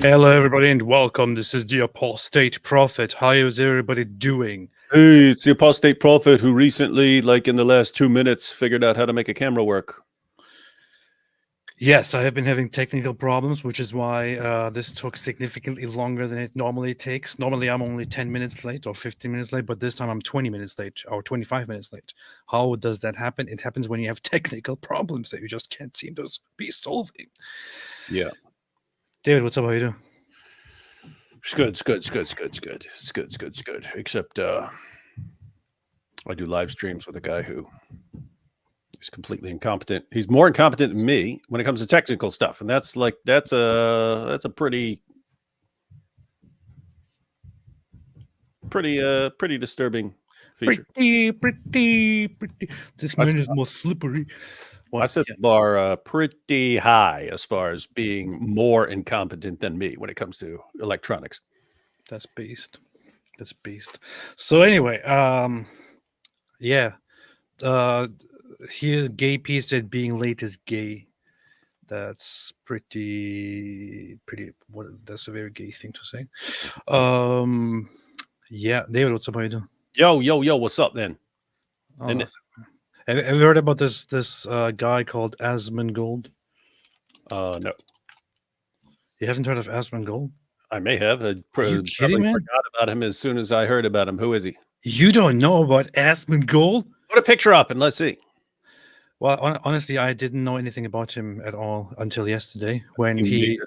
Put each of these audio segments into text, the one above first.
Hello, everybody, and welcome. This is the Apostate Prophet. How is everybody doing? Hey, it's the Apostate Prophet who recently, like in the last 2 minutes, figured out how to make a camera work. Yes, I have been having technical problems, which is why this took significantly longer than it normally takes. Normally, I'm only 10 minutes late or 15 minutes late, but this time I'm 20 minutes late or 25 minutes late. How does that happen? It happens when you have technical problems that you just can't seem to be solving. Yeah. David, what's up? How you doing? It's good. Except I do live streams with a guy who is completely incompetent. He's more incompetent than me when it comes to technical stuff, and that's a pretty disturbing feature. Pretty. This man is more slippery. I set the bar pretty high as far as being more incompetent than me when it comes to electronics. That's beast. So anyway, here gay piece said being late is gay. That's pretty. That's a very gay thing to say. Yeah, David, what's up? How you doing? Yo, what's up then? Oh, have you heard about this guy called Asmongold? No. You haven't heard of Asmongold? I may have. I you kidding, man? Forgot about him as soon as I heard about him. Who is he? You don't know about Asmongold? Put a picture up and let's see. Well, honestly, I didn't know anything about him at all until yesterday when he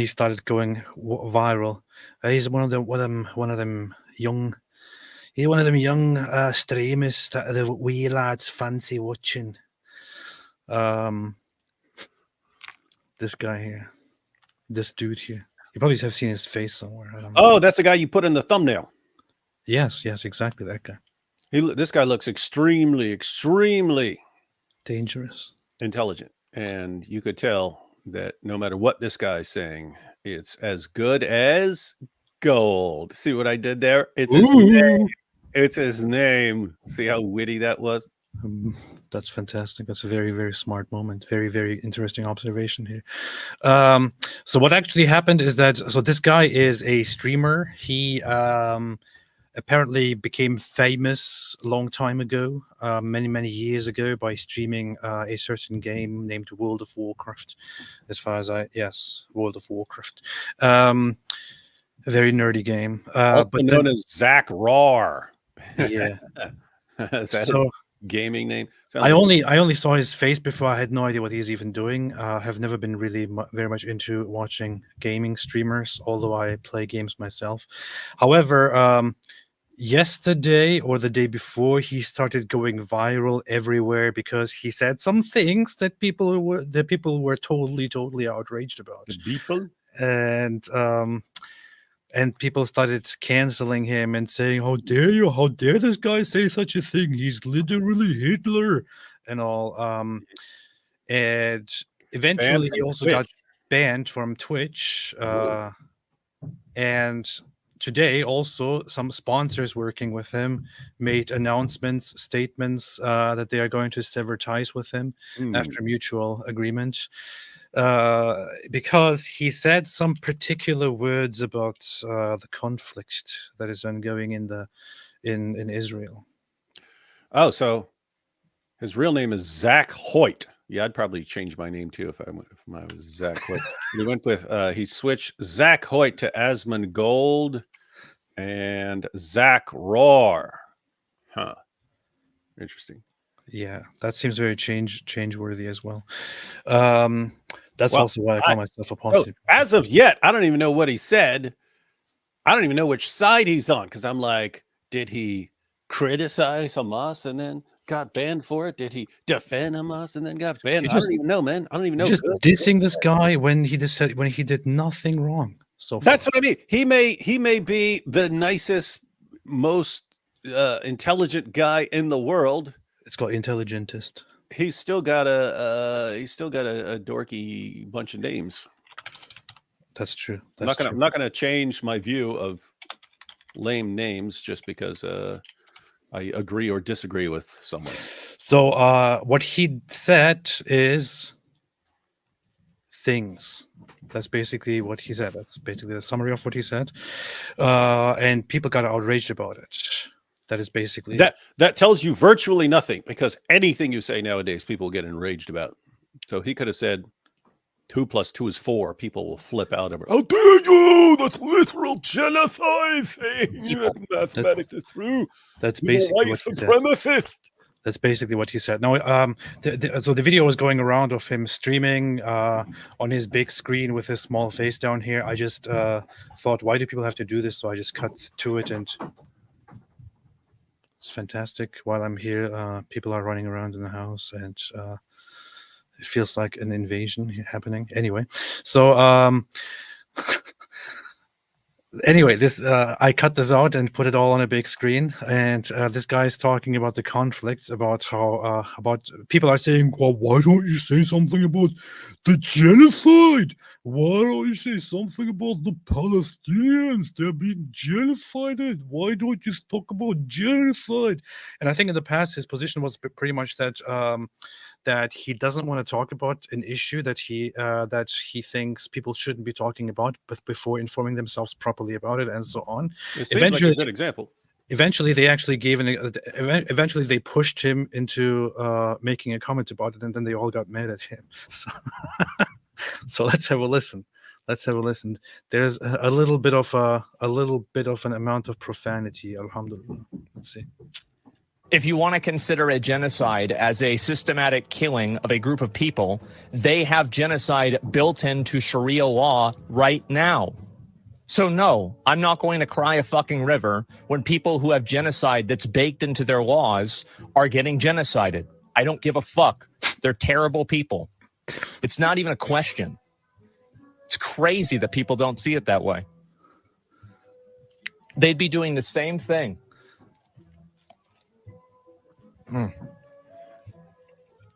started going viral. He's one of them young. He's one of them young streamers that the wee lads fancy watching. This guy here, this dude here. You probably have seen his face somewhere. I don't know. Oh, that's the guy you put in the thumbnail. Yes, exactly that guy. This guy looks extremely dangerous, intelligent, and you could tell that no matter what this guy's saying, it's as good as gold. See what I did there? It's his name. It's his name. See how witty that was? That's fantastic. That's a very, very smart moment. Very, very interesting observation here. So what actually happened is that this guy is a streamer. He apparently became famous a long time ago, many years ago, by streaming a certain game named World of Warcraft. World of Warcraft. A very nerdy game. Also known as Zach Roar. Yeah. Is that his gaming name? I only saw his face before. I had no idea what he's even doing. Have never been really very much into watching gaming streamers, although I play games myself. However, yesterday or the day before, he started going viral everywhere because he said some things that people were totally outraged about. People? And people started canceling him and saying, "How dare you? How dare this guy say such a thing? He's literally Hitler," and all. And eventually, he also got banned from Twitch. And today, also, some sponsors working with him made statements that they are going to sever ties with him after mutual agreement. Because he said some particular words about the conflict that is ongoing in Israel. Oh, so his real name is Zach Hoyt. Yeah, I'd probably change my name too if I was Zach Hoyt. He switched Zach Hoyt to Asmongold and Zach Roar. Huh. Interesting. Yeah, that seems very change-worthy as well. That's also why I call myself Apostate. As of yet, I don't even know what he said. I don't even know which side he's on, because I'm like, did he criticize Hamas and then got banned for it? Did he defend Hamas and then got banned? I don't even know, man. I don't even know. Just dissing this guy when he did nothing wrong. So that's what I mean. He may be the nicest, most intelligent guy in the world. It's called intelligentist. He's still got a dorky bunch of names. That's true. I'm not gonna change my view of lame names just because I agree or disagree with someone. So what he said is things. That's basically what he said. That's basically the summary of what he said. And people got outraged about it. That is basically that tells you virtually nothing, because anything you say nowadays, people get enraged about. So he could have said 2 + 2 is 4. People will flip out over. How dare you? That's literal genocide thing. That mathematics is true. That's You're a basically white what he said. supremacist. That's basically what he said. Now, so the video was going around of him streaming on his big screen with his small face down here. I just thought, why do people have to do this? So I just cut to it, and it's fantastic. While I'm here, people are running around in the house, and it feels like an invasion happening. Anyway, so anyway, this I cut this out and put it all on a big screen, and this guy is talking about the conflicts, about how about people are saying, well, why don't you say something about the genocide? Why don't you say something about the Palestinians? They're being genocided. Why don't you talk about genocide? And I think in the past his position was pretty much that that he doesn't want to talk about an issue that he thinks people shouldn't be talking about, but before informing themselves properly about it, and so on. It seems like a good example. Eventually, they actually eventually they pushed him into making a comment about it, and then they all got mad at him. So let's have a listen. Let's have a listen. There's a little bit of an amount of profanity. Alhamdulillah. Let's see. If you want to consider a genocide as a systematic killing of a group of people, they have genocide built into Sharia law right now. So no, I'm not going to cry a fucking river when people who have genocide that's baked into their laws are getting genocided. I don't give a fuck. They're terrible people. It's not even a question. It's crazy that people don't see it that way. They'd be doing the same thing. And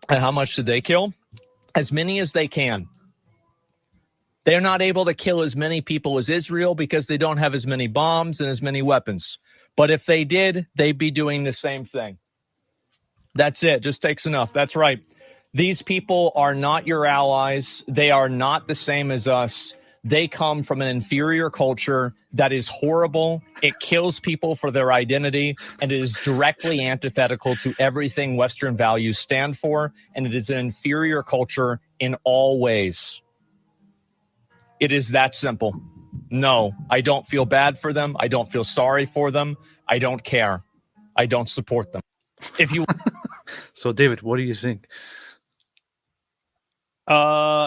how much did they kill? As many as they can. They're not able to kill as many people as Israel because they don't have as many bombs and as many weapons. But if they did, they'd be doing the same thing. That's it. Just takes enough. That's right. These people are not your allies. They are not the same as us. They come from an inferior culture that is horrible. It kills people for their identity, and it is directly antithetical to everything Western values stand for, and it is an inferior culture in all ways. It is that simple. No, I don't feel bad for them. I don't feel sorry for them. I don't care. I don't support them. If you So, David, what do you think?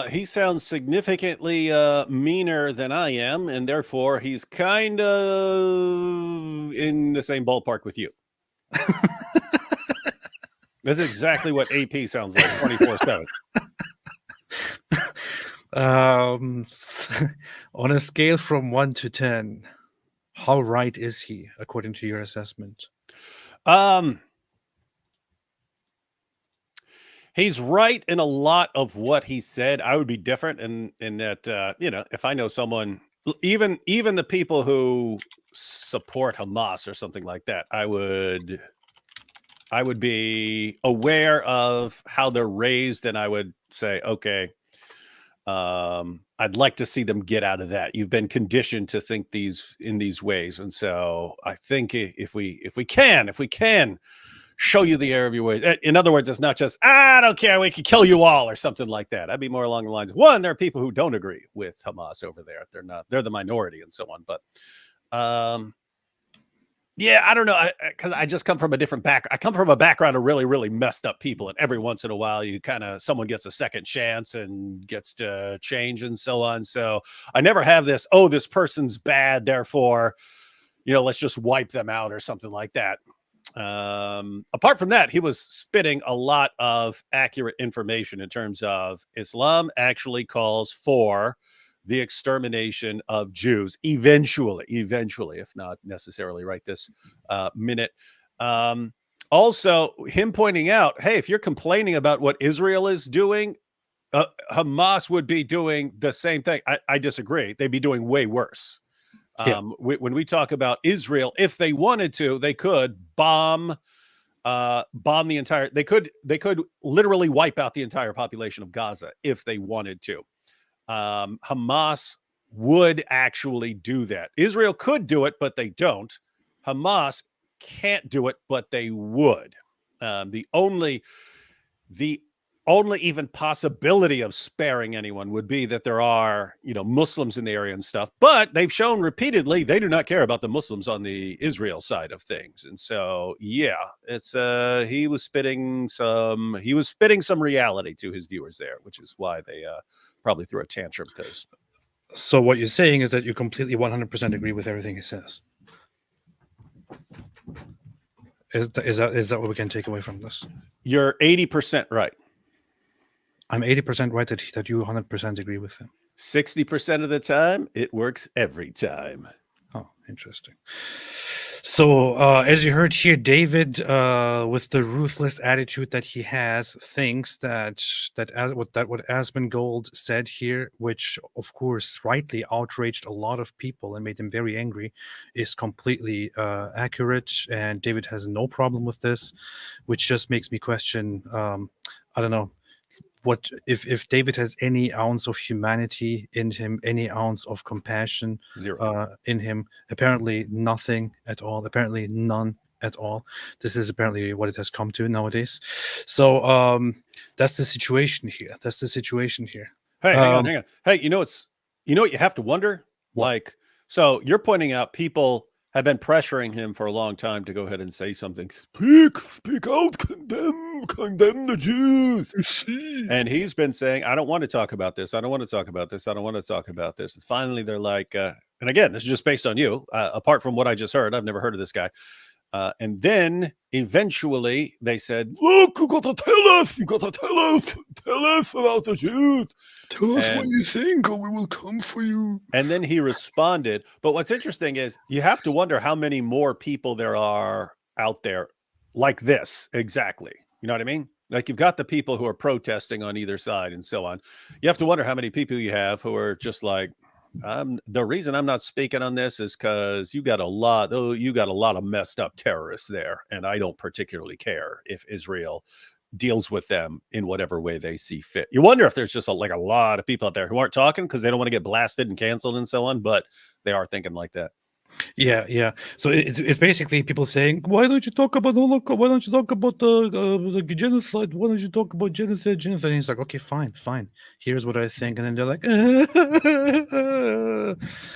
He sounds significantly meaner than I am, and therefore he's kind of in the same ballpark with you. That's exactly what AP sounds like 24/7. On a scale from 1 to 10, how right is he according to your assessment? He's right in a lot of what he said. I would be different in that, if I know someone, even the people who support Hamas or something like that, I would be aware of how they're raised, and I would say, okay, I'd like to see them get out of that. You've been conditioned to think in these ways, and so I think if we can show you the error of your ways. In other words, it's not just, I don't care, we can kill you all or something like that. I'd be more along the lines of, one, there are people who don't agree with Hamas over there. They're the minority and so on. But yeah, I don't know. Because I just come from a different background. I come from a background of really, really messed up people. And every once in a while, someone gets a second chance and gets to change and so on. So I never have this, this person's bad, therefore, let's just wipe them out or something like that. Apart from that, he was spitting a lot of accurate information in terms of Islam actually calls for the extermination of Jews eventually, if not necessarily right this minute. Also, him pointing out, hey, if you're complaining about what Israel is doing, Hamas would be doing the same thing. I disagree. They'd be doing way worse. When we talk about Israel, if they wanted to, they could bomb the entire. They could literally wipe out the entire population of Gaza if they wanted to. Hamas would actually do that. Israel could do it, but they don't. Hamas can't do it, but they would. The only even possibility of sparing anyone would be that there are, Muslims in the area and stuff. But they've shown repeatedly they do not care about the Muslims on the Israel side of things. And so, yeah, it's he was spitting some reality to his viewers there, which is why they probably threw a tantrum. Because So what you're saying is that you completely 100% agree with everything he says. Is that what we can take away from this? you're 80% right. I'm 80% right that you 100% agree with him. 60% of the time, it works every time. Oh, interesting. So, as you heard here, David, with the ruthless attitude that he has, thinks that what Asmongold said here, which of course rightly outraged a lot of people and made them very angry, is completely accurate, and David has no problem with this, which just makes me question. I don't know. What if David has any ounce of humanity in him, any ounce of compassion in him? Apparently nothing at all. Apparently none at all. This is apparently what it has come to nowadays. So that's the situation here. Hey, hang on. Hey, you know what you have to wonder? What? Like, so you're pointing out people have been pressuring him for a long time to go ahead and say something. Speak out, condemn the Jews. And he's been saying, I don't want to talk about this. I don't want to talk about this. I don't want to talk about this. And finally, they're like, and again, this is just based on you. Apart from what I just heard, I've never heard of this guy. And then eventually they said, look, you got to tell us about the Jews. Tell us what you think, or we will come for you. And then he responded. But what's interesting is you have to wonder how many more people there are out there like this. Exactly. You know what I mean? Like, you've got the people who are protesting on either side and so on. You have to wonder how many people you have who are just like, the reason I'm not speaking on this is because you got a lot of messed up terrorists there, and I don't particularly care if Israel deals with them in whatever way they see fit. You wonder if there's just a lot of people out there who aren't talking because they don't want to get blasted and canceled and so on, but they are thinking like that. Yeah. So it's basically people saying, "Why don't you talk about Holocaust? Why don't you talk about the genocide? Why don't you talk about genocide?" And he's like, "Okay, fine. Here's what I think." And then they're like,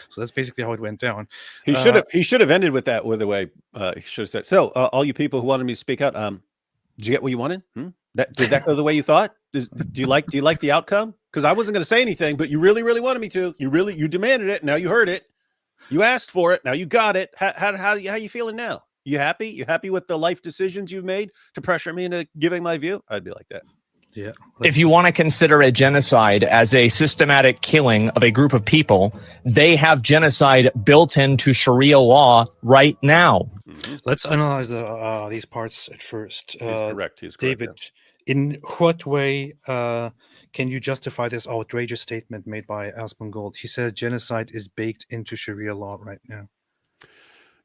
so that's basically how it went down. He should have ended with that. With the way he should have said, "So, all you people who wanted me to speak out, did you get what you wanted? Did that go the way you thought? Do you like the outcome? Because I wasn't going to say anything, but you really, really wanted me to. You demanded it. Now you heard it. You asked for it. Now you got it. How you feeling now? You happy? You happy with the life decisions you've made to pressure me into giving my view?" I'd be like that. Yeah. If you want to consider a genocide as a systematic killing of a group of people, they have genocide built into Sharia law right now. Let's analyze these parts at first. He's correct. David, in what way can you justify this outrageous statement made by Asmongold? He says genocide is baked into Sharia law right now.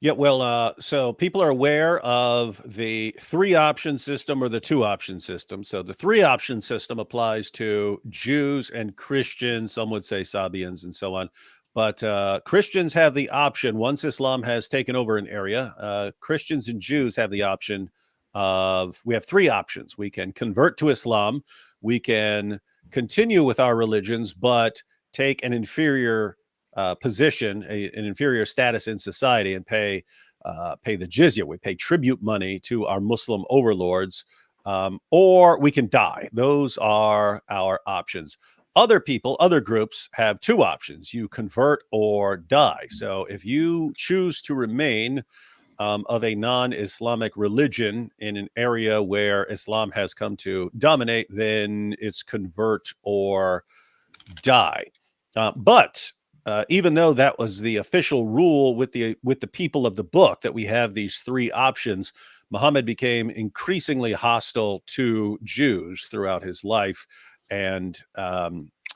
Yeah, well, so people are aware of the 3-option system or the 2-option system. So the 3-option system applies to Jews and Christians, some would say Sabians and so on. But Christians have the option, once Islam has taken over an area, Christians and Jews have the option we have 3 options. We can convert to Islam, we can continue with our religions, but take an inferior position, an inferior status in society, and pay the jizya. We pay tribute money to our Muslim overlords, or we can die. Those are our options. Other groups have 2 options. You convert or die. So if you choose to remain of a non-Islamic religion in an area where Islam has come to dominate, then it's convert or die. But even though that was the official rule with the people of the book, that we have these 3 options, Muhammad became increasingly hostile to Jews throughout his life. And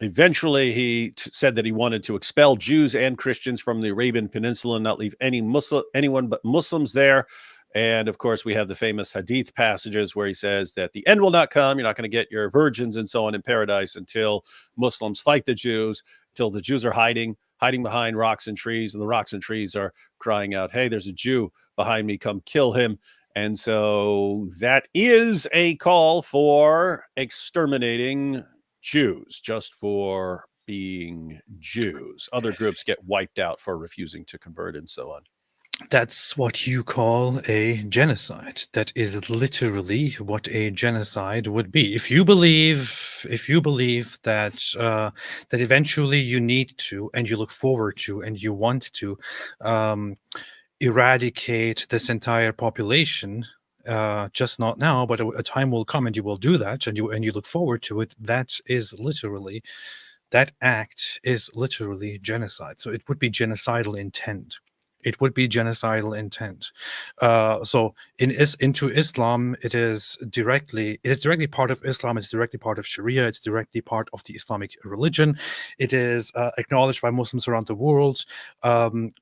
eventually he said that he wanted to expel Jews and Christians from the Arabian Peninsula and not leave anyone but Muslims there. And of course, we have the famous Hadith passages where he says that the end will not come. You're not going to get your virgins and so on in paradise until Muslims fight the Jews, until the Jews are hiding behind rocks and trees, and the rocks and trees are crying out, hey, there's a Jew behind me, come kill him. And so that is a call for exterminating Jews just for being Jews. Other groups get wiped out for refusing to convert and so on. That's what you call a genocide. That is literally what a genocide would be. If you believe that that eventually you need to, and you look forward to, and you want to eradicate this entire population, just not now, but a time will come, and you will do that, and you look forward to it. That act is literally genocide. So it would be genocidal intent. It would be genocidal intent. So into Islam, it is directly part of Islam. It's directly part of Sharia. It's directly part of the Islamic religion. It is acknowledged by Muslims around the world.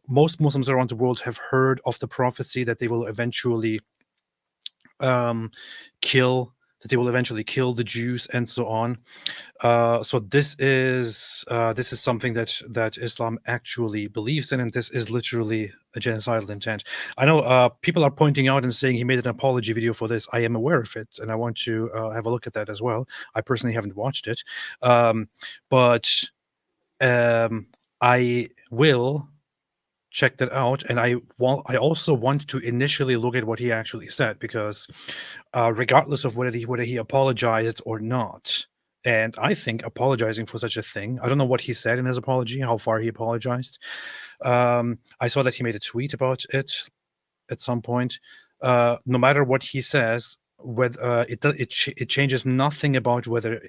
Most Muslims around the world have heard of the prophecy that they will eventually kill the Jews and so on. So this is something that Islam actually believes in, and this is literally a genocidal intent. I know people are pointing out and saying he made an apology video for this. I am aware of it, and I want to have a look at that as well. I personally haven't watched it, but I will check that out, and I also want to initially look at what he actually said, because regardless of whether he apologized or not, and I think apologizing for such a thing, I don't know what he said in his apology, how far he apologized. I saw that he made a tweet about it at some point. No matter what he says, whether it changes nothing about whether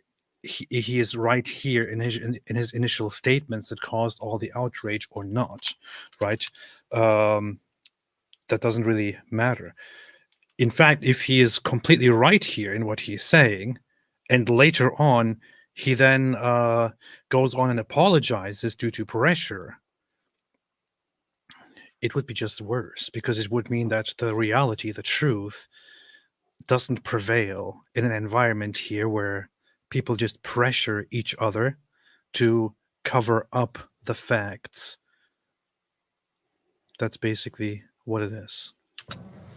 he is right here in his initial statements that caused all the outrage or not, right? That doesn't really matter. In fact, if he is completely right here in what he's saying, and later on he then goes on and apologizes due to pressure, it would be just worse, because it would mean that the reality, the truth, doesn't prevail in an environment here where people just pressure each other to cover up the facts. That's basically what it is.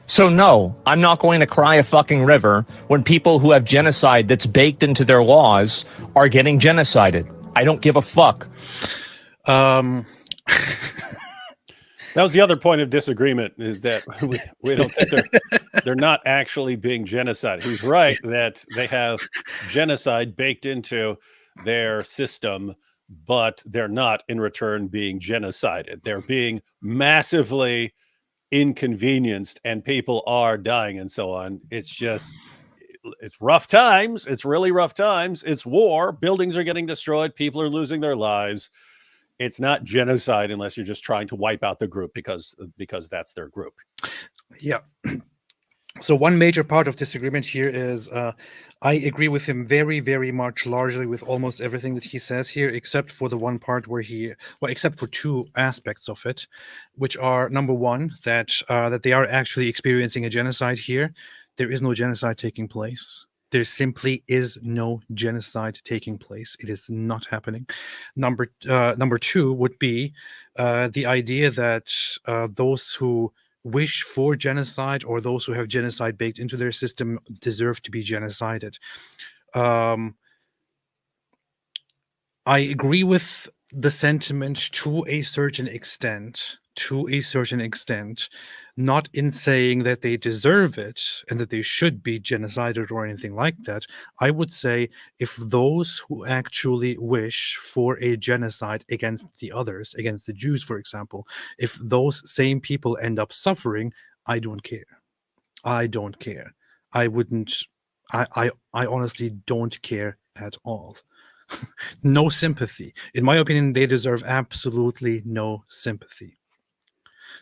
So no, I'm not going to cry a fucking river when people who have genocide that's baked into their laws are getting genocided. I don't give a fuck. That was the other point of disagreement, is that we don't think they're not actually being genocided. He's right that they have genocide baked into their system, but they're not in return being genocided. They're being massively inconvenienced, and people are dying and so on. It's rough times. It's really rough times. It's war. Buildings are getting destroyed. People are losing their lives. It's not genocide unless you're just trying to wipe out the group because that's their group. Yeah. So one major part of disagreement here is I agree with him very, very much, largely with almost everything that he says here, except for the one part where except for two aspects of it, which are, number one, that they are actually experiencing a genocide here. There is no genocide taking place. There simply is no genocide taking place. It is not happening. Number two would be the idea that those who wish for genocide, or those who have genocide baked into their system, deserve to be genocided. I agree with the sentiment to a certain extent, not in saying that they deserve it and that they should be genocided or anything like that. I would say if those who actually wish for a genocide against the others, against the Jews, for example, if those same people end up suffering, I don't care. I don't care. I wouldn't. I honestly don't care at all. No sympathy. In my opinion, they deserve absolutely no sympathy.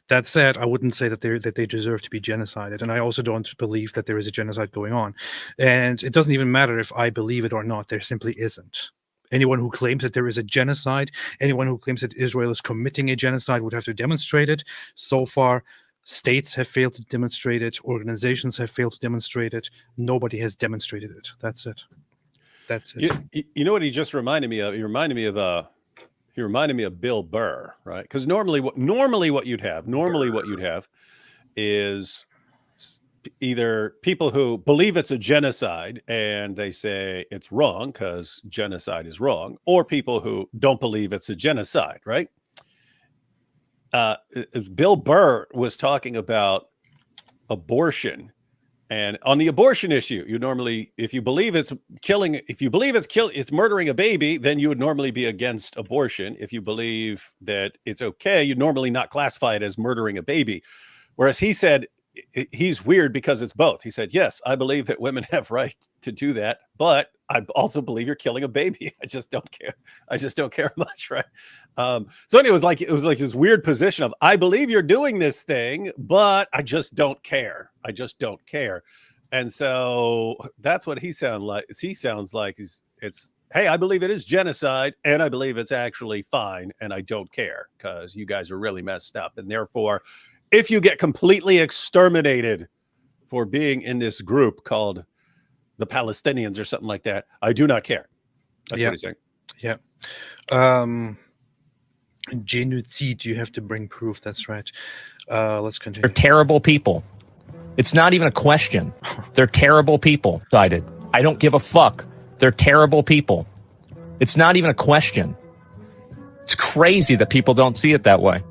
That said, I wouldn't say that they deserve to be genocided, and I also don't believe that there is a genocide going on. And it doesn't even matter if I believe it or not. There simply isn't. Anyone who claims that there is a genocide, anyone who claims that Israel is committing a genocide, would have to demonstrate it. So far, States have failed to demonstrate it. Organizations have failed to demonstrate it. Nobody has demonstrated it. That's it. That's it. You know what he just reminded me of? He reminded me of Bill Burr, right? Because normally what you'd have is either people who believe it's a genocide and they say it's wrong because genocide is wrong, or people who don't believe it's a genocide, right? Bill Burr was talking about abortion, and on the abortion issue, you normally, if you believe it's murdering a baby, then you would normally be against abortion. If you believe that it's okay, you'd normally not classify it as murdering a baby. Whereas he said he's weird because it's both. He said, yes, I believe that women have right to do that, but I also believe you're killing a baby. I just don't care. I just don't care much, right? So anyway, it was like this weird position of, I believe you're doing this thing, but I just don't care. I just don't care. And so that's what he sounds like. He sounds like it's, hey, I believe it is genocide, and I believe it's actually fine, and I don't care because you guys are really messed up. And therefore, if you get completely exterminated for being in this group called the Palestinians or something like that, I do not care. That's what he's saying. Yeah. Genocide, you have to bring proof. That's right. Let's continue. They're terrible people. It's not even a question. They're terrible people. Decided. I don't give a fuck. They're terrible people. It's not even a question. It's crazy that people don't see it that way.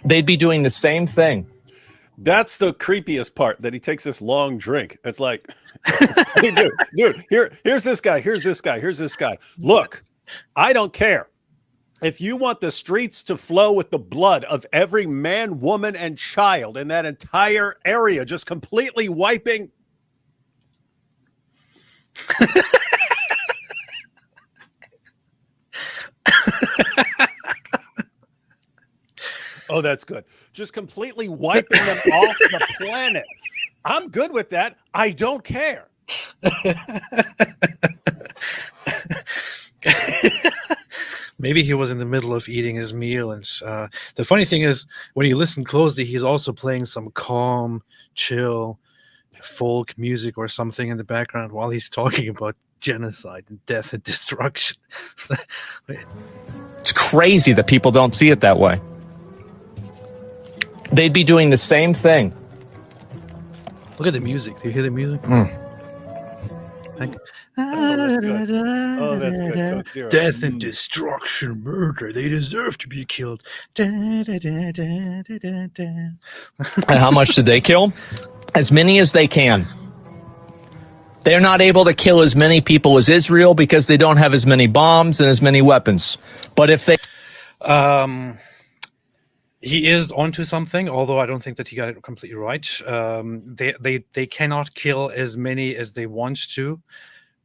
They'd be doing the same thing. That's the creepiest part, that he takes this long drink. It's like, hey, dude, here's this guy. Here's this guy. Here's this guy. Look, I don't care. If you want the streets to flow with the blood of every man, woman, and child in that entire area, just completely wiping. Oh, that's good. Just completely wiping them off the planet. I'm good with that. I don't care. Maybe he was in the middle of eating his meal. And the funny thing is, when you listen closely, he's also playing some calm, chill folk music or something in the background while he's talking about genocide and death and destruction. It's crazy that people don't see it that way. They'd be doing the same thing. Look at the music. Do you hear the music? Like, oh, that's good. Coke Zero. Death and destruction, murder. They deserve to be killed. And how much did they kill? As many as they can. They're not able to kill as many people as Israel because they don't have as many bombs and as many weapons. But if they... He is onto something, although I don't think that he got it completely right. They cannot kill as many as they want to,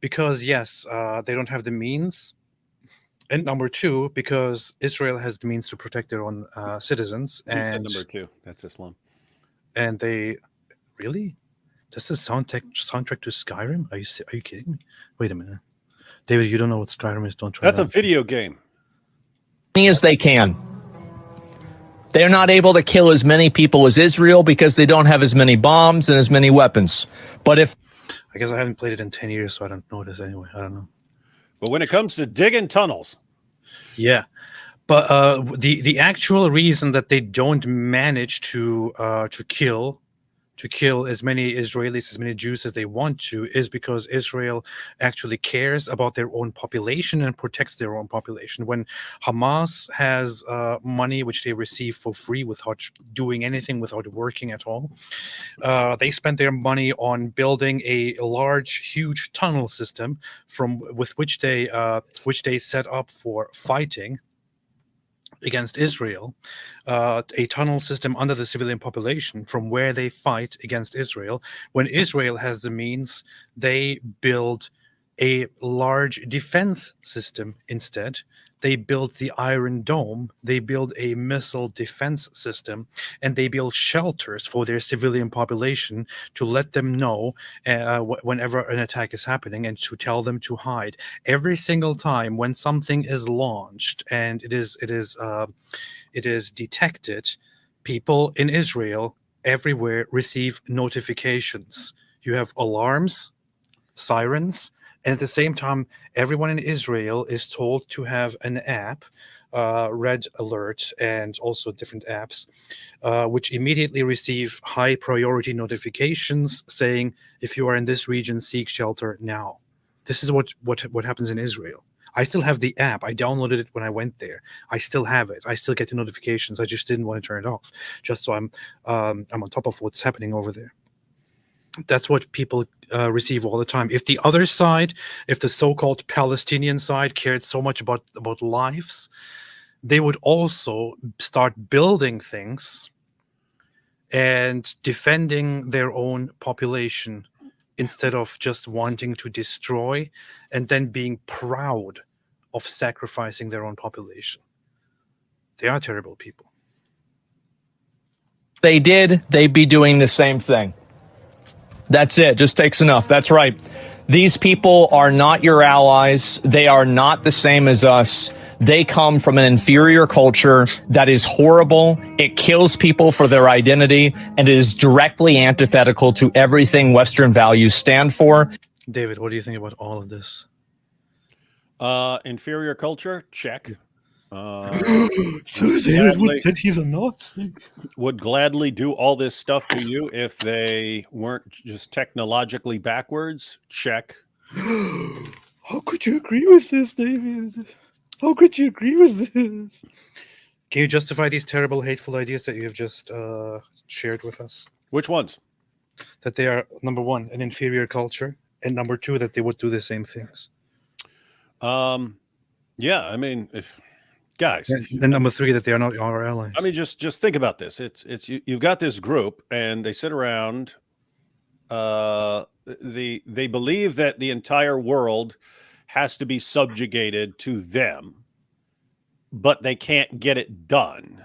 because yes, they don't have the means, and number two, because Israel has the means to protect their own citizens. You said number two. That's Islam. And they really, that's the soundtrack to Skyrim. Are you kidding me? Wait a minute, David. You don't know what Skyrim is. Don't try. That's a video game. As many as they can. They're not able to kill as many people as Israel because they don't have as many bombs and as many weapons. But if... I guess I haven't played it in 10 years, so I don't know this anyway. I don't know. But when it comes to digging tunnels... Yeah. But the actual reason that they don't manage to kill as many Israelis, as many Jews as they want to, is because Israel actually cares about their own population and protects their own population. When Hamas has money which they receive for free without doing anything, without working at all, they spend their money on building a large, huge tunnel system with which they set up for fighting against Israel, a tunnel system under the civilian population from where they fight against Israel. When Israel has the means, they build a large defense system instead. They build the Iron Dome, they build a missile defense system, and they build shelters for their civilian population to let them know whenever an attack is happening and to tell them to hide. Every single time when something is launched and it is detected, people in Israel everywhere receive notifications. You have alarms, sirens, and at the same time, everyone in Israel is told to have an app, Red Alert, and also different apps, which immediately receive high priority notifications saying, if you are in this region, seek shelter now. This is what happens in Israel. I still have the app. I downloaded it when I went there. I still have it. I still get the notifications. I just didn't want to turn it off, just so I'm on top of what's happening over there. That's what people receive all the time. If the other side, if the so-called Palestinian side cared so much about lives, they would also start building things and defending their own population instead of just wanting to destroy and then being proud of sacrificing their own population. They are terrible people. They did, they'd be doing the same thing. That's it. Just takes enough. That's right. These people are not your allies. They are not the same as us. They come from an inferior culture that is horrible. It kills people for their identity and it is directly antithetical to everything Western values stand for. David, what do you think about all of this? Inferior culture, check. David said he's a Nazi. Would gladly do all this stuff to you if they weren't just technologically backwards, check. How could you agree with this, David? How could you agree with this? Can you justify these terrible, hateful ideas that you have just shared with us? Which ones? That they are, number one, an inferior culture, and number two, that they would do the same things. Yeah, I mean, if guys, and number three, that they are not our allies. I mean, just think about this. It's you've got this group, and they sit around. They believe that the entire world has to be subjugated to them, but they can't get it done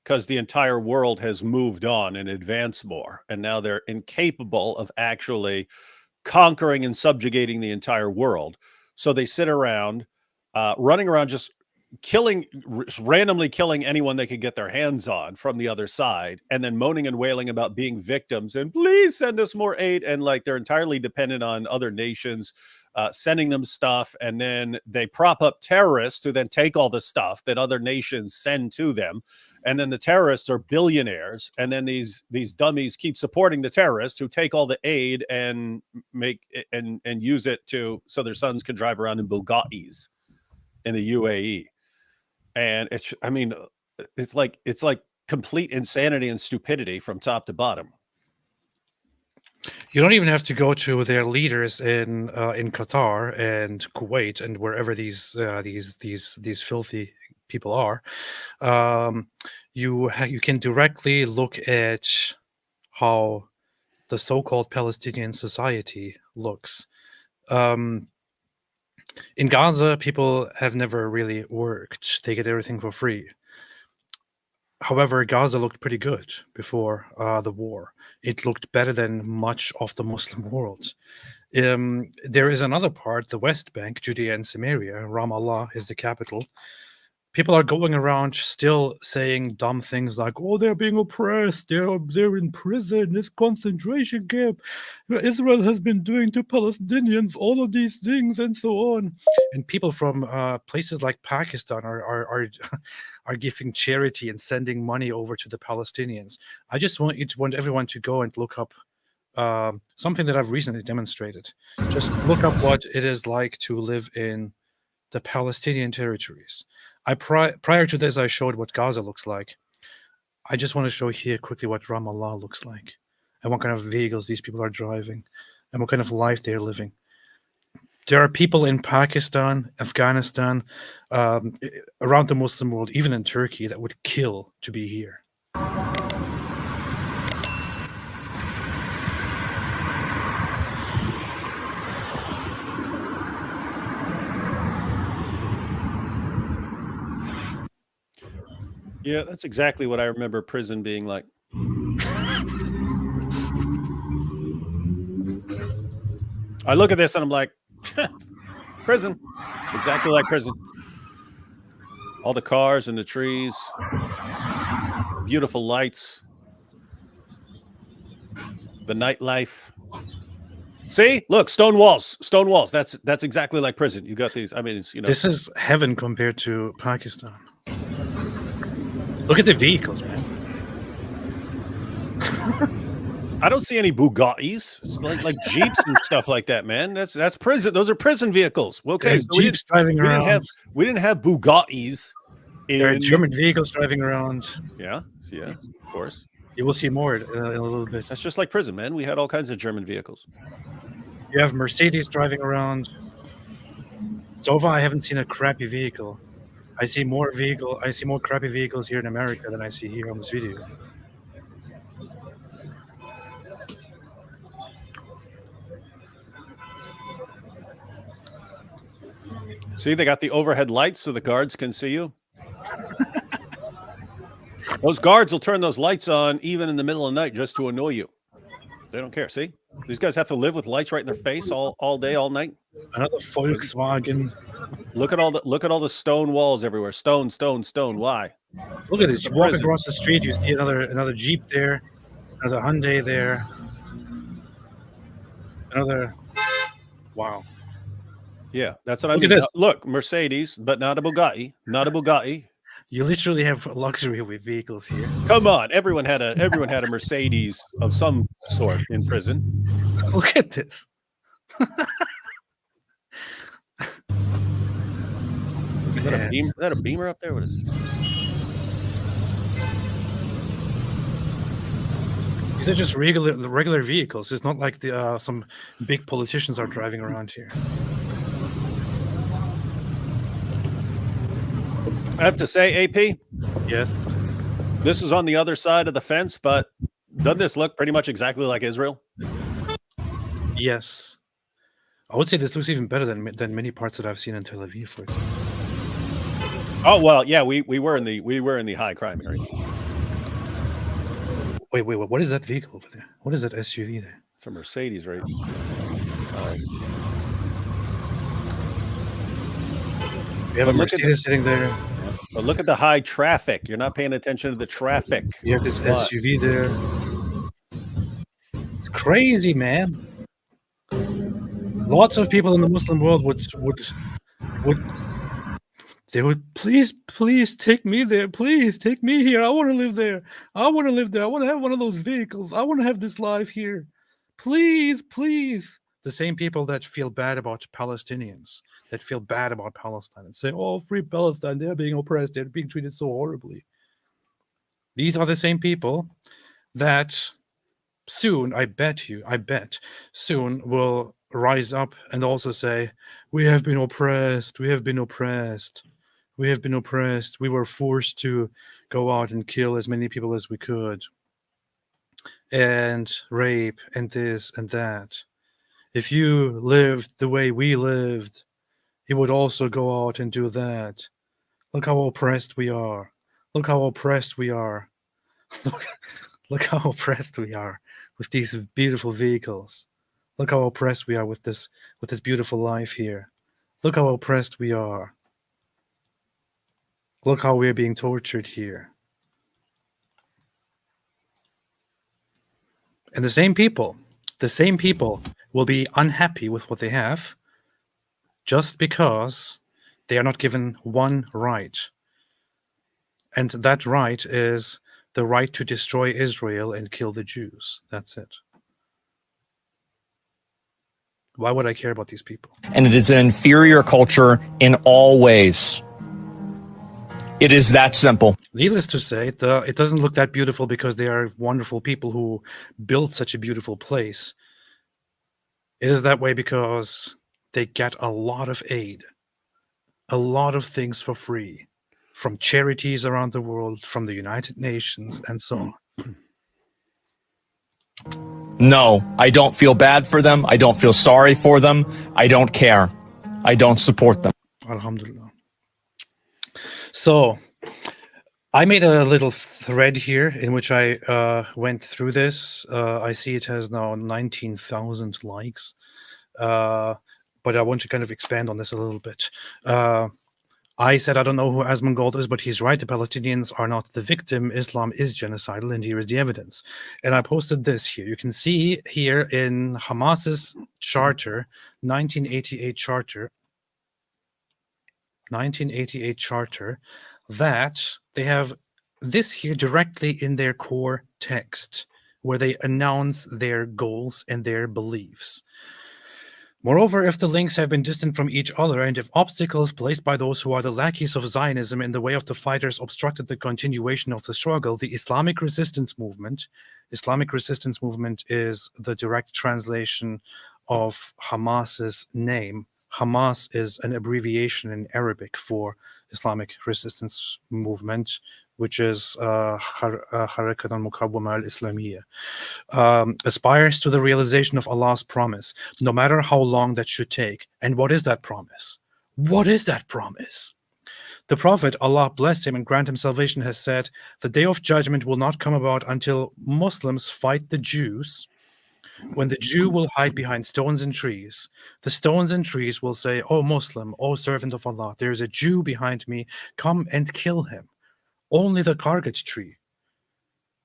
because the entire world has moved on and advanced more, and now they're incapable of actually conquering and subjugating the entire world. So they sit around, running around, just randomly killing anyone they could get their hands on from the other side, and then moaning and wailing about being victims and please send us more aid. And like they're entirely dependent on other nations sending them stuff, and then they prop up terrorists who then take all the stuff that other nations send to them, and then the terrorists are billionaires, and then these dummies keep supporting the terrorists who take all the aid and make and use it so their sons can drive around in Bugattis in the UAE. And it's like complete insanity and stupidity from top to bottom. You don't even have to go to their leaders in Qatar and Kuwait and wherever these filthy people are. You can directly look at how the so-called Palestinian society looks. In Gaza, people have never really worked. They get everything for free. However, Gaza looked pretty good before the war. It looked better than much of the Muslim world. There is another part, the West Bank, Judea and Samaria. Ramallah is the capital. People are going around still saying dumb things like, "Oh, they're being oppressed. They're in prison. This concentration camp. Israel has been doing to Palestinians all of these things, and so on." And people from places like Pakistan are giving charity and sending money over to the Palestinians. I just want everyone to go and look up something that I've recently demonstrated. Just look up what it is like to live in the Palestinian territories. Prior to this, I showed what Gaza looks like. I just want to show here quickly what Ramallah looks like, and what kind of vehicles these people are driving, and what kind of life they're living. There are people in Pakistan, Afghanistan, around the Muslim world, even in Turkey, that would kill to be here. Yeah, that's exactly what I remember prison being like. I look at this and I'm like, prison, exactly like prison. All the cars and the trees, beautiful lights, the nightlife. See, look, stone walls, stone walls. That's exactly like prison. You got these. I mean, it's, you know, This is heaven compared to Pakistan. Look at the vehicles, man. I don't see any Bugattis. It's like Jeeps and stuff like that, man. That's prison. Those are prison vehicles. Okay, There's so Jeeps driving around. we didn't have Bugattis. There are In German vehicles driving around. yeah, of course. You will see more in a little bit. That's just like prison, man. We had all kinds of German vehicles. You have Mercedes driving around. So far, I haven't seen a crappy vehicle. I see more crappy vehicles here in America than I see here on this video. See, they got the overhead lights so the guards can see you. Those guards will turn those lights on even in the middle of the night just to annoy you. They don't care. See, these guys have to live with lights right in their face all day, all night. Another Volkswagen. Look at all the stone walls everywhere. Stone. Why? Look at this. You walk across the street, you see another Jeep there, another Hyundai there, another. Wow. Yeah, that's what I Look at mean. this. Look, Mercedes, but not a Bugatti. Not a Bugatti. You literally have luxury with vehicles here. Come on, everyone had a Mercedes of some sort in prison. Look at this. Is that a Beamer up there? What is it? These are just regular vehicles. It's not like the some big politicians are driving around here. I have to say, AP, Yes. this is on the other side of the fence, but doesn't this look pretty much exactly like Israel? Yes. I would say this looks even better than many parts that I've seen in Tel Aviv, for example. Oh well, yeah, we were in the high crime area. Wait, what is that vehicle over there? What is that SUV there? It's a Mercedes, right? We have a Mercedes sitting there. But look at the high traffic. You're not paying attention to the traffic. You have this SUV there. It's crazy, man. Lots of people in the Muslim world would please take me there. Please take me here. I want to live there. I want to live there. I want to have one of those vehicles. I want to have this life here. Please. The same people that feel bad about Palestinians, that feel bad about Palestine and say, oh, free Palestine, they're being oppressed, they're being treated so horribly. These are the same people that soon, I bet, soon will rise up and also say, we have been oppressed, we were forced to go out and kill as many people as we could, and rape, and this and that. If you lived the way we lived, you would also go out and do that. Look how oppressed we are. Look how oppressed we are. Look how oppressed we are with these beautiful vehicles. Look how oppressed we are with this beautiful life here. Look how oppressed we are. Look how we're being tortured here. And the same people will be unhappy with what they have just because they are not given one right. And that right is the right to destroy Israel and kill the Jews. That's it. Why would I care about these people? And it is an inferior culture in all ways. It is that simple. Needless to say, it doesn't look that beautiful because they are wonderful people who built such a beautiful place. It is that way because they get a lot of aid, a lot of things for free, from charities around the world, from the United Nations, and so on. No, I don't feel bad for them. I don't feel sorry for them. I don't care. I don't support them. Alhamdulillah. So I made a little thread here in which I went through this. I see it has now 19,000 likes, but I want to kind of expand on this a little bit. I said I don't know who Asmongold is, but he's right. The Palestinians are not the victim. Islam is genocidal, and here is the evidence. And I posted this here. You can see here in Hamas's charter, 1988 charter, that they have this here directly in their core text, where they announce their goals and their beliefs. Moreover, if the links have been distant from each other, and if obstacles placed by those who are the lackeys of Zionism in the way of the fighters obstructed the continuation of the struggle, the Islamic resistance movement is the direct translation of Hamas's name. Hamas is an abbreviation in Arabic for Islamic resistance movement, which is Harakat al-Muqawwama al-Islamiyya. Aspires to the realization of Allah's promise, no matter how long that should take. And what is that promise? What is that promise? The Prophet, Allah bless him and grant him salvation, has said, the day of judgment will not come about until Muslims fight the Jews, when the Jew will hide behind stones and trees. The stones and trees will say, O Muslim, O servant of Allah, there is a Jew behind me, come and kill him. Only the Kargat tree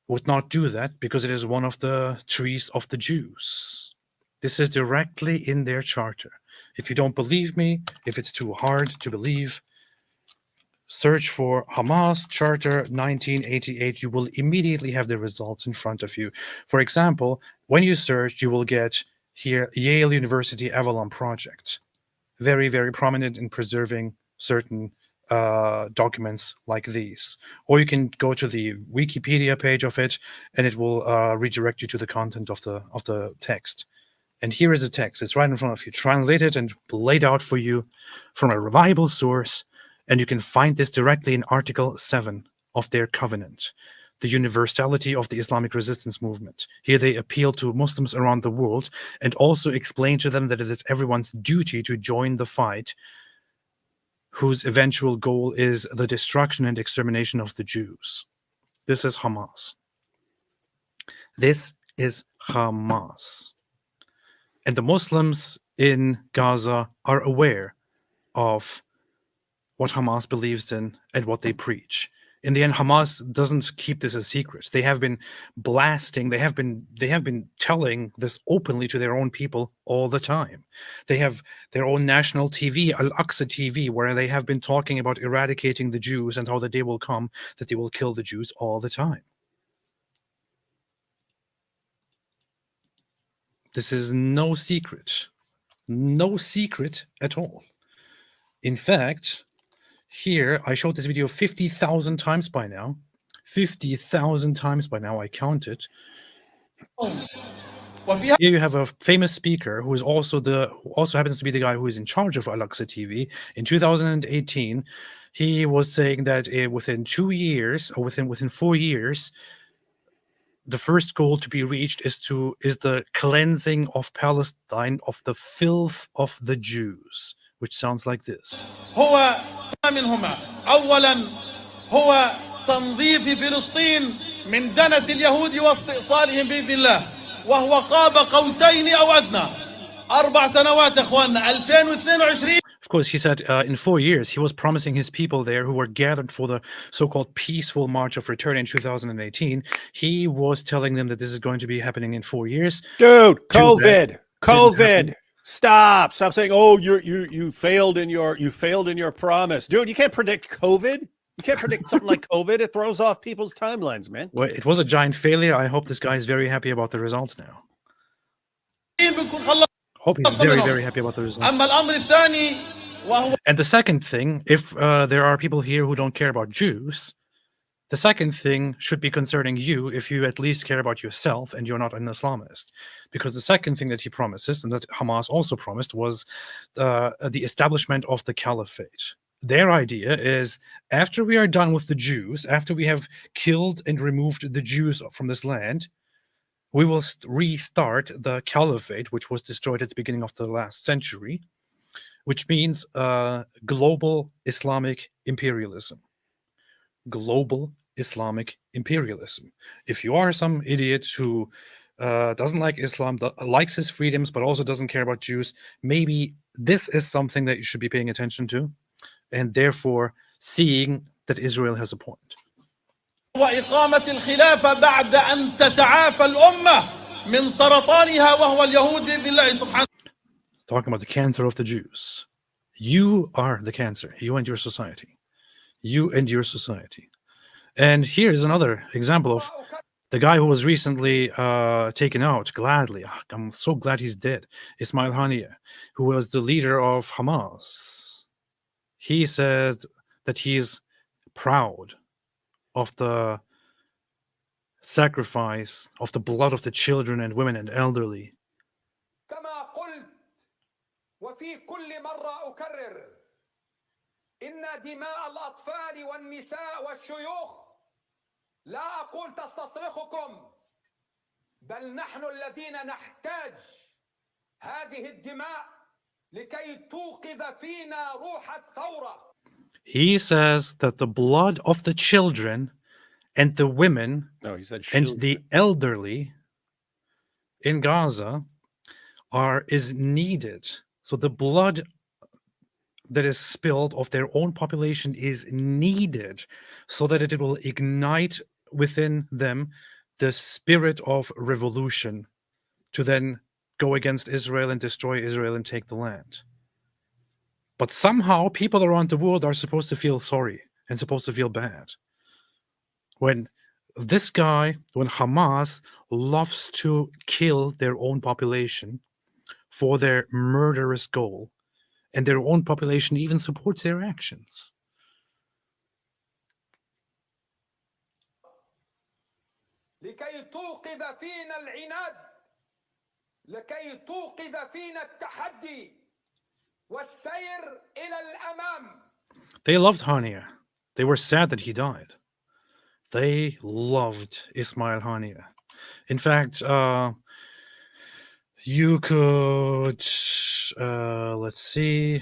would not do that because it is one of the trees of the Jews. This is directly in their charter. If you don't believe me, if it's too hard to believe, search for Hamas Charter 1988. You will immediately have the results in front of you. For example, when you search, you will get here Yale University Avalon Project. Very, very prominent in preserving certain documents like these. Or you can go to the Wikipedia page of it, and it will redirect you to the content of the text. And here is the text. It's right in front of you, translated and laid out for you from a reliable source. And you can find this directly in Article 7 of their covenant, the universality of the Islamic resistance movement. Here they appeal to Muslims around the world and also explain to them that it is everyone's duty to join the fight, whose eventual goal is the destruction and extermination of the Jews. This is Hamas. This is Hamas. And the Muslims in Gaza are aware of what Hamas believes in and what they preach. In the end, Hamas doesn't keep this a secret. They have been blasting, they have been telling this openly to their own people all the time. They have their own national TV, Al-Aqsa TV, where they have been talking about eradicating the Jews and how the day will come that they will kill the Jews all the time. This is no secret at all. In fact, here, I showed this video 50,000 times by now. 50,000 times by now, I counted. Here you have a famous speaker who is also happens to be the guy who is in charge of Al-Aqsa TV. In 2018, he was saying that within 2 years, or within 4 years, the first goal to be reached is the cleansing of Palestine of the filth of the Jews, which sounds like this. منهما أولا هو تنظيف فلسطين من دنس اليهود واستئصالهم بإذن الله وهو قاب قوسين أو أدنى 4 سنوات أخواننا 2022. Of course, he said in 4 years, he was promising his people there who were gathered for the so-called peaceful March of Return in 2018. He was telling them that this is going to be happening in 4 years. Dude, COVID. Stop saying, oh, you failed in your promise. Dude, you can't predict COVID. You can't predict something like COVID. It throws off people's timelines, man. Well, it was a giant failure. I hope this guy is very happy about the results now. Hope he's very, very happy about the results. And the second thing, if there are people here who don't care about Jews, the second thing should be concerning you if you at least care about yourself and you're not an Islamist. Because the second thing that he promises, and that Hamas also promised, was the establishment of the caliphate. Their idea is, after we are done with the Jews, after we have killed and removed the Jews from this land, we will restart the caliphate, which was destroyed at the beginning of the last century, which means global Islamic imperialism. Global Islamic imperialism. If you are some idiot who doesn't like Islam, likes his freedoms, but also doesn't care about Jews, maybe this is something that you should be paying attention to. and therefore seeing that Israel has a point. وإقامة الخلافة بعد أن تتعافى الأمة من سرطانها وهو اليهود بإذن الله سبحانه. Talking about the cancer of the Jews. You are the cancer, you and your society. You and your society. And here's another example of the guy who was recently taken out gladly. I'm so glad he's dead. Ismail Haniyeh, who was the leader of Hamas. He said that he's proud of the sacrifice of the blood of the children and women and elderly. كما قلت وفي كل مرة أكرر إن دماء الأطفال والنساء والشيوخ لا أقول تستصرخكم بل نحن الذين نحتاج هذه الدماء لكي توقظ فينا روح الثورة. He says that the blood of the children and the women No, he said and children. the elderly in Gaza is needed. So the blood that is spilled of their own population is needed so that it will ignite within them the spirit of revolution to then go against Israel and destroy Israel and take the land. But somehow people around the world are supposed to feel sorry and supposed to feel bad. When this guy, when Hamas loves to kill their own population for their murderous goal, and their own population even supports their actions. لكي توقظ فينا العناد لكي توقظ فينا التحدي والسير إلى الأمام. They loved Haniyeh. They were sad that he died. They loved Ismail Haniyeh. In fact, you could let's see.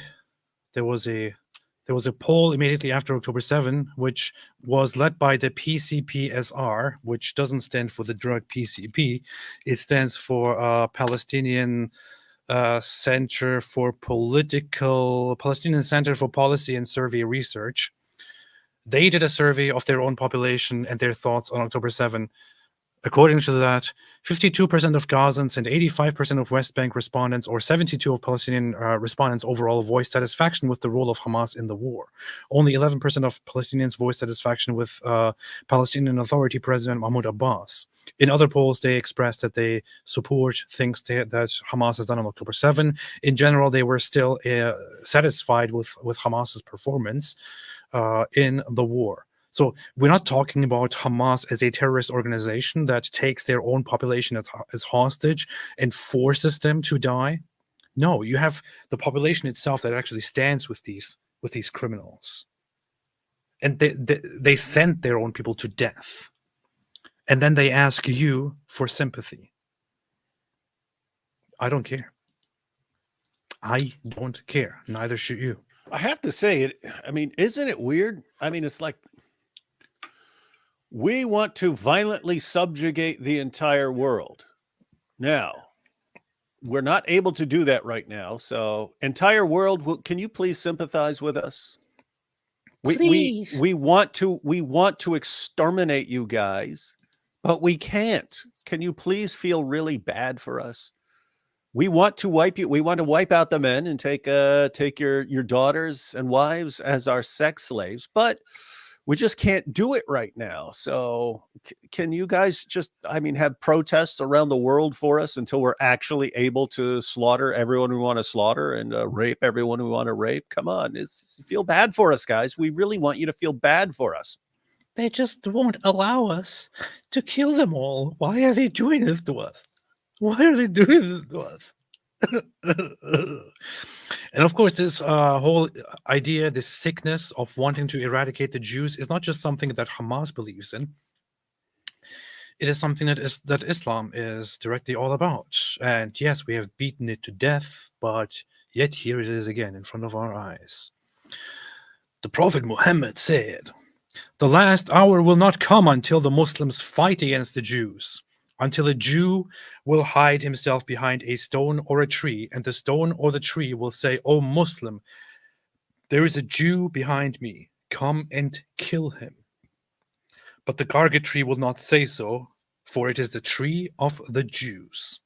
There was a poll immediately after October 7, which was led by the PCPSR, which doesn't stand for the drug PCP. It stands for Palestinian Center for Palestinian Center for Policy and Survey Research. They did a survey of their own population and their thoughts on October 7. According to that, 52% of Gazans and 85% of West Bank respondents, or 72% of Palestinian respondents overall, voiced satisfaction with the role of Hamas in the war. Only 11% of Palestinians voiced satisfaction with Palestinian Authority President Mahmoud Abbas. In other polls, they expressed that they support things that Hamas has done on October 7. In general, they were still satisfied with Hamas's performance in the war. So we're not talking about Hamas as a terrorist organization that takes their own population as hostage and forces them to die. No, you have the population itself that actually stands with these criminals. And they send their own people to death. And then they ask you for sympathy. I don't care. I don't care. Neither should you. I have to say it. I mean, isn't it weird? I mean, it's like we want to violently subjugate the entire world. Now, we're not able to do that right now. So, entire world, can you please sympathize with us? We want to exterminate you guys, but we can't. Can you please feel really bad for us? We want to wipe you. We want to wipe out the men and take your daughters and wives as our sex slaves, but we just can't do it right now. So can you guys just, have protests around the world for us until we're actually able to slaughter everyone we want to slaughter and rape everyone we want to rape? Come on, feel bad for us, guys. We really want you to feel bad for us. They just won't allow us to kill them all. Why are they doing this to us? Why are they doing this to us? And of course, this whole idea, this sickness of wanting to eradicate the Jews is not just something that Hamas believes in. It is something that Islam is directly all about. And yes, we have beaten it to death, but yet here it is again in front of our eyes. The Prophet Muhammad said, "The last hour will not come until the Muslims fight against the Jews, until a Jew will hide himself behind a stone or a tree, and the stone or the tree will say, 'O Muslim, There is a Jew behind me. Come and kill him. But the Garga tree will not say so, for it is the tree of the Jews.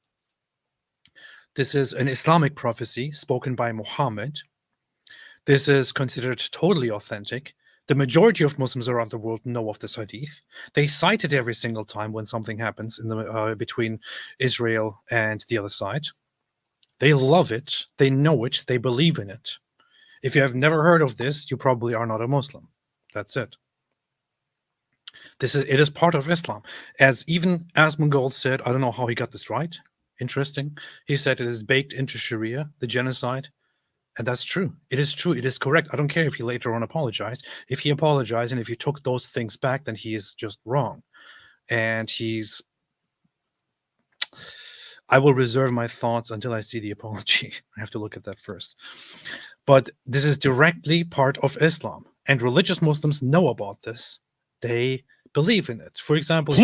This is an Islamic prophecy spoken by Muhammad. This is considered totally authentic. The majority of Muslims around the world know of this hadith. They cite it every single time when something happens in the between Israel and the other side. They love it. They know it. They believe in it. If you have never heard of this, you probably are not a Muslim. That's it. It is part of Islam. As even Asmongold said, I don't know how he got this right. Interesting. He said it is baked into Sharia, the genocide. And that's true. It is true. It is correct. I don't care if he later on apologized. If he apologized and if he took those things back, then he is just wrong. And I will reserve my thoughts until I see the apology. I have to look at that first. But this is directly part of Islam. And religious Muslims know about this. They believe in it. For example,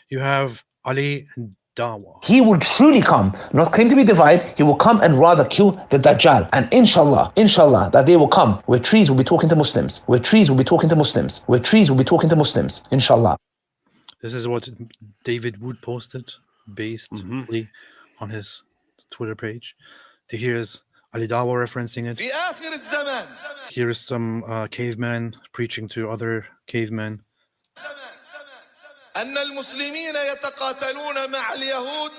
you have Ali Dawa. He will truly come, not claim to be divine. He will come and rather kill the Dajjal. And inshallah, that day will come where trees will be talking to Muslims, where trees will be talking to Muslims, where trees will be talking to Muslims, inshallah. This is what David Wood posted based on his Twitter page. Here's Ali Dawa referencing it. Here is some caveman preaching to other cavemen. أن المسلمين يتقاتلون مع اليهود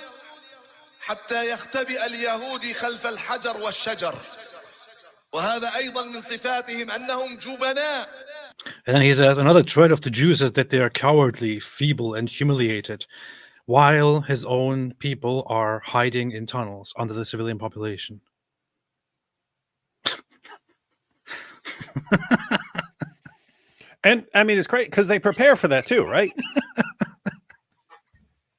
حتى يختبئ اليهودي خلف الحجر والشجر وهذا أيضا من صفاتهم أنهم جبناء. And then he says another trait of the Jews is that they are cowardly, feeble, and humiliated, while his own people are hiding in tunnels under the civilian population. And I mean, it's great because they prepare for that too, right?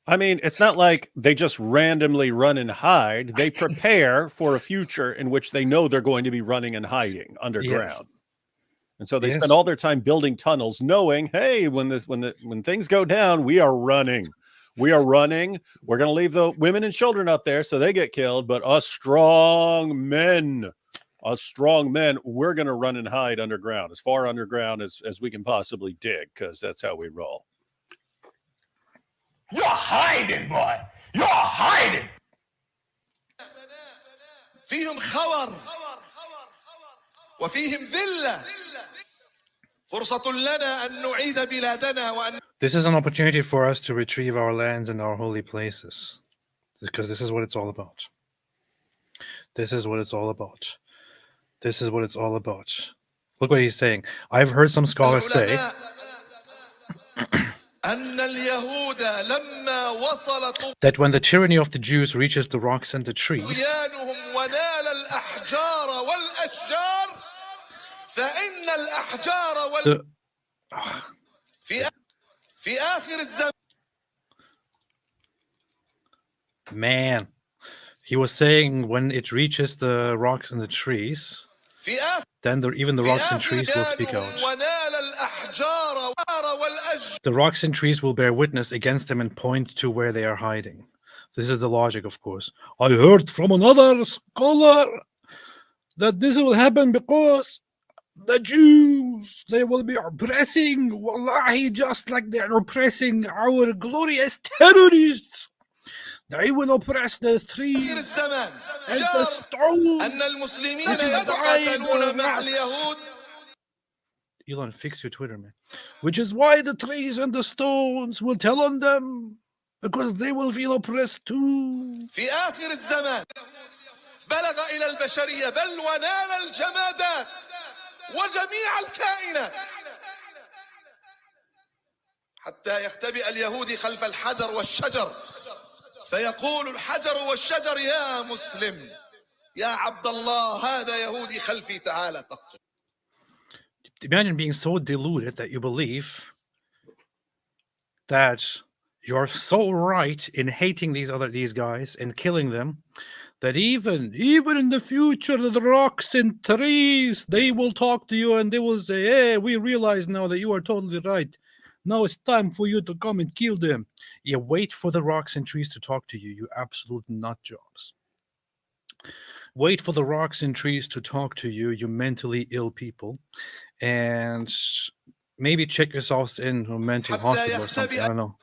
I mean, it's not like they just randomly run and hide. They prepare for a future in which they know they're going to be running and hiding underground. Yes. And so they spend all their time building tunnels, knowing, hey, when things go down, we are running. We are running. We're going to leave the women and children up there so they get killed. But us strong men, we're going to run and hide underground, as far underground as we can possibly dig, because that's how we roll. You're hiding, boy. You're hiding. فيهم خور وفيهم ذلة فرصة لنا أن نعيد بلادنا وأن. This is an opportunity for us to retrieve our lands and our holy places, because this is what it's all about. This is what it's all about. This is what it's all about. Look what he's saying. I've heard some scholars say that when the tyranny of the Jews reaches the rocks and the trees, man, he was saying when it reaches the rocks and the trees, then even the rocks and trees will speak out. The rocks and trees will bear witness against them and point to where they are hiding. This is the logic, of course. I heard from another scholar that this will happen because the Jews, they will be oppressing, wallahi, just like they're oppressing our glorious terrorists. They will oppress the trees and the stones. Elon, fix your Twitter, man. Which is why the trees and the stones will tell on them, because they will feel oppressed too. في آخر الزمان بلغ إلى البشرية بل ونال الجمادات وجميع الكائنات حتى يختبئ اليهودي خلف الحجر والشجر فيقول الحجر والشجر يا مسلم يا عبد الله هذا يهودي خلفي تعال فاقتل. Imagine being so deluded that you believe that you're so right in hating these guys and killing them, that even in the future, the rocks and trees, they will talk to you and they will say, hey, we realize now that you are totally right. Now it's time for you to come and kill them. You wait for the rocks and trees to talk to you, you absolute nut jobs. Wait for the rocks and trees to talk to you, you mentally ill people, and maybe check yourselves in a mental hospital or something. I don't know.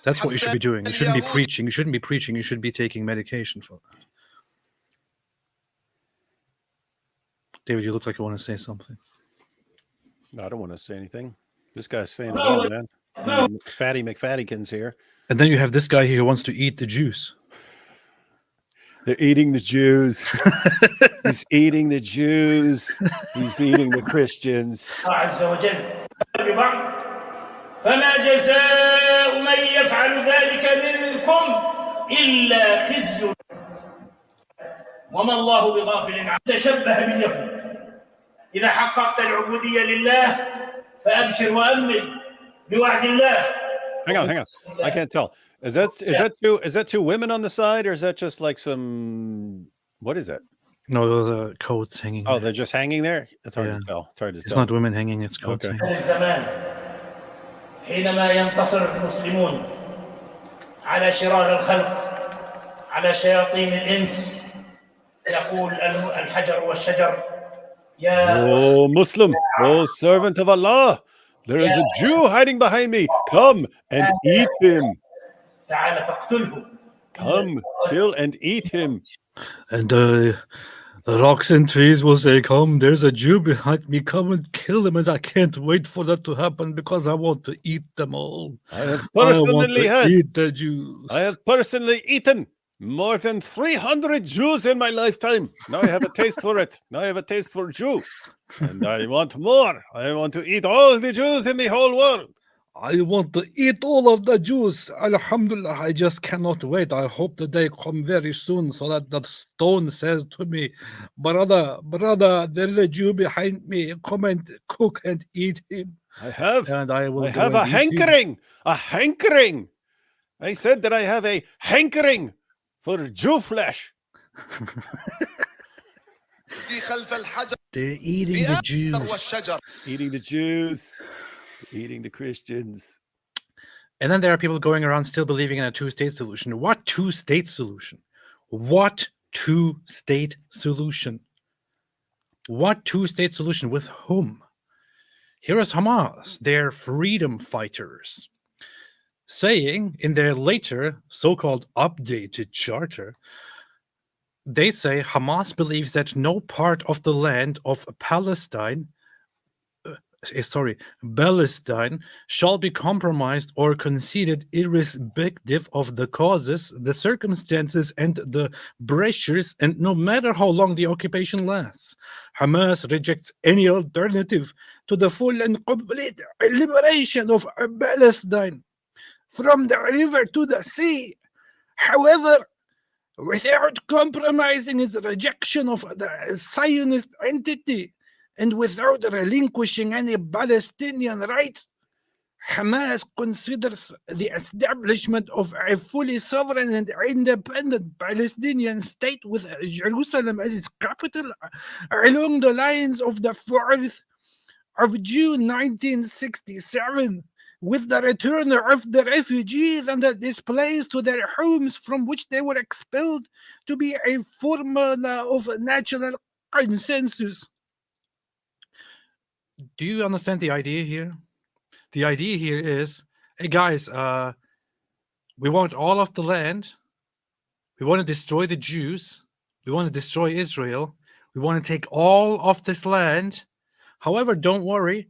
That's what you should be doing. You shouldn't be preaching. You shouldn't be preaching. You should be taking medication for that. David, you look like you want to say something. No, I don't want to say anything. This guy's saying it all, man. Fatty McFattykins here. And then you have this guy here who wants to eat the Jews. They're eating the Jews. He's eating the Jews. He's eating the Christians. عز وجل ببعض فما جزاء من يفعل ذلك منكم إلا خزي وما الله بغافل عما تشبه باليهود إذا حققت العبودية لله فأبشر وأمل بوعد الله. Hang on. I can't tell. Is that two women on the side, or is that just like some? What is that? No, the coats hanging. Oh, there. they're just hanging there. It's hard to tell. It's hard to It's tell. not women hanging. It's coats Okay. hanging. الزمان حينما ينتصر المسلمون على شرار الخلق على شياطين الإنس يقول الحجر والشجر يا Oh, Muslim, oh, servant of Allah, there is a Jew hiding behind me. Come and eat him. تعال فاقتله. Come, kill and eat him. And the rocks and trees will say, "Come, there's a Jew behind me. Come and kill him." And I can't wait for that to happen because I want to eat them all. I have I want personally to eat the Jews. I have personally eaten more than 300 Jews in my lifetime. Now I have a taste for it. Now I have a taste for Jew. And I want more. I want to eat all the Jews in the whole world. I want to eat all of the Jews. Alhamdulillah, I just cannot wait. I hope the day come very soon so that the stone says to me, brother, there is a Jew behind me. Come and cook and eat him. I have. And I will I go have and a eat him. hankering. A hankering. I said that I have a hankering for Jew flesh. They're eating the Jews. Eating the Jews. Eating the Christians. And then there are people going around still believing in a two-state solution. What two-state solution? What two-state solution? What two-state solution? With whom? Here is Hamas, their freedom fighters, saying in their later so-called updated charter, they say Hamas believes that no part of the land of Palestine shall be compromised or conceded irrespective of the causes, the circumstances, and the pressures, and no matter how long the occupation lasts. Hamas rejects any alternative to the full and complete liberation of Palestine from the river to the sea. However, without compromising its rejection of the Zionist entity, and without relinquishing any Palestinian rights, Hamas considers the establishment of a fully sovereign and independent Palestinian state with Jerusalem as its capital along the lines of the 4th of June 1967, with the return of the refugees and the displaced to their homes from which they were expelled to be a formula of national consensus. Do you understand the idea here? The idea here is, hey guys, we want all of the land. We want to destroy the Jews. We want to destroy Israel. We want to take all of this land. However, don't worry.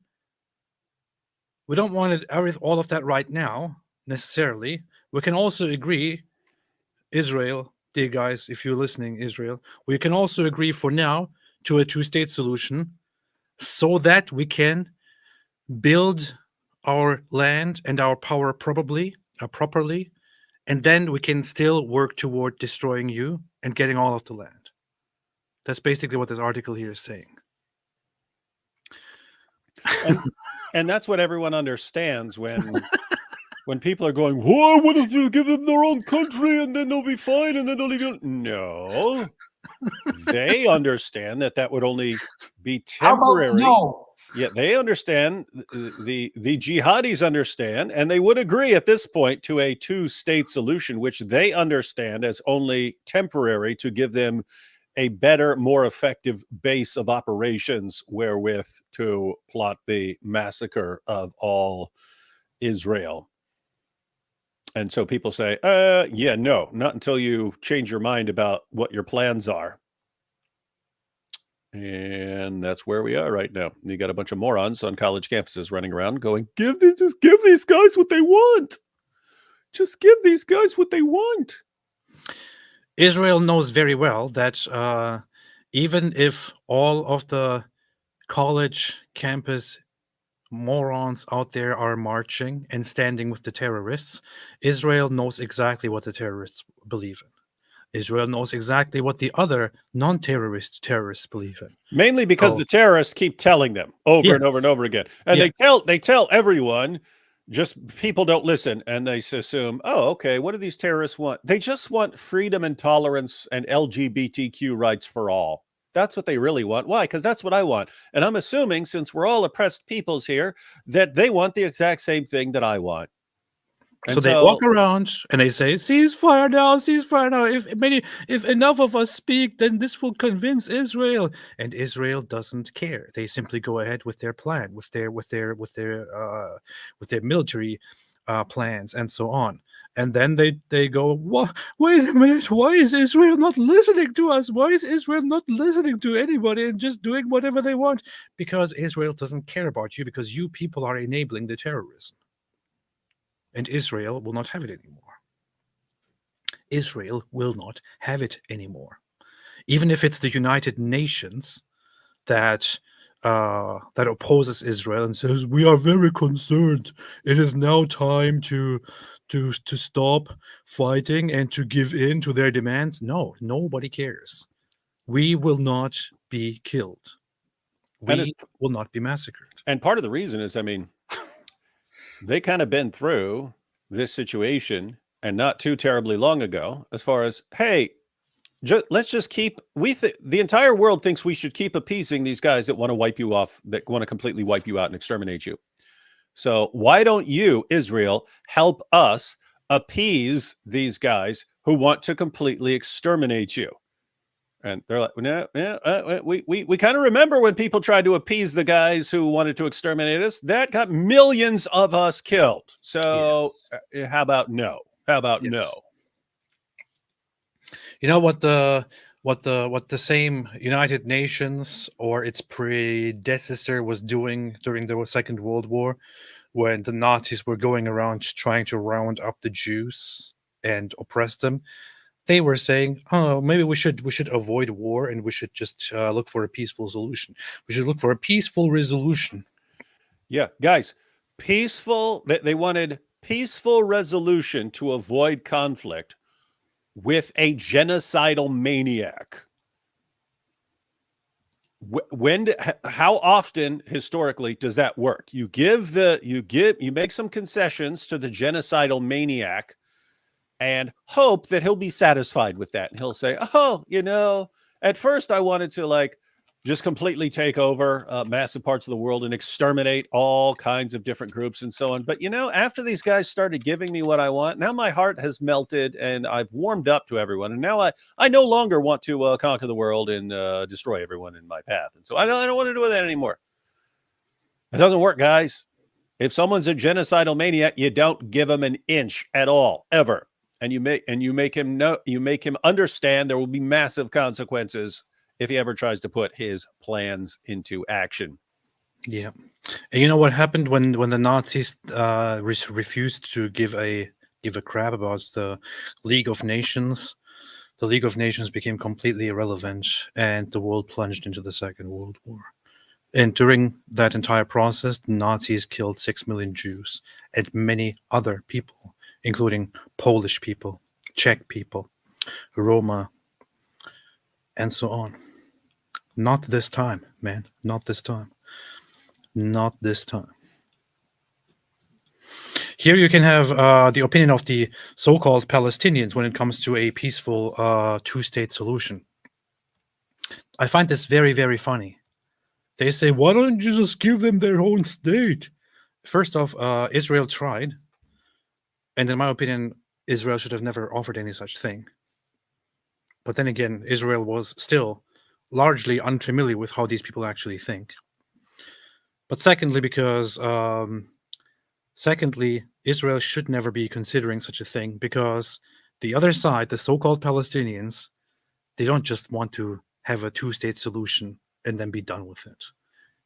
We don't want all of that right now, necessarily. We can also agree, Israel, dear guys, if you're listening, Israel, we can also agree for now to a two-state solution, so that we can build our land and our power properly, and then we can still work toward destroying you and getting all of the land. That's basically what this article here is saying. And that's what everyone understands when people are going, "Whoa, what if you give them their own country and then they'll be fine and then they'll be..." No. They understand that would only be temporary. No. Yeah, they understand. The jihadis understand, and they would agree at this point to a two-state solution, which they understand as only temporary, to give them a better, more effective base of operations wherewith to plot the massacre of all Israel. And so people say, yeah, no, not until you change your mind about what your plans are. And that's where we are right now. You got a bunch of morons on college campuses running around going, just give these guys what they want. Just give these guys what they want. Israel knows very well that even if all of the college campus morons out there are marching and standing with the terrorists, Israel knows exactly what the terrorists believe in. Israel knows exactly what the other terrorists believe in. Mainly because the terrorists keep telling them over and over and over again. And they tell everyone, just people don't listen, and they assume, oh, okay, what do these terrorists want? They just want freedom and tolerance and LGBTQ rights for all. That's what they really want. Why? Because that's what I want. And I'm assuming, since we're all oppressed peoples here, that they want the exact same thing that I want. And so they walk around and they say, ceasefire now, ceasefire now. If enough of us speak, then this will convince Israel. And Israel doesn't care. They simply go ahead with their plan, with their military plans and so on. And then they go, wait a minute, why is Israel not listening to us? Why is Israel not listening to anybody and just doing whatever they want? Because Israel doesn't care about you, because you people are enabling the terrorism. And Israel will not have it anymore. Israel will not have it anymore. Even if it's the United Nations that opposes Israel and says, we are very concerned. It is now time to stop fighting and to give in to their demands. No, nobody cares. We will not be killed. We will not be massacred. And part of the reason is, I mean, they kind of been through this situation, and not too terribly long ago, as far as, hey, let's just keep, the entire world thinks we should keep appeasing these guys that want to wipe you off, that want to completely wipe you out and exterminate you. So why don't you, Israel, help us appease these guys who want to completely exterminate you? And they're like, we kind of remember when people tried to appease the guys who wanted to exterminate us. That got millions of us killed. So how about no? How about no? You know what the same United Nations or its predecessor was doing during the Second World War, when the Nazis were going around trying to round up the Jews and oppress them? They were saying, oh, maybe we should avoid war, and we should just look for a peaceful solution. We should look for a peaceful resolution. Yeah, guys, peaceful. They wanted peaceful resolution to avoid conflict with a genocidal maniac. How often historically does that work? You make some concessions to the genocidal maniac and hope that he'll be satisfied with that. And he'll say, oh, at first I wanted to just completely take over massive parts of the world and exterminate all kinds of different groups and so on. But, after these guys started giving me what I want, now my heart has melted and I've warmed up to everyone. And now I no longer want to conquer the world and destroy everyone in my path. And so I don't want to do that anymore. It doesn't work, guys. If someone's a genocidal maniac, you don't give him an inch at all, ever. And you make him understand there will be massive consequences if he ever tries to put his plans into action. Yeah. And you know what happened when the Nazis refused to give a crap about the League of Nations? The League of Nations became completely irrelevant, and the world plunged into the Second World War. And during that entire process, the Nazis killed 6 million Jews and many other people, including Polish people, Czech people, Roma, and so on. Not this time, man. Not this time. Not this time. Here you can have the opinion of the so-called Palestinians when it comes to a peaceful two-state solution. I find this very, very funny. They say, why don't you just give them their own state? First off, Israel tried. And in my opinion, Israel should have never offered any such thing. But then again, Israel was still largely unfamiliar with how these people actually think. But secondly, because Israel should never be considering such a thing, because the other side, the so-called Palestinians, they don't just want to have a two-state solution and then be done with it.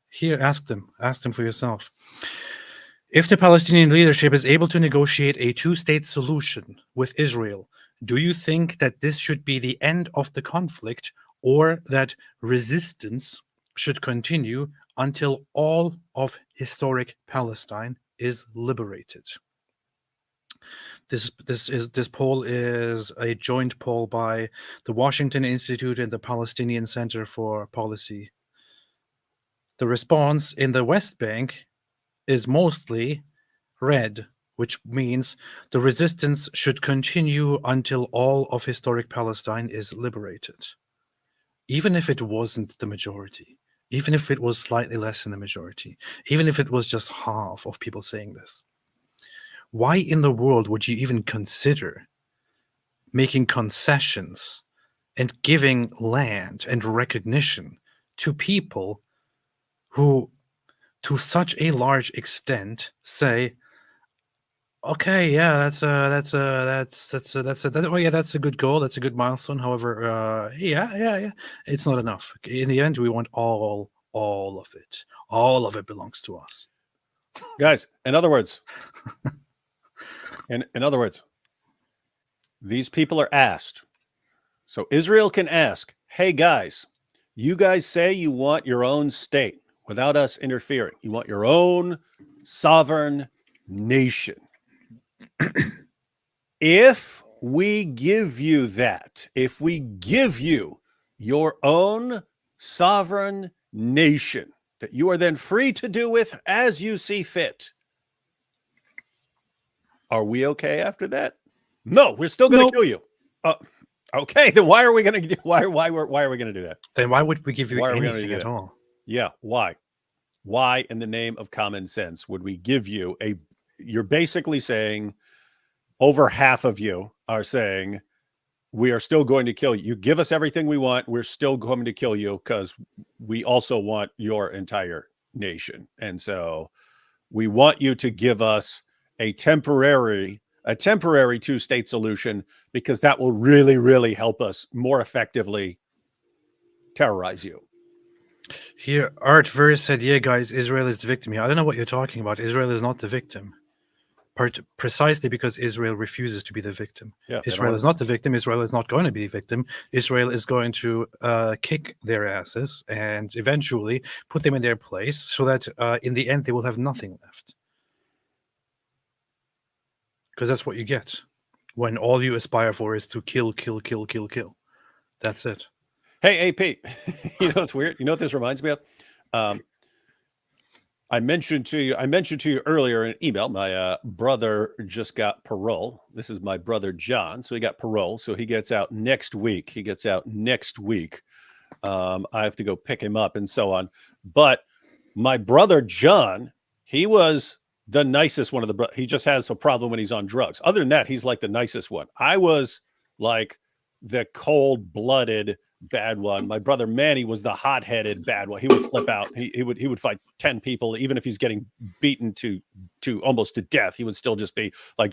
Here, ask them for yourself. If the Palestinian leadership is able to negotiate a two-state solution with Israel, do you think that this should be the end of the conflict, or that resistance should continue until all of historic Palestine is liberated? This poll is a joint poll by the Washington Institute and the Palestinian Center for Policy. The response in the West Bank is mostly red, which means the resistance should continue until all of historic Palestine is liberated. Even if it wasn't the majority, even if it was slightly less than the majority, even if it was just half of people saying this. Why in the world would you even consider making concessions and giving land and recognition to people who, to such a large extent, say, okay, yeah, that's a good goal, that's a good milestone. However, yeah, it's not enough. In the end, we want all of it. All of it belongs to us, Guys, in other words, in other words, these people are asked. So Israel can ask, hey guys, you guys say you want your own state without us interfering. You want your own sovereign nation. If we give you that, if we give you your own sovereign nation that you are then free to do with as you see fit, are we okay after that? No, we're still going to kill you. Okay, then why are we going to why are we going to do that? Then why would we give you anything at all? Yeah, why? Why in the name of common sense would we give you a, you're basically saying, over half of you are saying, we are still going to kill you. You give us everything we want, we're still going to kill you because we also want your entire nation. And so we want you to give us a temporary two-state solution because that will really, really help us more effectively terrorize you. Here, Art Verse said, yeah, guys, Israel is the victim here. I don't know what you're talking about. Israel is not the victim. Precisely because Israel refuses to be the victim. Yeah, Israel is not the victim. Israel is not going to be the victim. Israel is going to kick their asses and eventually put them in their place so that in the end they will have nothing left. Because that's what you get when all you aspire for is to kill. That's it. Hey, AP, you know what's weird? You know what this reminds me of? I mentioned to you earlier in an email, my brother just got parole. This is my brother John. So he got parole. So he gets out next week. I have to go pick him up and so on. But my brother John, he was the nicest one of the he just has a problem when he's on drugs. Other than that, he's like the nicest one. I was like the cold-blooded bad one. My brother Manny was the hot-headed bad one. He would flip out. He would fight 10 people, even if he's getting beaten to almost to death. He would still just be like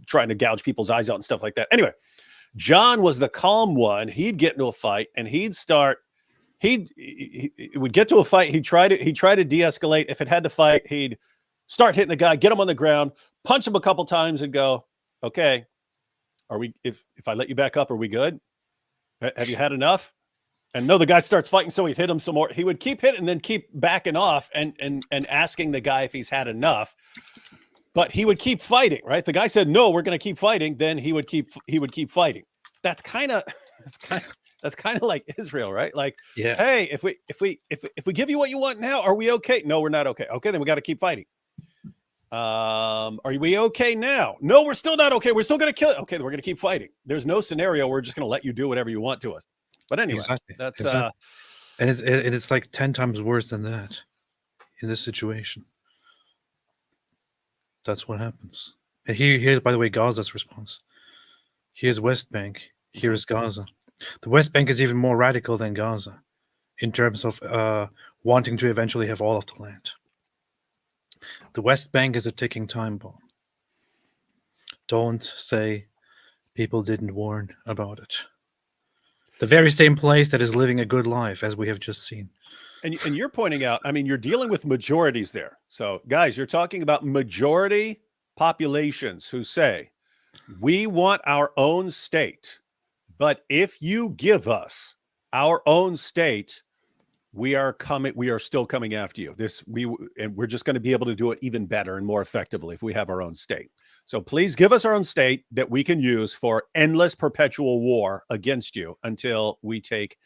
trying to gouge people's eyes out and stuff like that. Anyway, John was the calm one. He'd get into a fight and he would get to a fight. He'd try to de-escalate. If it had to fight, he'd start hitting the guy, get him on the ground, punch him a couple times and go, okay, are we, if I let you back up, are we good? Have you had enough? And no, the guy starts fighting, so he'd hit him some more. He would keep hitting and then keep backing off and asking the guy if he's had enough. But he would keep fighting, right? The guy said, no, we're going to keep fighting. Then he would keep fighting. That's kind of like Israel, right? Like, yeah. Hey, if we give you what you want now, are we okay? No, we're not okay. Okay, then we got to keep fighting. Are we okay now? No, we're still not okay. We're still going to kill it. Okay, then we're going to keep fighting. There's no scenario where we're just going to let you do whatever you want to us. But anyway, that's and it's like 10 times worse than that in this situation. That's what happens. And here's, by the way, Gaza's response. Here's West Bank. Here's Gaza. The West Bank is even more radical than Gaza in terms of wanting to eventually have all of the land. The West Bank is a ticking time bomb. Don't say people didn't warn about it. The very same place that is living a good life, as we have just seen. And you're pointing out, I mean, you're dealing with majorities there. So, guys, you're talking about majority populations who say, we want our own state, but if you give us our own state, we are still coming after you. And we're just going to be able to do it even better and more effectively if we have our own state. So please give us our own state that we can use for endless perpetual war against you until we take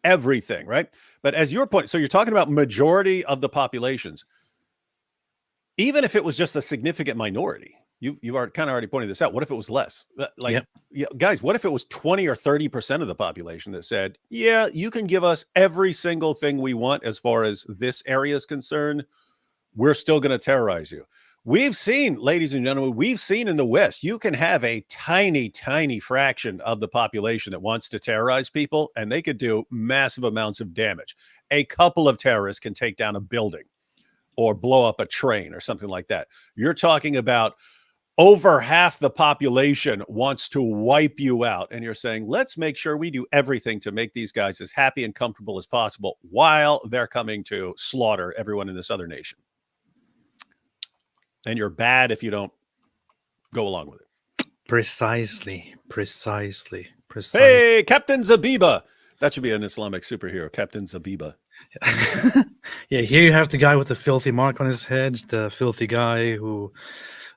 everything, right? But as your point, so you're talking about majority of the populations. Even if it was just a significant minority, you are kind of already pointing this out. What if it was less? Guys, what if it was 20 or 30% of the population that said, yeah, you can give us every single thing we want as far as this area is concerned. We're still going to terrorize you. We've seen, ladies and gentlemen, we've seen in the West, you can have a tiny, tiny fraction of the population that wants to terrorize people, and they could do massive amounts of damage. A couple of terrorists can take down a building or blow up a train or something like that. You're talking about over half the population wants to wipe you out. And you're saying, let's make sure we do everything to make these guys as happy and comfortable as possible while they're coming to slaughter everyone in this other nation. And you're bad if you don't go along with it. Precisely. Hey, Captain Zabiba. That should be an Islamic superhero, Captain Zabiba. Yeah, here you have the guy with the filthy mark on his head, the filthy guy who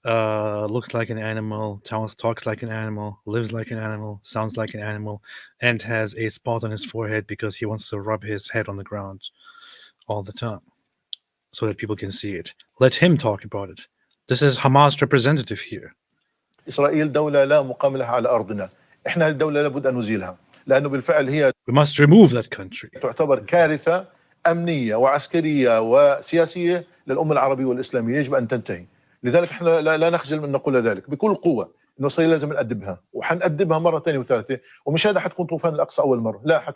looks like an animal, talks like an animal, lives like an animal, sounds like an animal, and has a spot on his forehead because he wants to rub his head on the ground all the time so that people can see it. Let him talk about it. This is Hamas representative here. إسرائيل دولة لا مقام لها على أرضنا. إحنا الدولة لابد أن نزيلها لأنه بالفعل هي We must remove that country. تعتبر كارثة أمنية وعسكرية وسياسية للأمة العربية والإسلامية يجب أن تنتهي. لذلك احنا لا نخجل من نقول ذلك بكل قوة إنه إسرائيل لازم نأدبها وحنأدبها مرة ثانية وثالثة ومش هذا حتكون طوفان الأقصى أول مرة لا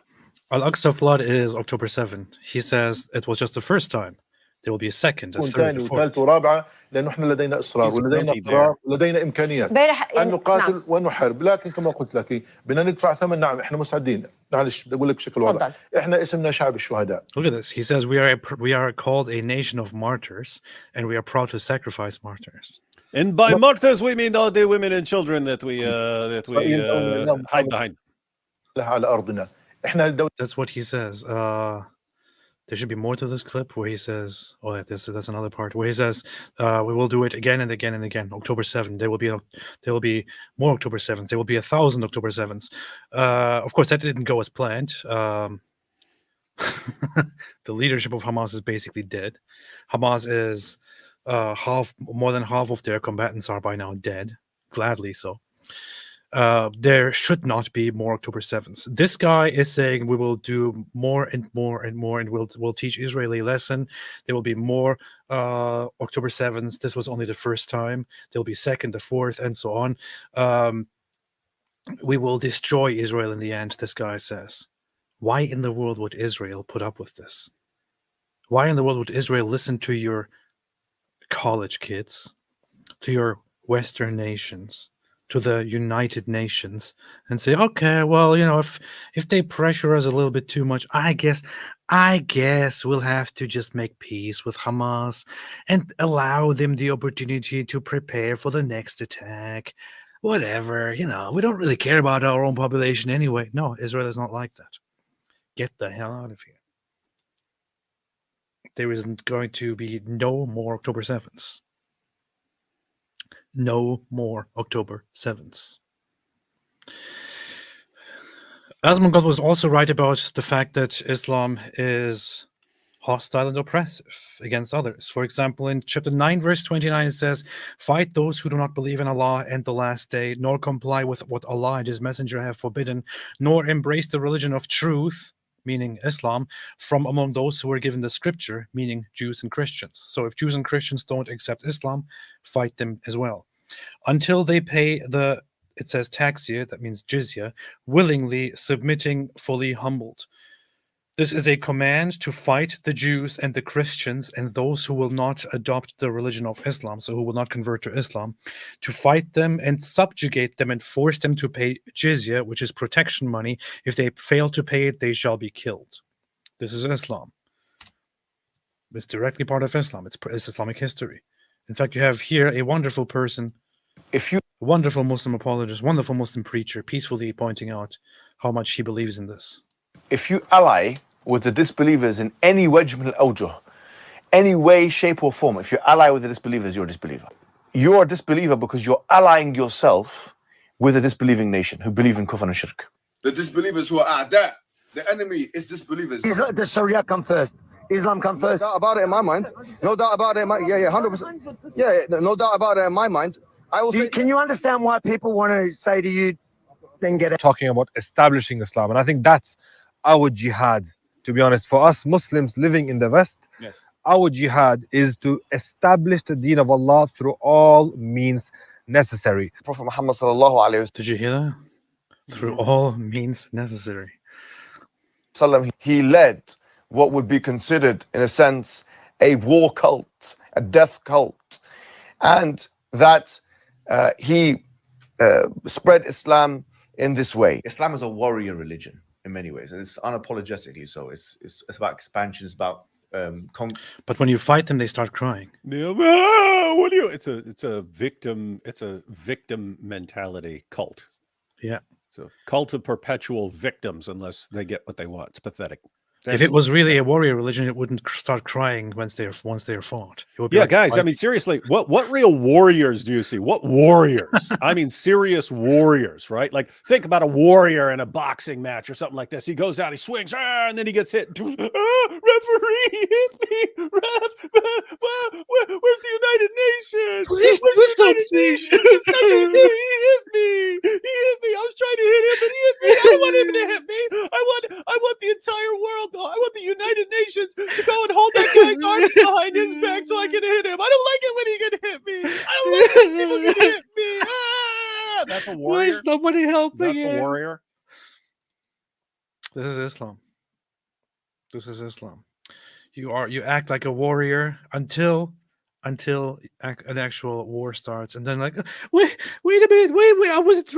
Al-Aqsa flood is October 7. He says it was just the first time. There will be a second, a third, a fourth. وثالث ورابعة لأنه احنا لدينا إصرار ولدينا قرار ولدينا إمكانيات أن نقاتل ونحارب لكن كما قلت لك بدنا ندفع ثمن نعم احنا مستعدين معلش بدي أقول لك بشكل واضح احنا اسمنا شعب الشهداء. Look at this. He says we are called a nation of martyrs and we are proud to sacrifice martyrs. And by martyrs we mean all the women and children that we hide behind. على أرضنا. That's what he says. There should be more to this clip where he says, that's another part where he says, we will do it again and again and again. October 7th. There will be more October 7th. There will be 1,000 October 7th. Of course, that didn't go as planned. The leadership of Hamas is basically dead. Hamas is more than half of their combatants are by now dead. Gladly so. There should not be more October 7th. This guy is saying we will do more and more and more, and we'll teach Israel a lesson. There will be more October 7th. This was only the first time. There'll be second, the fourth, and so on. We will destroy Israel in the end, this guy says. Why in the world would Israel put up with this? Why in the world would Israel listen to your college kids, to your Western nations, to the United Nations and say, okay, well, if they pressure us a little bit too much, I guess we'll have to just make peace with Hamas and allow them the opportunity to prepare for the next attack. Whatever, we don't really care about our own population anyway. No, Israel is not like that. Get the hell out of here. There isn't going to be no more October 7th. No more October 7th. Asmongold was also right about the fact that Islam is hostile and oppressive against others. For example, in chapter 9, verse 29, it says, fight those who do not believe in Allah and the last day, nor comply with what Allah and his messenger have forbidden, nor embrace the religion of truth, meaning Islam, from among those who are given the scripture, meaning Jews and Christians. So if Jews and Christians don't accept Islam, fight them as well. Until they pay the it says taxia, that means jizya, willingly, submitting, fully humbled. This is a command to fight the Jews and the Christians and those who will not adopt the religion of Islam, so who will not convert to Islam, to fight them and subjugate them and force them to pay jizya, which is protection money. If they fail to pay it, they shall be killed. This is Islam. It's directly part of Islam. It's Islamic history. In fact, you have here a wonderful person, wonderful Muslim apologist, wonderful Muslim preacher, peacefully pointing out how much he believes in this. If you ally with the disbelievers in any wajh min al-awjuh, any way, shape or form, if you ally with the disbelievers, you're a disbeliever. You're a disbeliever because you're allying yourself with a disbelieving nation who believe in kufr and shirk. The disbelievers who are a'da, the enemy is disbelievers. The Sharia come first. Islam come first. No doubt about it in my mind. No doubt about it in my, 100%. Yeah, no doubt about it in my mind. I will say, Can you understand why people want to say to you, then get it? Talking about establishing Islam. And I think that's our jihad, to be honest. For us Muslims living in the West, Yes. our jihad is to establish the deen of Allah through all means necessary. Prophet Muhammad sallallahu alayhi Did you hear that? Through all means necessary. wasallam, he led what would be considered, in a sense, a war cult, a death cult, and that he spread Islam in this way. Islam is a warrior religion in many ways, and it's unapologetically so. It's about expansion. It's about But when you fight them, they start crying. Yeah, what do you? It's a victim mentality cult. Yeah. So cult of perpetual victims unless they get what they want. It's pathetic. If it was really a warrior religion, it wouldn't start crying once they're fought. It would be Yeah, like guys, I fighting. mean, seriously, what real warriors do you see? What warriors? I mean, serious warriors, right? Like, think about a warrior in a boxing match or something like this. He goes out, he swings, and then he gets hit. Referee, he hit me. Ref, where's the United Nations? Where's the United Nations? It's not just me. He hit me. He hit me. I was trying to hit him, but he hit me. I don't want him to hit me. I want the entire world. I want the United Nations to go and hold that guy's arms behind his back so I can hit him. I don't like it when he can hit me. I don't like it when people can hit me. Ah! That's a Why is warrior. nobody helping That's him? a warrior. This is Islam. This is Islam. You act like a warrior until an actual war starts, and then like, wait a minute, wait, I wasn't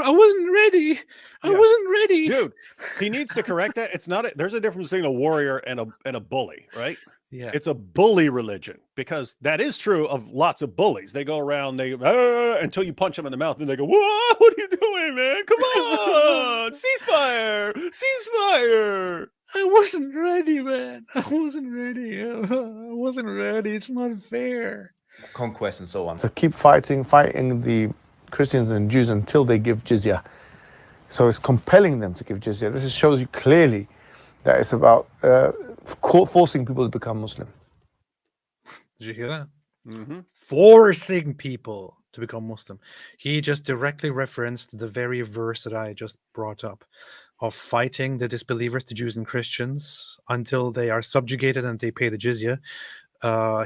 ready. I Yeah. wasn't ready. Dude, he needs to correct that. It's not. There's a difference between a warrior and a bully, right? Yeah. It's a bully religion, because that is true of lots of bullies. They go around, they until you punch them in the mouth, and they go, "Whoa, what are you doing, man? Come on, ceasefire!" I wasn't ready, man. I wasn't ready. I wasn't ready. It's not fair. conquest and so on. So keep fighting the Christians and Jews until they give jizya. So it's compelling them to give jizya. This shows you clearly that it's about forcing people to become Muslim. Did you hear that? Mm-hmm. Forcing people to become Muslim. He just directly referenced the very verse that I just brought up of fighting the disbelievers, the Jews and Christians, until they are subjugated and they pay the jizya.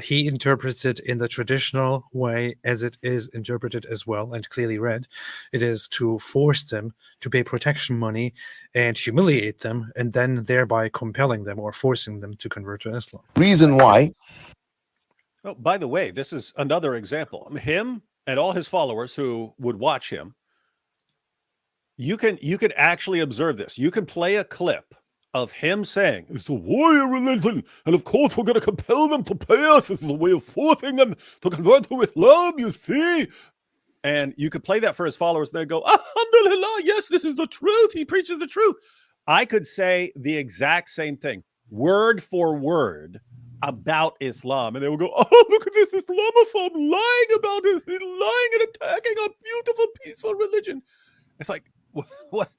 He interprets it in the traditional way as it is interpreted as well and clearly read. It is to force them to pay protection money and humiliate them, and then thereby compelling them or forcing them to convert to Islam. Reason why. Oh, by the way, this is another example. Him and all his followers who would watch him. You could actually observe this. You can play a clip of him saying, "It's the warrior religion, and of course we're going to compel them to pay us. This is a way of forcing them to convert to Islam, you see." And you could play that for his followers, and they go, "Alhamdulillah, yes, this is the truth. He preaches the truth." I could say the exact same thing, word for word, about Islam, and they will go, "Oh, look at this Islamophobe lying about us. He's lying and attacking a beautiful, peaceful religion." It's like, what?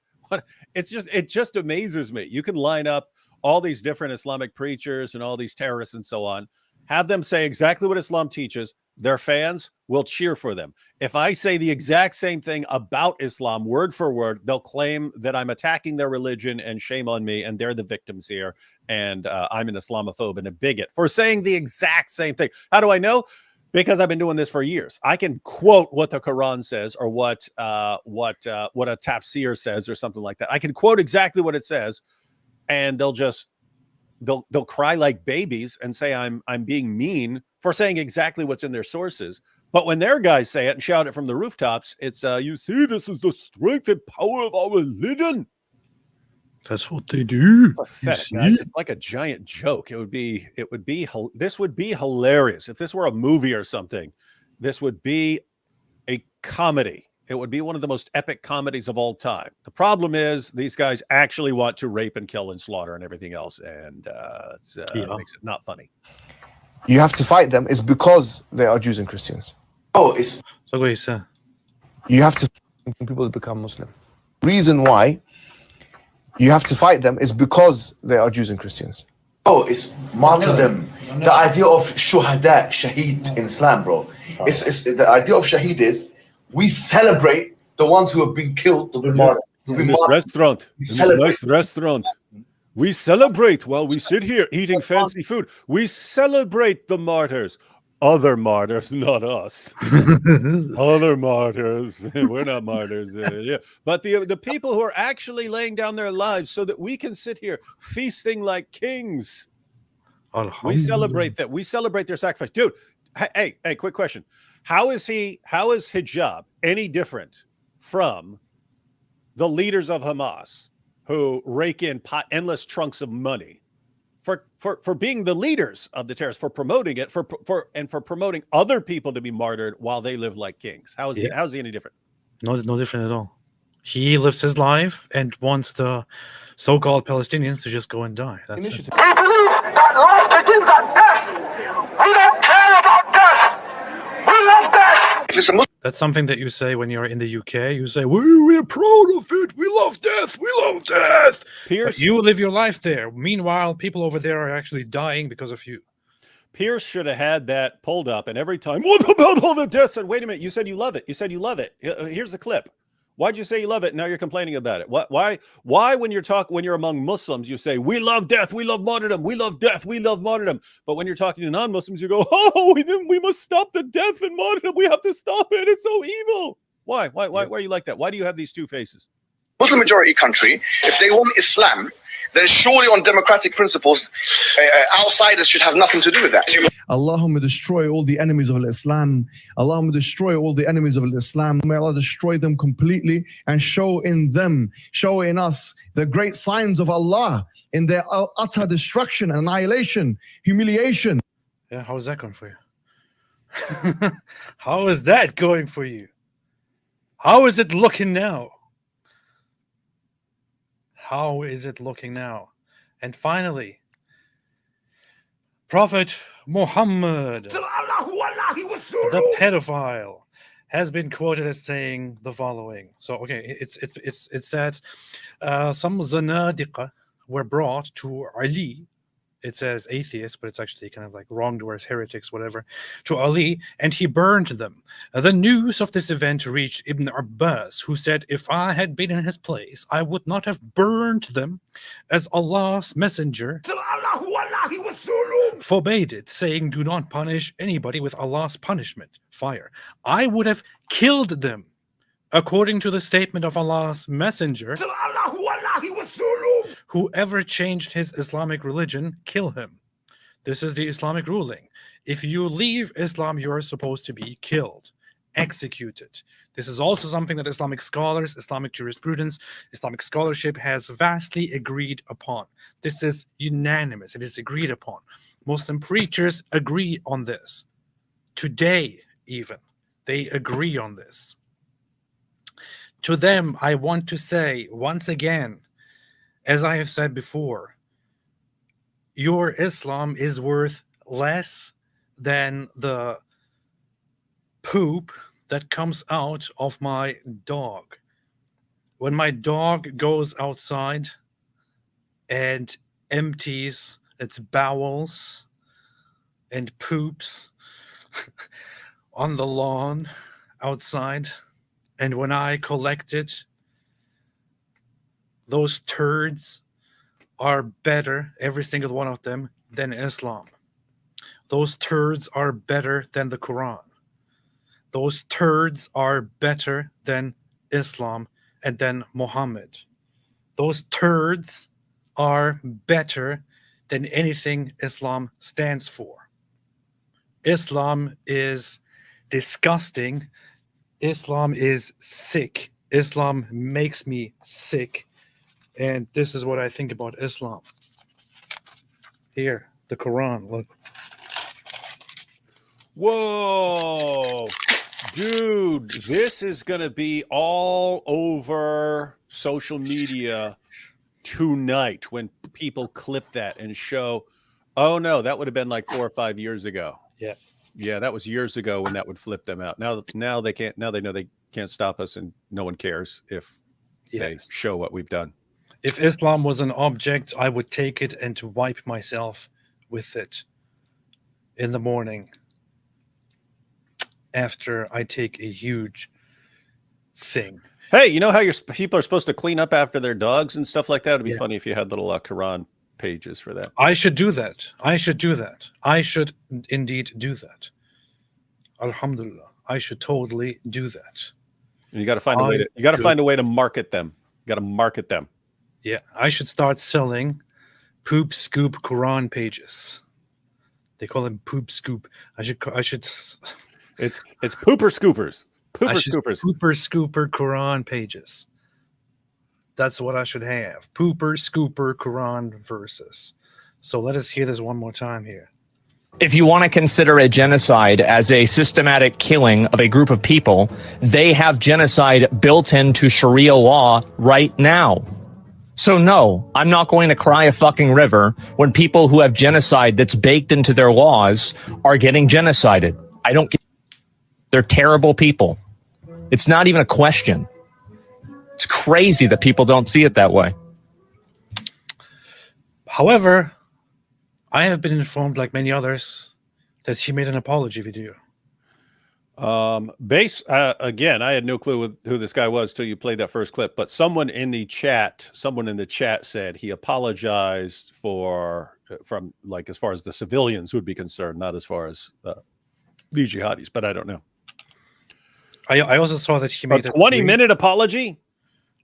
It just amazes me. You can line up all these different Islamic preachers and all these terrorists and so on, have them say exactly what Islam teaches. Their fans will cheer for them. If I say the exact same thing about Islam, word for word, they'll claim that I'm attacking their religion and shame on me, and they're the victims here, and I'm an Islamophobe and a bigot for saying the exact same thing. How do I know? Because I've been doing this for years. I can quote what the Quran says, or what a tafsir says, or something like that. I can quote exactly what it says, and they'll cry like babies and say I'm being mean for saying exactly what's in their sources. But when their guys say it and shout it from the rooftops, it's you see, this is the strength and power of our religion. That's what they do. Pathetic, guys. It's like a giant joke. This would be hilarious if this were a movie or something. This would be a comedy. It would be one of the most epic comedies of all time. The problem is these guys actually want to rape and kill and slaughter and everything else, and it makes it not funny. You have to fight them is because they are Jews and Christians. Oh, it's So what you say? You have to people to become Muslim. Reason why you have to fight them is because they are Jews and Christians. it's martyrdom. The idea of shuhada, shaheed in Islam, bro. It's the idea of shaheed is we celebrate the ones who have been killed, who've been martyred. In this restaurant, nice restaurant, we celebrate while we sit here eating fancy food. We celebrate the martyrs. Other martyrs, not us. Other martyrs. We're not martyrs. Yeah. But the people who are actually laying down their lives so that we can sit here feasting like kings. We celebrate that. We celebrate their sacrifice. Dude, hey, quick question. How is hijab any different from the leaders of Hamas who rake in endless trunks of money for being the leaders of the terrorists, for promoting it, for promoting other people to be martyred while they live like kings? How is he any different? No different at all. He lives his life and wants the so-called Palestinians to just go and die. That's it. We believe that life begins at death. We don't care about death. We love death. That's something that you say when you're in the UK. You say, we're proud of it. We love death. We love death. But you live your life there. Meanwhile, people over there are actually dying because of you. Pierce should have had that pulled up, and every time, what about all the deaths? And wait a minute, you said you love it. You said you love it. Here's the clip. Why'd you say you love it? Now you're complaining about it. Why when you're among Muslims, you say, we love death, we love martyrdom, we love death, we love martyrdom. But when you're talking to non-Muslims, you go, oh, we must stop the death and martyrdom. We have to stop it. It's so evil. Why are you like that? Why do you have these two faces? Muslim majority country, if they want Islam, then surely on democratic principles, outsiders should have nothing to do with that. Allahumma destroy all the enemies of Islam. Allahumma destroy all the enemies of Islam. May Allah destroy them completely and show in us the great signs of Allah in their utter destruction, annihilation, humiliation. Yeah, how is that going for you? How is that going for you? How is it looking now? How is it looking now? And finally, Prophet Muhammad, the pedophile, has been quoted as saying the following. So, okay, it says some zanadiqa were brought to Ali. It says atheists, but it's actually kind of like wrongdoers, heretics, whatever, to Ali, and he burned them. The news of this event reached Ibn Abbas, who said, if I had been in his place, I would not have burned them, as Allah's messenger forbade it, saying, do not punish anybody with Allah's punishment, fire. I would have killed them, according to the statement of Allah's messenger. Whoever changed his Islamic religion, kill him. This is the Islamic ruling. If you leave Islam, you are supposed to be killed, executed. This is also something that Islamic scholars, Islamic jurisprudence, Islamic scholarship has vastly agreed upon. This is unanimous. It is agreed upon. Muslim preachers agree on this. Today, even, they agree on this. To them, I want to say once again, as I have said before, your Islam is worth less than the poop that comes out of my dog. When my dog goes outside and empties its bowels and poops on the lawn outside, and when I collect it, those turds are better, every single one of them, than Islam. Those turds are better than the Quran. Those turds are better than Islam and then Muhammad. Those turds are better than anything Islam stands for. Islam is disgusting. Islam is sick. Islam makes me sick. And this is what I think about Islam. Here, the Quran, look. Whoa, dude, this is going to be all over social media tonight when people clip that and show, oh no, that would have been like 4 or 5 years ago. Yeah. Yeah, that was years ago when that would flip them out. Now they can't, now they know they can't stop us and no one cares if they show what we've done. If Islam was an object, I would take it and to wipe myself with it in the morning after I take a huge thing. Hey, you know how people are supposed to clean up after their dogs and stuff like that? It'd be funny if you had little Quran pages for that. I should do that. I should do that. I should indeed do that. Alhamdulillah. I should totally do that. And you got to find a way to. You got to find a way to market them. You got to market them. Yeah, I should start selling poop scoop Quran pages. They call them poop scoop. I should. It's pooper scoopers. Pooper scoopers. Pooper scooper Quran pages. That's what I should have. Pooper scooper Quran verses. So let us hear this one more time here. If you want to consider a genocide as a systematic killing of a group of people, they have genocide built into Sharia law right now. So no, I'm not going to cry a fucking river when people who have genocide that's baked into their laws are getting genocided. I don't get. They're terrible people. It's not even a question. It's crazy that people don't see it that way. However, I have been informed, like many others, that he made an apology video. Again, I had no clue who this guy was till you played that first clip, but someone in the chat said he apologized from like as far as the civilians would be concerned, not as far as the jihadis, but I don't know. I also saw that he made a 20-minute apology.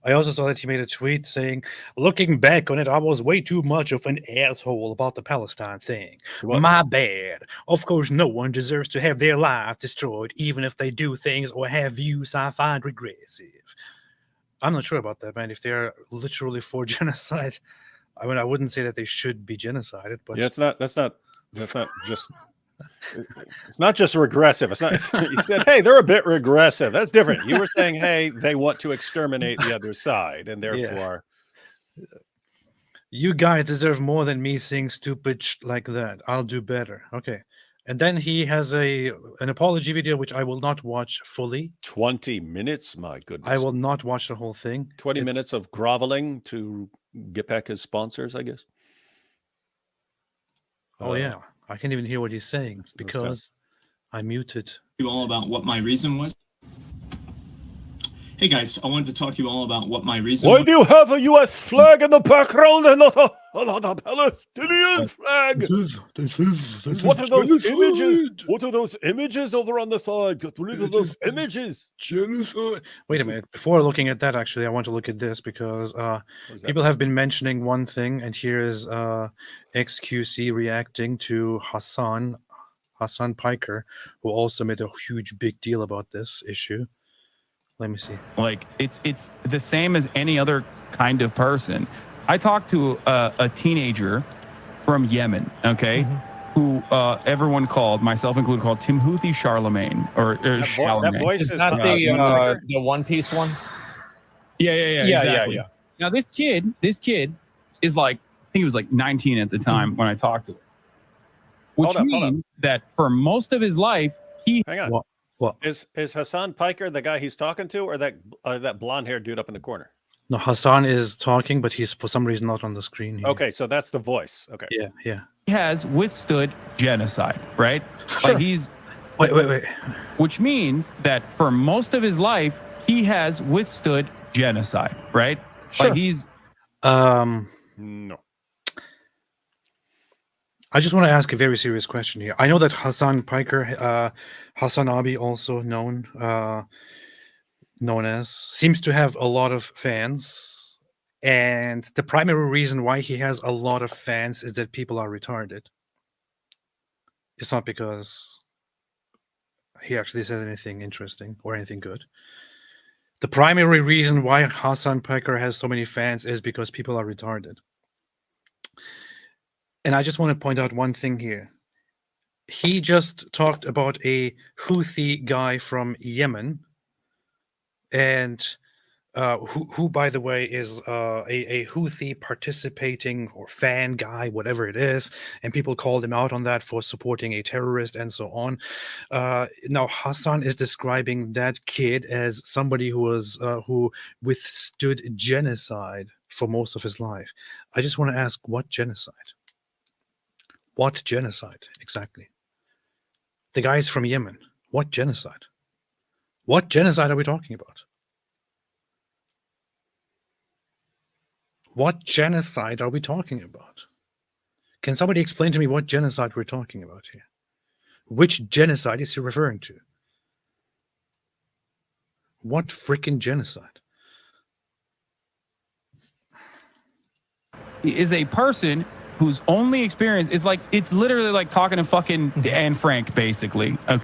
I also saw that he made a tweet saying, looking back on it, I was way too much of an asshole about the Palestine thing. My bad. Of course, no one deserves to have their life destroyed, even if they do things or have views I find regressive. I'm not sure about that, man. If they're literally for genocide, I mean, I wouldn't say that they should be genocided, but yeah, that's not just. It's not just regressive. It's not. You said, "Hey, they're a bit regressive." That's different. You were saying, "Hey, they want to exterminate the other side, and therefore, you guys deserve more than me saying stupid like that. I'll do better." Okay, and then he has an apology video which I will not watch fully. 20 minutes, my goodness! I will not watch the whole thing. 20 minutes of groveling to get back his sponsors, I guess. Oh yeah. I can't even hear what he's saying because I muted. You all about what my reason was. Hey guys, I wanted to talk to you all about what my reason was. Why do you have a U.S. flag in the background and not a Palestinian flag? What are those images? What are those images over on the side? Get rid of those images. Genocide. Wait a minute. Before looking at that, actually, I want to look at this because people have been mentioning one thing, and here is XQC reacting to Hassan Piker, who also made a huge big deal about this issue. Let me see. Like it's the same as any other kind of person. I talked to a teenager from Yemen, okay, who everyone called, myself included, called Timothy Charlemagne or Charlemagne. That voice is not the One Piece one. Yeah, exactly. Now this kid is like, I think he was like 19 at the time when I talked to him, which means that for most of his life he. Hang on. What is Hassan Piker the guy he's talking to, or that blonde-haired dude up in the corner? No, Hassan is talking, but he's for some reason not on the screen here. Okay, so that's the voice. Okay. Yeah. He has withstood genocide, right? Sure. Like he's wait. Which means that for most of his life he has withstood genocide, right? Sure. Like he's no. I just want to ask a very serious question here. I know that Hassan Piker, Hassan Abi, also known as, seems to have a lot of fans, and the primary reason why he has a lot of fans is that people are retarded. It's not because he actually says anything interesting or anything good. The primary reason why Hassan Piker has so many fans is because people are retarded. And I just want to point out one thing here. He just talked about a Houthi guy from Yemen, and who, by the way, is a Houthi participating or fan guy, whatever it is, and people called him out on that for supporting a terrorist and so on. Now Hassan is describing that kid as somebody who withstood genocide for most of his life. I just want to ask, what genocide? What genocide exactly? The guy's from Yemen. What genocide? What genocide are we talking about? What genocide are we talking about? Can somebody explain to me what genocide we're talking about here? Which genocide is he referring to? What freaking genocide? He is a person whose only experience is like, it's literally like talking to fucking Anne Frank, basically. Okay.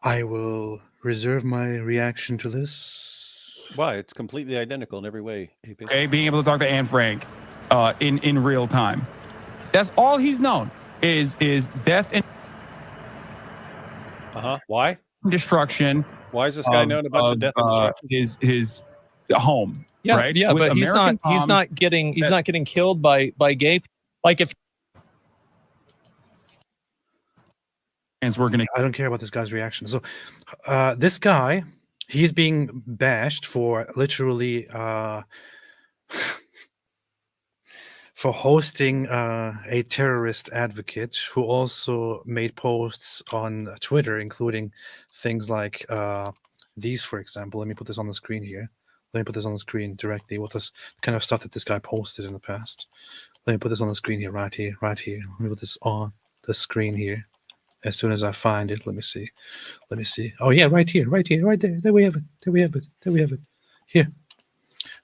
I will reserve my reaction to this. Why? It's completely identical in every way. AP. Okay, being able to talk to Anne Frank in real time. That's all he's known is death and Why? destruction. Why is this guy known a bunch of death and destruction? His home, Yeah, right? yeah, With but he's American not getting killed by gay. Like if we're gonna. I don't care about this guy's reaction. So, this guy, he's being bashed for literally for hosting a terrorist advocate who also made posts on Twitter, including things like these, for example. Let me put this on the screen here. Let me put this on the screen directly. What this kind of stuff that this guy posted in the past. Let me put this on the screen here, right here, right here. Let me put this on the screen here. As soon as I find it, let me see. Let me see. Oh yeah, right here, right here, right there. There we have it. There we have it. There we have it. Here.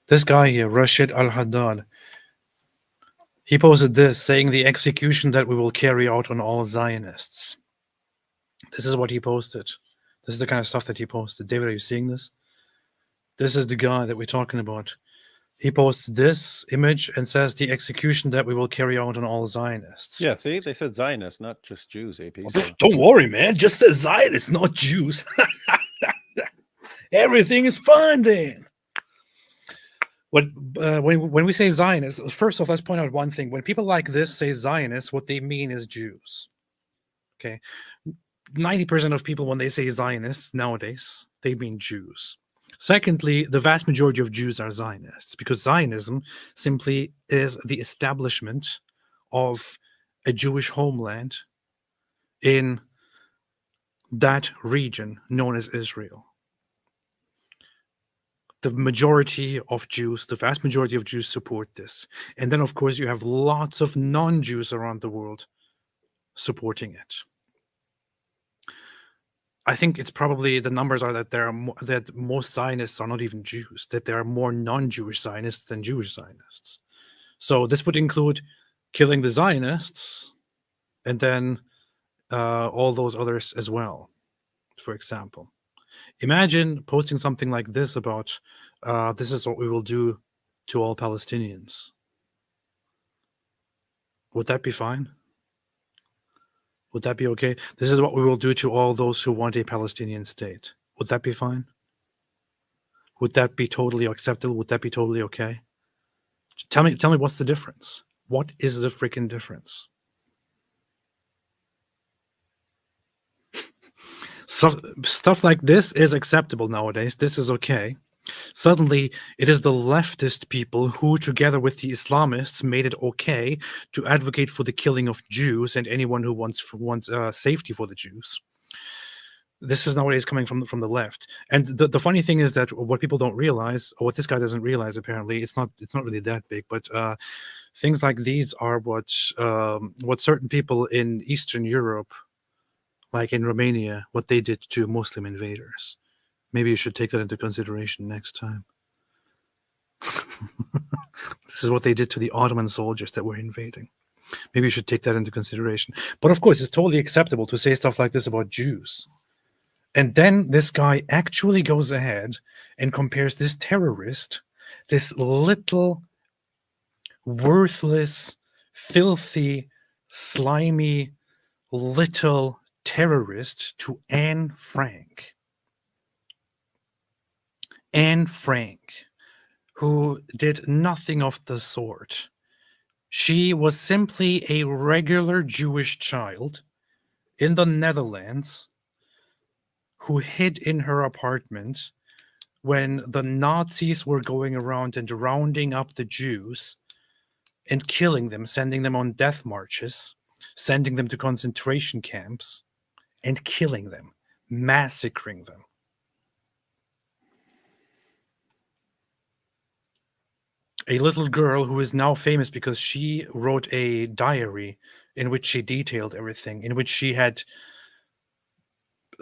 This guy here, Rashid Al-Haddad. He posted this, saying the execution that we will carry out on all Zionists. This is what he posted. This is the kind of stuff that he posted. David, are you seeing this? This is the guy that we're talking about. He posts this image and says the execution that we will carry out on all Zionists. Yeah, see, they said Zionists, not just Jews, AP. Don't worry, man. Just says Zionists, not Jews. Everything is fine then. When we say Zionists, first off, let's point out one thing. When people like this say Zionists, what they mean is Jews. Okay, 90% of people, when they say Zionists nowadays, they mean Jews. Secondly, the vast majority of Jews are Zionists because Zionism simply is the establishment of a Jewish homeland in that region known as Israel. The majority of Jews, the vast majority of Jews support this. And then, of course, you have lots of non-Jews around the world supporting it. I think it's probably the numbers are that that most Zionists are not even Jews, that there are more non-Jewish Zionists than Jewish Zionists. So this would include killing the Zionists and then all those others as well, for example. Imagine posting something like this about this is what we will do to all Palestinians. Would that be fine? Would that be okay? This is what we will do to all those who want a Palestinian state. Would that be fine? Would that be totally acceptable? Would that be totally okay? Tell me what's the difference? What is the freaking difference? So, stuff like this is acceptable nowadays. This is okay. Suddenly, it is the leftist people who, together with the Islamists, made it okay to advocate for the killing of Jews and anyone who wants safety for the Jews. This is not what is coming from the left. And the funny thing is that what people don't realize, or what this guy doesn't realize, apparently, it's not really that big, but things like these are what certain people in Eastern Europe, like in Romania, what they did to Muslim invaders. Maybe you should take that into consideration next time. This is what they did to the Ottoman soldiers that were invading. Maybe you should take that into consideration. But of course, it's totally acceptable to say stuff like this about Jews. And then this guy actually goes ahead and compares this terrorist, this little, worthless, filthy, slimy, little terrorist to Anne Frank. Anne Frank, who did nothing of the sort. She was simply a regular Jewish child in the Netherlands who hid in her apartment when the Nazis were going around and rounding up the Jews and killing them, sending them on death marches, sending them to concentration camps, and killing them, massacring them. A little girl who is now famous because she wrote a diary in which she detailed everything, in which she had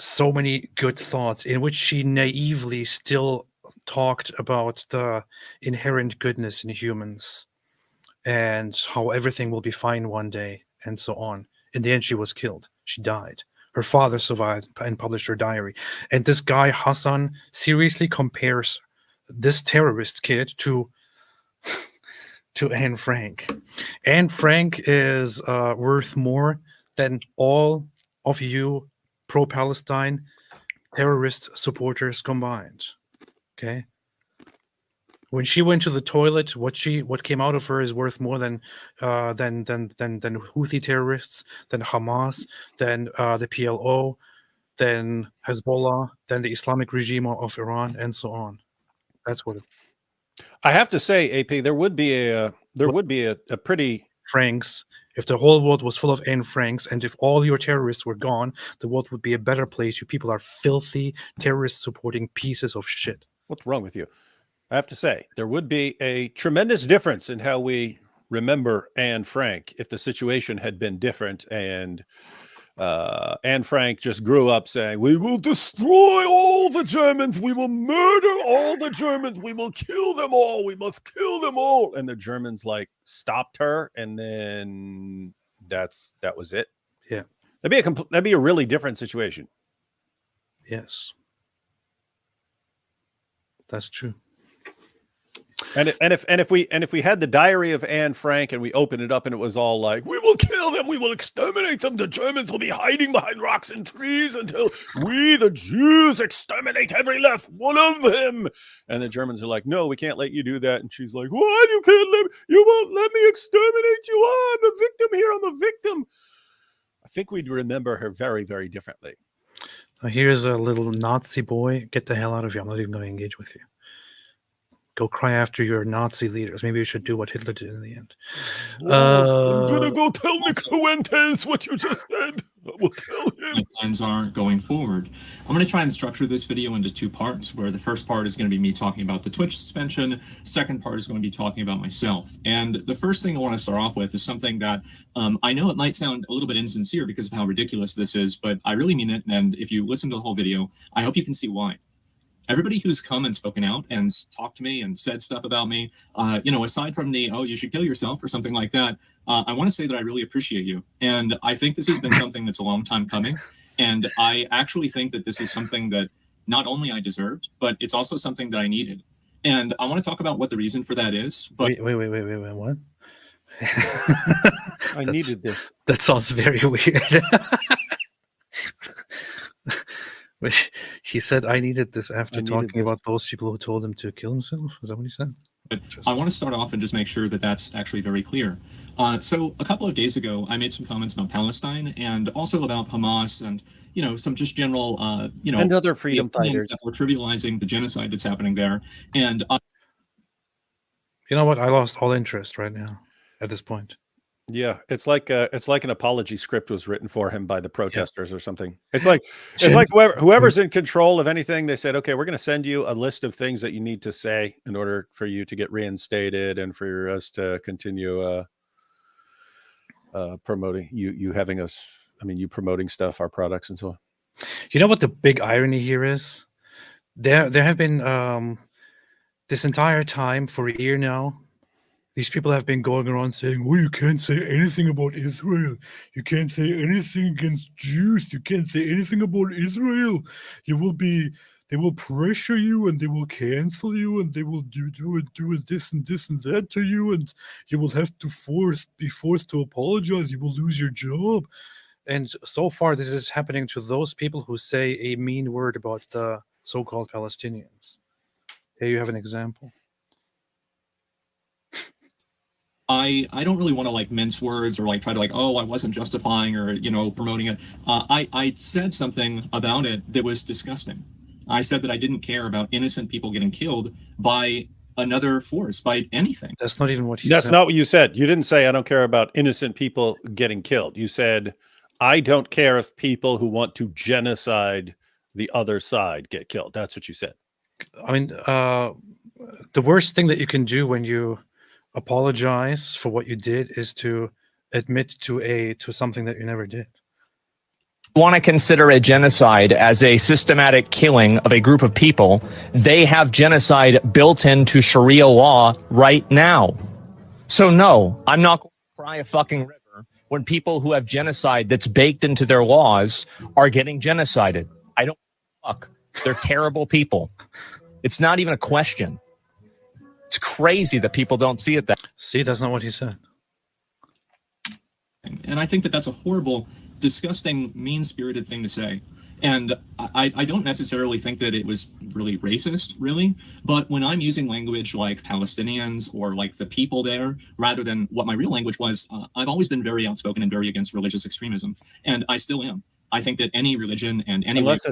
so many good thoughts, in which she naively still talked about the inherent goodness in humans and how everything will be fine one day and so on. In the end, she was killed. She died. Her father survived and published her diary. And this guy, Hassan, seriously compares this terrorist kid to Anne Frank. Anne Frank is worth more than all of you pro-Palestine terrorist supporters combined. Okay? When she went to the toilet, what came out of her is worth more than Houthi terrorists, than Hamas, than the PLO, than Hezbollah, than the Islamic regime of Iran, and so on. That's what. I have to say, AP, there would be a pretty Franks. If the whole world was full of Anne Franks, and if all your terrorists were gone, the world would be a better place. You people are filthy, terrorist-supporting pieces of shit. What's wrong with you? I have to say, there would be a tremendous difference in how we remember Anne Frank if the situation had been different and Anne Frank just grew up saying, "We will destroy all the Germans. We will murder all the Germans. We will kill them all. We must kill them all." And the Germans stopped her, and then that was it. Yeah, that'd be a really different situation. Yes, that's true. And if we had the diary of Anne Frank and we opened it up and it was all like, "We will kill them, we will exterminate them, the Germans will be hiding behind rocks and trees until we, the Jews, exterminate every last one of them," and the Germans are like, "No, we can't let you do that," and she's like, "Why you won't let me exterminate you? Oh, I'm a victim here, I'm a victim." I think we'd remember her very, very differently. Now here's a little Nazi boy. Get the hell out of here. I'm not even going to engage with you. Go cry after your Nazi leaders. Maybe you should do what Hitler did in the end. I'm gonna go tell Nick Fuentes what you just said. I will tell him. My plans are going forward. I'm going to try and structure this video into two parts, where the first part is going to be me talking about the Twitch suspension. Second part is going to be talking about myself. And the first thing I want to start off with is something that I know it might sound a little bit insincere because of how ridiculous this is, but I really mean it. And if you listen to the whole video, I hope you can see why. Everybody who's come and spoken out and talked to me and said stuff about me, aside from the, "Oh, you should kill yourself," or something like that, I want to say that I really appreciate you. And I think this has been something that's a long time coming. And I actually think that this is something that not only I deserved, but it's also something that I needed. And I want to talk about what the reason for that is. But wait, what? I needed this. That sounds very weird. He said, "I needed this" after talking about those people who told him to kill himself. Is that what he said? But I want to start off and just make sure that that's actually very clear. So a couple of days ago, I made some comments about Palestine and also about Hamas and, some just general, and other freedom fighters that were trivializing the genocide that's happening there. And you know what? I lost all interest right now at this point. Yeah, it's like an apology script was written for him by the protesters or something. It's like whoever's in control of anything, they said, okay, we're going to send you a list of things that you need to say in order for you to get reinstated and for us to continue promoting you having us. I mean, you promoting stuff, our products, and so on. You know what the big irony here is? There have been this entire time for a year now. These people have been going around saying, "Oh, you can't say anything about Israel. You can't say anything against Jews. You can't say anything about Israel. They will pressure you and they will cancel you and they will do this and this and that to you, and you will have to be forced to apologize. You will lose your job." And so far, this is happening to those people who say a mean word about the so-called Palestinians. Here you have an example. I don't really want to like mince words or like try to like, oh, I wasn't justifying or, you know, promoting it. I said something about it that was disgusting. I said that I didn't care about innocent people getting killed by another force, by anything. That's not even what you That's said. not what you said. You didn't say, I don't care about innocent people getting killed. You said, I don't care if people who want to genocide the other side get killed. That's what you said. I mean, the worst thing that you can do when you apologize for what you did is to admit to something that you never did. Want to consider a genocide as a systematic killing of a group of people, they have genocide built into Sharia law right now. So no, I'm not going to cry a fucking river when people who have genocide that's baked into their laws are getting genocided. I don't fuck. They're terrible people. It's not even a question. It's crazy that people don't see it that. See, that's not what he said. And I think that that's a horrible, disgusting, mean-spirited thing to say. And I don't necessarily think that it was really racist, really. But when I'm using language like Palestinians or like the people there, rather than what my real language was, I've always been very outspoken and very against religious extremism. And I still am. I think that any religion and any unless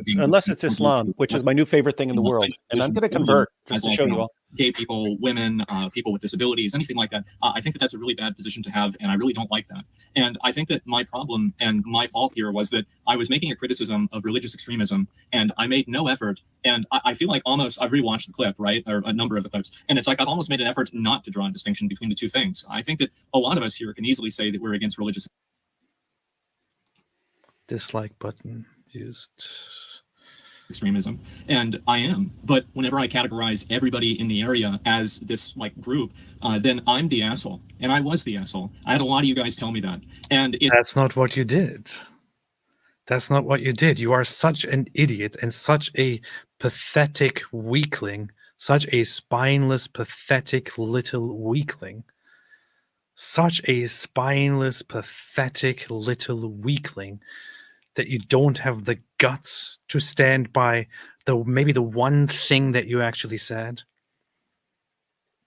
it's Islam, which is my new favorite thing in the world, and I'm going to convert just to show you all. Gay people, women, people with disabilities, anything like that. I think that that's a really bad position to have, and I really don't like that. And I think that my problem and my fault here was that I was making a criticism of religious extremism, and I made no effort. And I feel like almost I've rewatched the clip, right, or a number of the clips, and it's like I've almost made an effort not to draw a distinction between the two things. I think that a lot of us here can easily say that we're against religious dislike button used. Extremism, and I am. But whenever I categorize everybody in the area as this like group, then I'm the asshole, and I was the asshole. I had a lot of you guys tell me that, and that's not what you did. That's not what you did. You are such an idiot and such a pathetic weakling, such a spineless, pathetic little weakling. Such a spineless, pathetic little weakling that you don't have the guts to stand by maybe the one thing that you actually said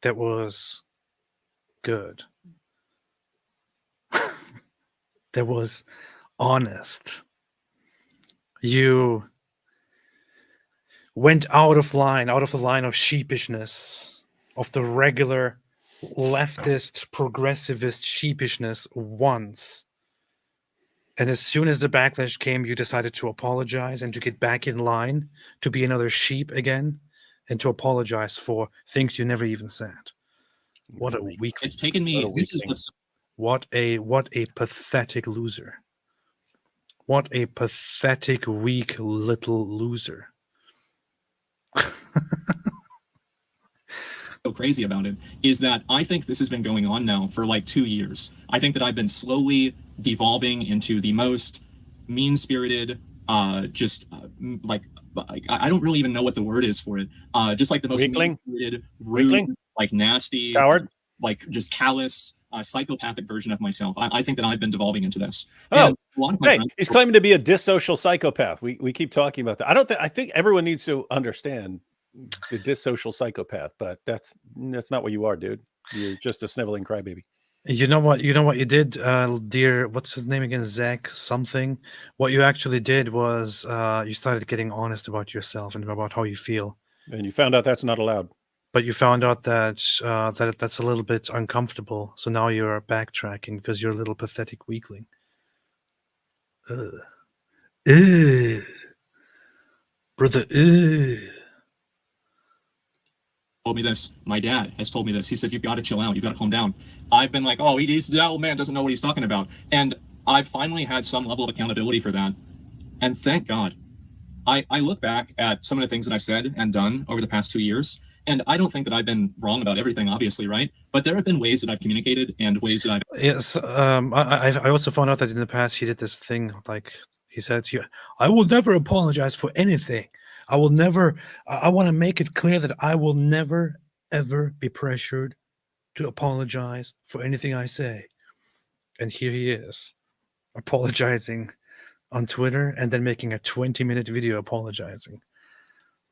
that was good. That was honest. You went out of the line of sheepishness, of the regular leftist, progressivist sheepishness once. And as soon as the backlash came, you decided to apologize and to get back in line, to be another sheep again, and to apologize for things you never even said. What a weak! It's taken me. This is what's. What a pathetic loser. What a pathetic, weak little loser. So crazy about it is that I think this has been going on now for like 2 years. I think that I've been slowly devolving into the most mean-spirited, just like I don't really even know what the word is for it. Just like the most mean-spirited, rude, like nasty, coward, like just callous, psychopathic version of myself. I think that I've been devolving into this. Oh, hey, he's claiming to be a dissocial psychopath. We keep talking about that. I think everyone needs to understand the dissocial psychopath, but that's not what you are, dude. You're just a sniveling crybaby. You know what you did, dear, what's his name again? Zach something. What you actually did was you started getting honest about yourself and about how you feel. And you found out that's not allowed. but you found out that that's a little bit uncomfortable. So now you're backtracking because you're a little pathetic weakling. Brother. Told me this. My dad has told me this. He said, you've got to chill out. You've got to calm down. I've been like, oh, that old man doesn't know what he's talking about. And I've finally had some level of accountability for that. And thank God. I look back at some of the things that I've said and done over the past 2 years, and I don't think that I've been wrong about everything, obviously, right? But there have been ways that I've communicated and ways that I've... Yes, I also found out that in the past he did this thing, like he said, I will never apologize for anything. I will never, I want to make it clear that I will never, ever be pressured to apologize for anything I say. And here he is, apologizing on Twitter and then making a 20-minute video apologizing.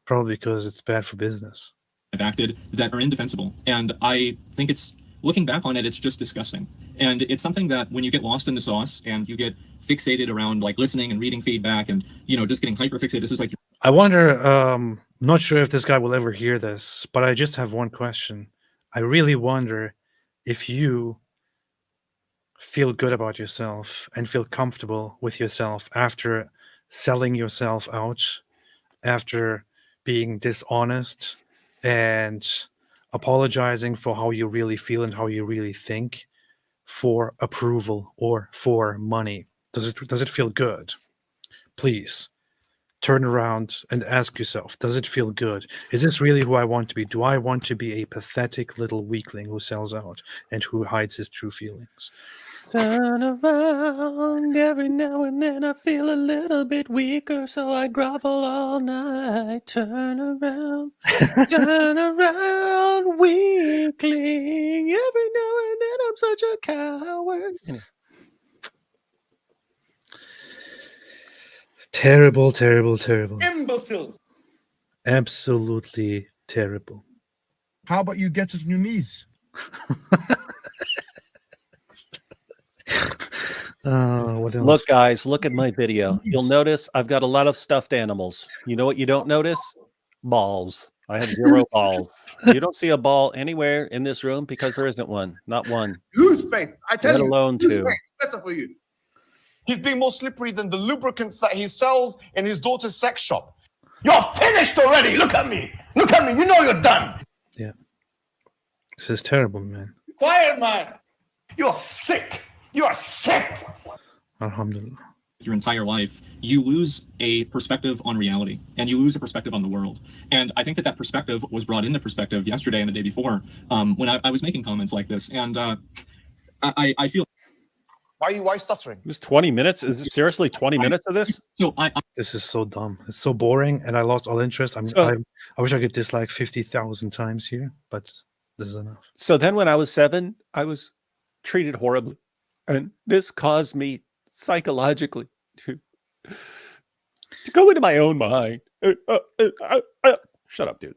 Probably because it's bad for business. I've acted that are indefensible. And I think it's, looking back on it, it's just disgusting. And it's something that when you get lost in the sauce and you get fixated around like listening and reading feedback and, you know, just getting hyper fixated, this is like... I wonder, not sure if this guy will ever hear this, but I just have one question. I really wonder if you feel good about yourself and feel comfortable with yourself after selling yourself out, after being dishonest and apologizing for how you really feel and how you really think for approval or for money. Does it feel good? Please turn around and ask yourself, does it feel good? Is this really who I want to be? Do I want to be a pathetic little weakling who sells out and who hides his true feelings? Turn around, every now and then I feel a little bit weaker, so I grovel all night. Turn around, weakling. Every now and then I'm such a coward. Terrible, terrible, terrible. Imbeciles. Absolutely terrible. How about you get us on your knees? What else? Look, guys, look at my video. You'll notice I've got a lot of stuffed animals. You know what you don't notice? Balls. I have 0 balls. You don't see a ball anywhere in this room because there isn't one. Not one. Lose faith. I tell Let you. alone lose 2. faith. It's better for you. He's being more slippery than the lubricants that he sells in his daughter's sex shop. You're finished already. Look at me. Look at me. You know you're done. Yeah. This is terrible, man. Quiet, man. You're sick. You are sick. Alhamdulillah. Your entire life, you lose a perspective on reality and you lose a perspective on the world. And I think that perspective was brought into perspective yesterday and the day before when I was making comments like this. And I feel... Why stuttering? It was 20 minutes? Is it seriously 20 minutes of this? So this is so dumb. It's so boring and I lost all interest. I wish I could dislike 50,000 times here, but this is enough. So then when I was 7, I was treated horribly. And this caused me psychologically to go into my own mind. Shut up, dude.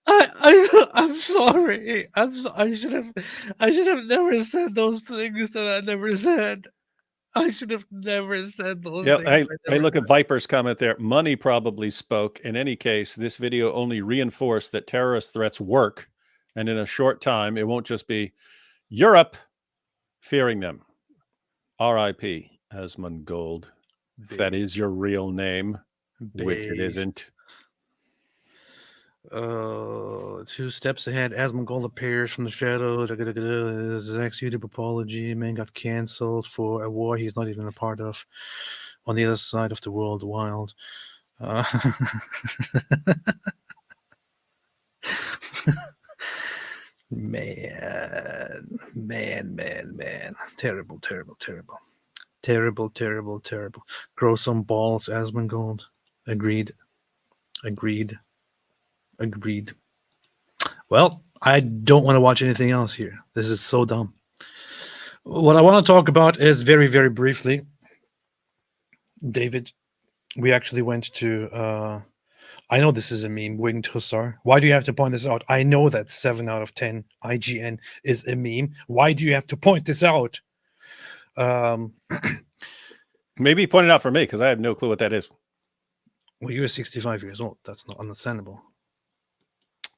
I'm sorry. I should have never said those things that I never said. I should have never said those things. I look at Viper's comment there. Money probably spoke. In any case, this video only reinforced that terrorist threats work. And in a short time, it won't just be Europe fearing them. R.I.P. Asmongold. If that is your real name, which it isn't. 2 steps ahead. Asmongold appears from the shadow. Zach's YouTube apology. Man got cancelled for a war he's not even a part of. On the other side of the world, wild. Man. Terrible. Grow some balls, Asmongold. Agreed. Well, I don't want to watch anything else here. This is so dumb. What I want to talk about is very, very briefly, David, we actually went to, I know this is a meme, Winged Hussar. Why do you have to point this out? I know that 7 out of 10 IGN is a meme. Why do you have to point this out? Maybe point it out for me because I have no clue what that is. Well, you're 65 years old. That's not understandable.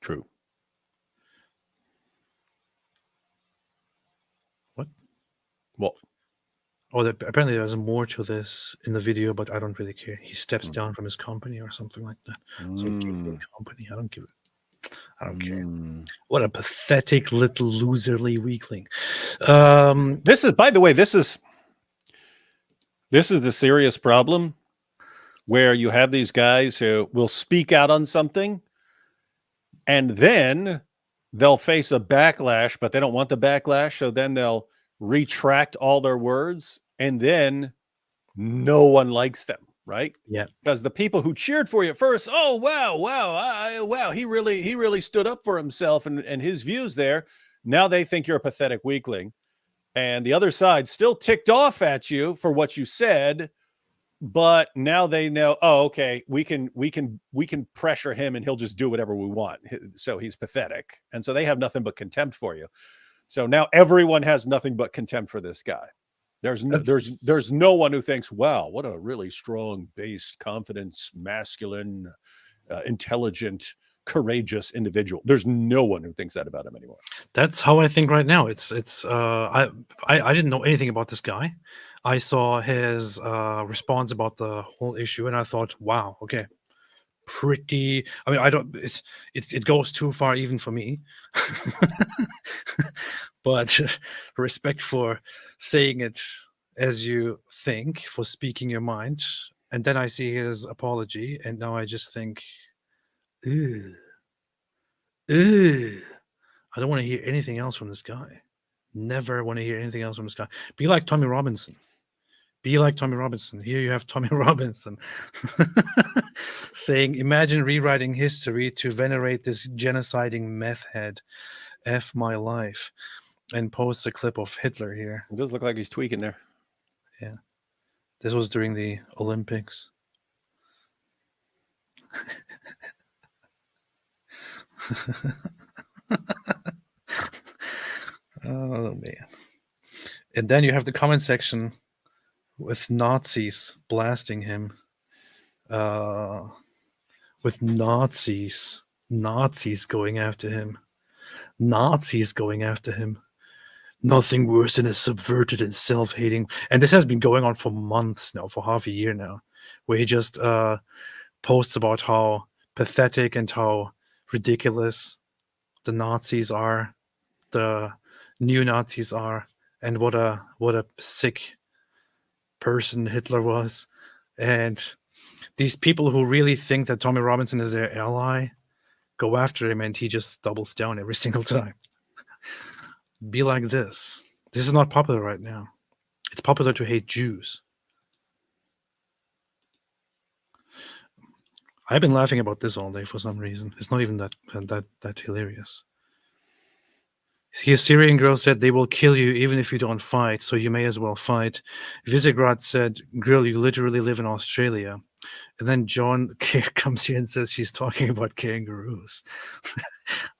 True. What? Well, apparently there's more to this in the video, but I don't really care. He steps down from his company or something like that. So give me company. I don't give it. I don't care. What a pathetic little loserly weakling. This is, by the way, this is the serious problem where you have these guys who will speak out on something and then they'll face a backlash, but they don't want the backlash. So then they'll retract all their words and then no one likes them, right? Yeah. Because the people who cheered for you at first, oh, wow, he really stood up for himself and his views there. Now they think you're a pathetic weakling. And the other side still ticked off at you for what you said, but now they know, oh, okay, we can pressure him and he'll just do whatever we want. So he's pathetic. And so they have nothing but contempt for you. So now everyone has nothing but contempt for this guy. There's no one who thinks, wow, what a really strong, based, confident, masculine, intelligent, courageous individual. There's no one who thinks that about him anymore. That's how I think right now. I didn't know anything about this guy. I saw his response about the whole issue, and I thought, wow, okay, pretty. I mean, I don't. It goes too far even for me. But respect for saying it as you think, for speaking your mind. And then I see his apology, and now I just think, ew. I don't want to hear anything else from this guy. Never want to hear anything else from this guy. Be like Tommy Robinson. Be like Tommy Robinson. Here you have Tommy Robinson saying, imagine rewriting history to venerate this genociding meth head. F my life. And posts a clip of Hitler here. It does look like he's tweaking there. Yeah. This was during the Olympics. Oh, man. And then you have the comment section with Nazis blasting him. With Nazis going after him. Nazis going after him. Nothing worse than a subverted and self-hating. And this has been going on for months now, for half a year now, where he just posts about how pathetic and how ridiculous the Nazis are, the new Nazis are, and what a sick person Hitler was. And these people who really think that Tommy Robinson is their ally go after him, and he just doubles down every single time. Be like this. This is not popular right now. It's popular to hate Jews. I've been laughing about this all day for some reason. It's not even that hilarious. Here, Syrian girl said, they will kill you even if you don't fight, so you may as well fight. Visegrad said, girl, you literally live in Australia. And then John comes here and says she's talking about kangaroos.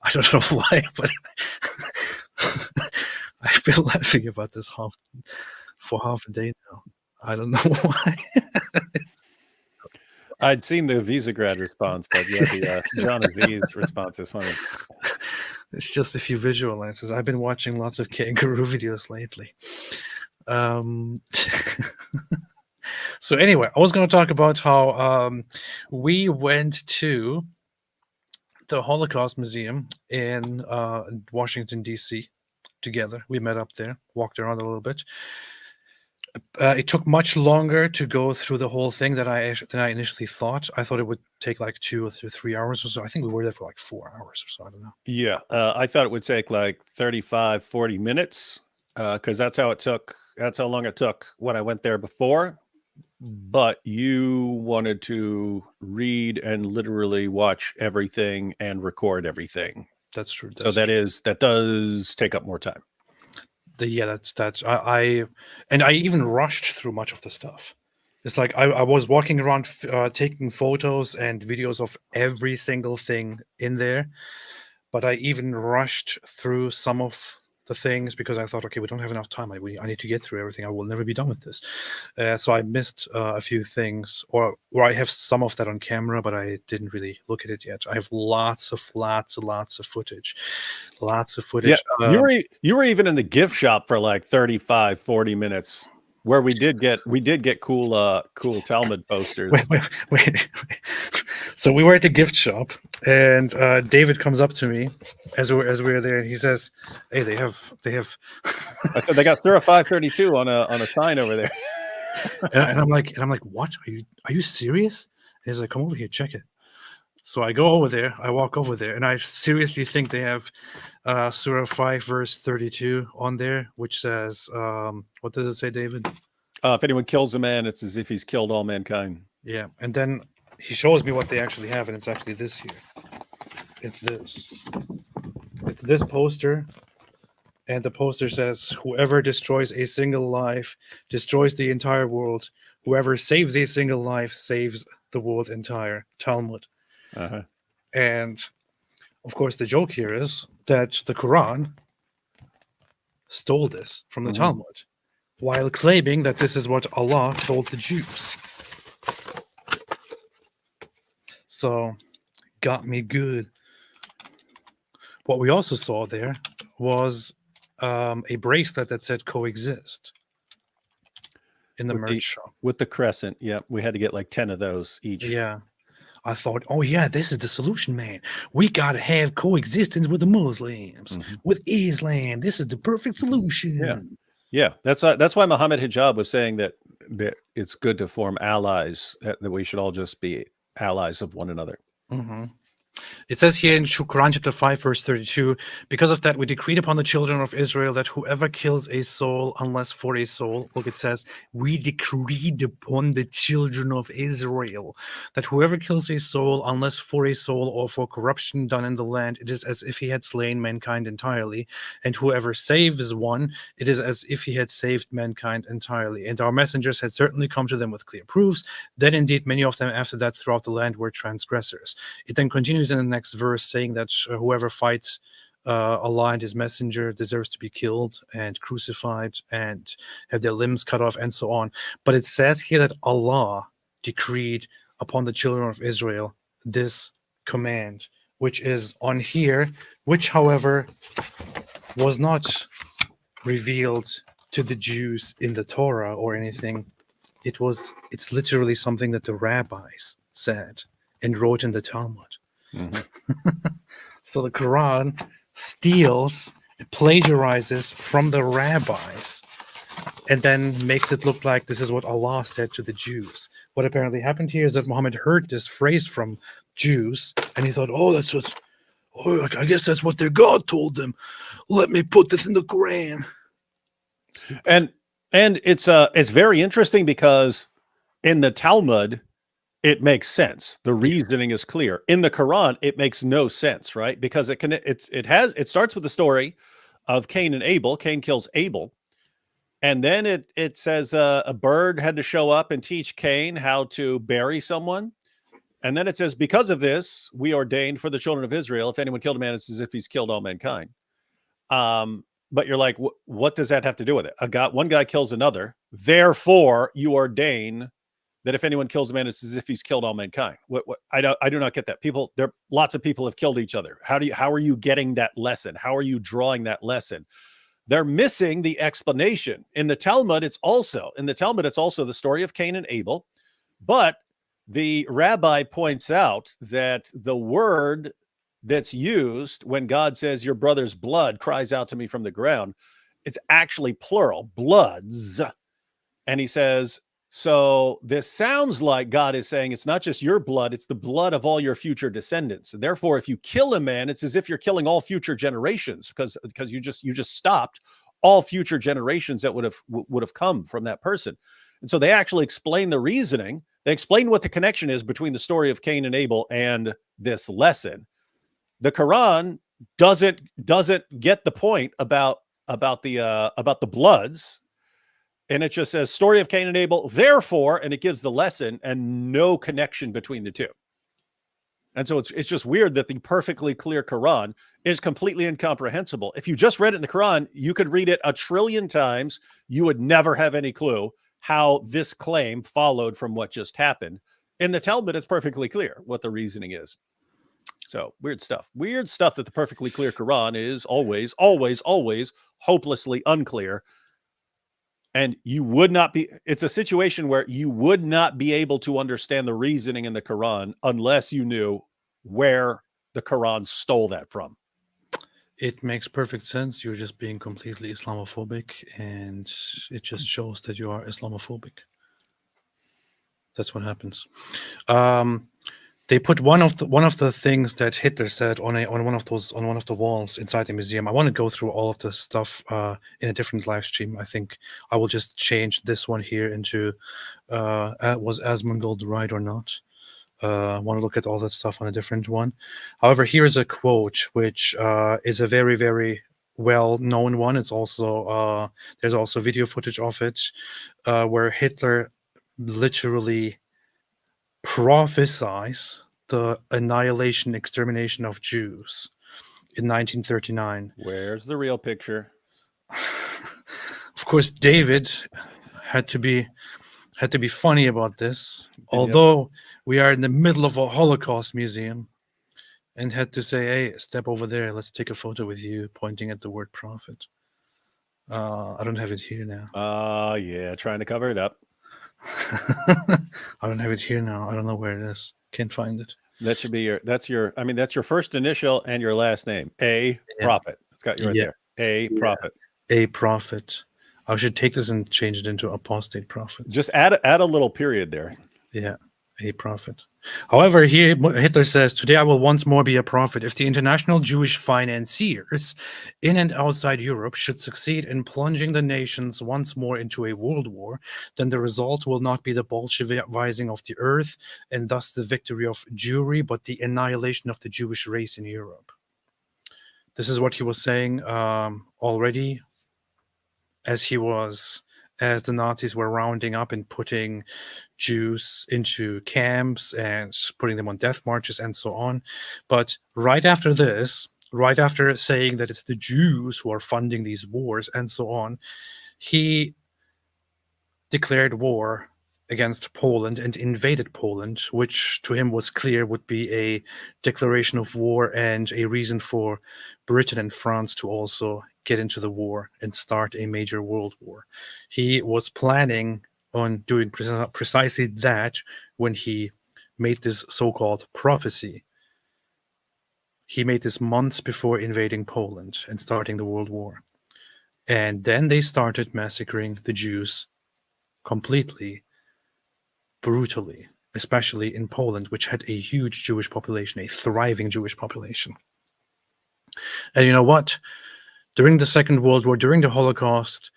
I don't know why, but I've been laughing about this for half a day now. I don't know why. I'd seen the Visegrad response, but yeah, the John Aziz response is funny. It's just a few visual answers. I've been watching lots of kangaroo videos lately. So anyway, I was going to talk about how we went to the Holocaust Museum in Washington, D.C. together. We met up there, walked around a little bit. It took much longer to go through the whole thing than I initially thought. I thought it would take like 2 or 3 hours or so. I think we were there for like 4 hours or so. I don't know. Yeah, I thought it would take like 35, 40 minutes because that's how long it took when I went there before. But you wanted to read and literally watch everything and record everything. That's true. That does take up more time. I even rushed through much of the stuff. It's like I was walking around taking photos and videos of every single thing in there, but I even rushed through some of the things because I thought, okay, we don't have enough time. I need to get through everything. I will never be done with this. So I missed a few things, or I have some of that on camera, but I didn't really look at it yet. I have lots of footage, lots of footage. Yeah, you were even in the gift shop for like 35, 40 minutes, where we did get cool Talmud posters. Wait. So we were at the gift shop, and David comes up to me as we're there, and he says, "Hey, they have." I said they got Surah 532 on a sign over there. and I'm like, what? Are you serious? And he's like, come over here, check it. So I go over there. I walk over there, and I seriously think they have Surah 5 verse 32 on there, which says, what does it say, David? If anyone kills a man, it's as if he's killed all mankind. Yeah, and then he shows me what they actually have, and it's actually this here. It's this poster, and the poster says, whoever destroys a single life destroys the entire world. Whoever saves a single life saves the world entire. Talmud. And of course, the joke here is that the Quran stole this from the Talmud, while claiming that this is what Allah told the Jews. So, got me good. What we also saw there was a bracelet that said coexist in the merch shop. With the crescent, yeah. We had to get like 10 of those each. Yeah. I thought, oh yeah, this is the solution, man. We got to have coexistence with the Muslims, with Islam. This is the perfect solution. Yeah. That's why Muhammad Hijab was saying that it's good to form allies, that we should all just be allies of one another. It says here in Quran chapter 5 verse 32, because of that we decreed upon the children of Israel that whoever kills a soul unless for a soul, look, it says, we decreed upon the children of Israel that whoever kills a soul unless for a soul or for corruption done in the land, it is as if he had slain mankind entirely, and whoever saves one, it is as if he had saved mankind entirely. And our messengers had certainly come to them with clear proofs. Then indeed many of them after that throughout the land were transgressors. It then continues in the next verse saying that whoever fights Allah and his messenger deserves to be killed and crucified and have their limbs cut off and so on. But it says here that Allah decreed upon the children of Israel this command, which is on here, which however was not revealed to the Jews in the Torah or anything. It's literally something that the rabbis said and wrote in the Talmud. So the Quran steals, plagiarizes from the rabbis, and then makes it look like this is what Allah said to the Jews. What apparently happened here is that Muhammad heard this phrase from Jews, and he thought, I guess that's what their God told them. Let me put this in the Quran. And it's very interesting because in the Talmud, it makes sense. The reasoning is clear. In the Quran, it makes no sense, right? Because it starts with the story of Cain and Abel. Cain kills Abel. And then it says a bird had to show up and teach Cain how to bury someone. And then it says, because of this, we ordained for the children of Israel, if anyone killed a man, it's as if he's killed all mankind. But you're like, what does that have to do with it? One guy kills another. Therefore, you ordain that if anyone kills a man, it's as if he's killed all mankind. I do not get that. Lots of people have killed each other. How are you getting that lesson? How are you drawing that lesson? They're missing the explanation. In the Talmud, it's also the story of Cain and Abel. But the rabbi points out that the word that's used when God says your brother's blood cries out to me from the ground, it's actually plural, bloods. And he says, so this sounds like God is saying it's not just your blood, it's the blood of all your future descendants. And therefore, if you kill a man, it's as if you're killing all future generations because you just stopped all future generations that would have come from that person. And so they actually explain the reasoning. They explain what the connection is between the story of Cain and Abel and this lesson. The Quran doesn't get the point about the bloods. And it just says story of Cain and Abel, therefore, and it gives the lesson and no connection between the two. And so it's just weird that the perfectly clear Quran is completely incomprehensible. If you just read it in the Quran, you could read it 1 trillion times. You would never have any clue how this claim followed from what just happened. In the Talmud, it's perfectly clear what the reasoning is. So weird stuff. Weird stuff that the perfectly clear Quran is always, always, always hopelessly unclear. And you would not be, it's a situation where you would not be able to understand the reasoning in the Quran unless you knew where the Quran stole that from. It makes perfect sense. You're just being completely Islamophobic, and it just shows that you are Islamophobic. That's what happens. They put one of the things that Hitler said on one of the walls inside the museum. I want to go through all of the stuff in a different live stream. I think I will just change this one here into was Asmongold right or not? I want to look at all that stuff on a different one. However, here's a quote which is a very, very well-known one. It's also there's also video footage of it where Hitler literally prophesies the annihilation, extermination of Jews in 1939. Where's the real picture? Of course, David had to be funny about this, although we are in the middle of a Holocaust museum, and had to say, "Hey, step over there. Let's take a photo with you," pointing at the word prophet. I don't have it here now. Yeah, trying to cover it up. I don't have it here now. I don't know where it is. Can't find it. That should be that's your first initial and your last name. Prophet. It's got you right there. Prophet. A prophet. I should take this and change it into Apostate Prophet. Just add a little period there. Yeah, a prophet. However, here Hitler says, "Today I will once more be a prophet. If the international Jewish financiers in and outside Europe should succeed in plunging the nations once more into a world war, then the result will not be the Bolshevizing of the earth and thus the victory of Jewry, but the annihilation of the Jewish race in Europe." This is what he was saying already as the Nazis were rounding up and putting Jews into camps and putting them on death marches and so on. But right after this, right after saying that it's the Jews who are funding these wars and so on, he declared war against Poland and invaded Poland, which to him was clear would be a declaration of war and a reason for Britain and France to also get into the war and start a major world war. He was planning on doing precisely that when he made this so-called prophecy. He made this months before invading Poland and starting the world war. And then they started massacring the Jews completely, brutally, especially in Poland, which had a huge Jewish population, a thriving Jewish population. And you know what? During the Second World War, during the Holocaust,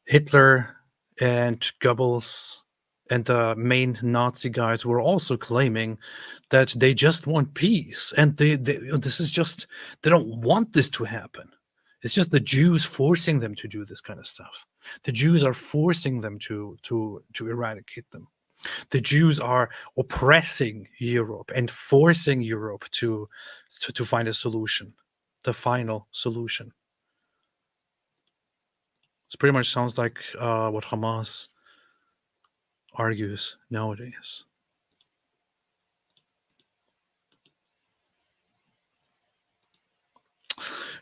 Hitler and Goebbels and the main Nazi guys were also claiming that they just want peace, and they don't want this to happen. It's just the Jews forcing them to do this kind of stuff. The Jews are forcing them to eradicate them. The Jews are oppressing Europe and forcing Europe to find a solution, the final solution. It pretty much sounds like what Hamas argues nowadays.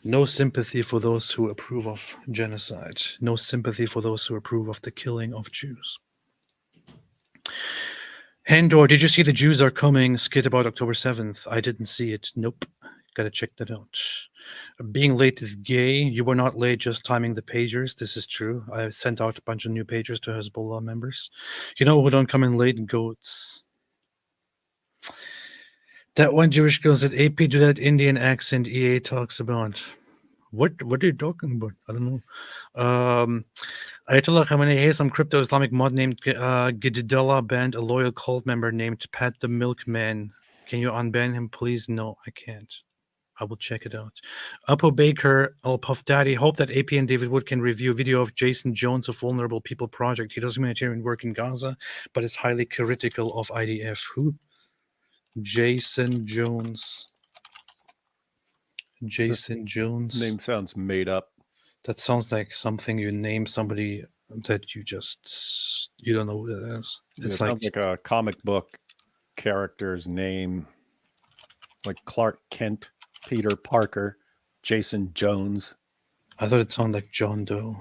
No sympathy for those who approve of genocide. No sympathy for those who approve of the killing of Jews. Hendor, did you see the Jews are coming skit about October 7th? I didn't see it. Nope. Gotta check that out. Being late is gay. You were not late, just timing the pagers. This is true. I sent out a bunch of new pagers to Hezbollah members. You know who don't come in late? Goats. That one Jewish girl said, AP, do that Indian accent EA talks about. What are you talking about? I don't know. Ayatollah Khamenei has some crypto Islamic mod named Gididullah banned a loyal cult member named Pat the Milkman. Can you unban him, please? No, I can't. I will check it out. Apo Baker, Al Puff Daddy, hope that AP and David Wood can review video of Jason Jones of Vulnerable People Project. He does humanitarian work in Gaza, but is highly critical of IDF. Who? Jason Jones. Jason Jones. Name sounds made up. That sounds like something you name somebody that you don't know who that is. Yeah, It's it sounds like a comic book character's name, like Clark Kent, Peter Parker, Jason Jones. I thought it sounded like John Doe.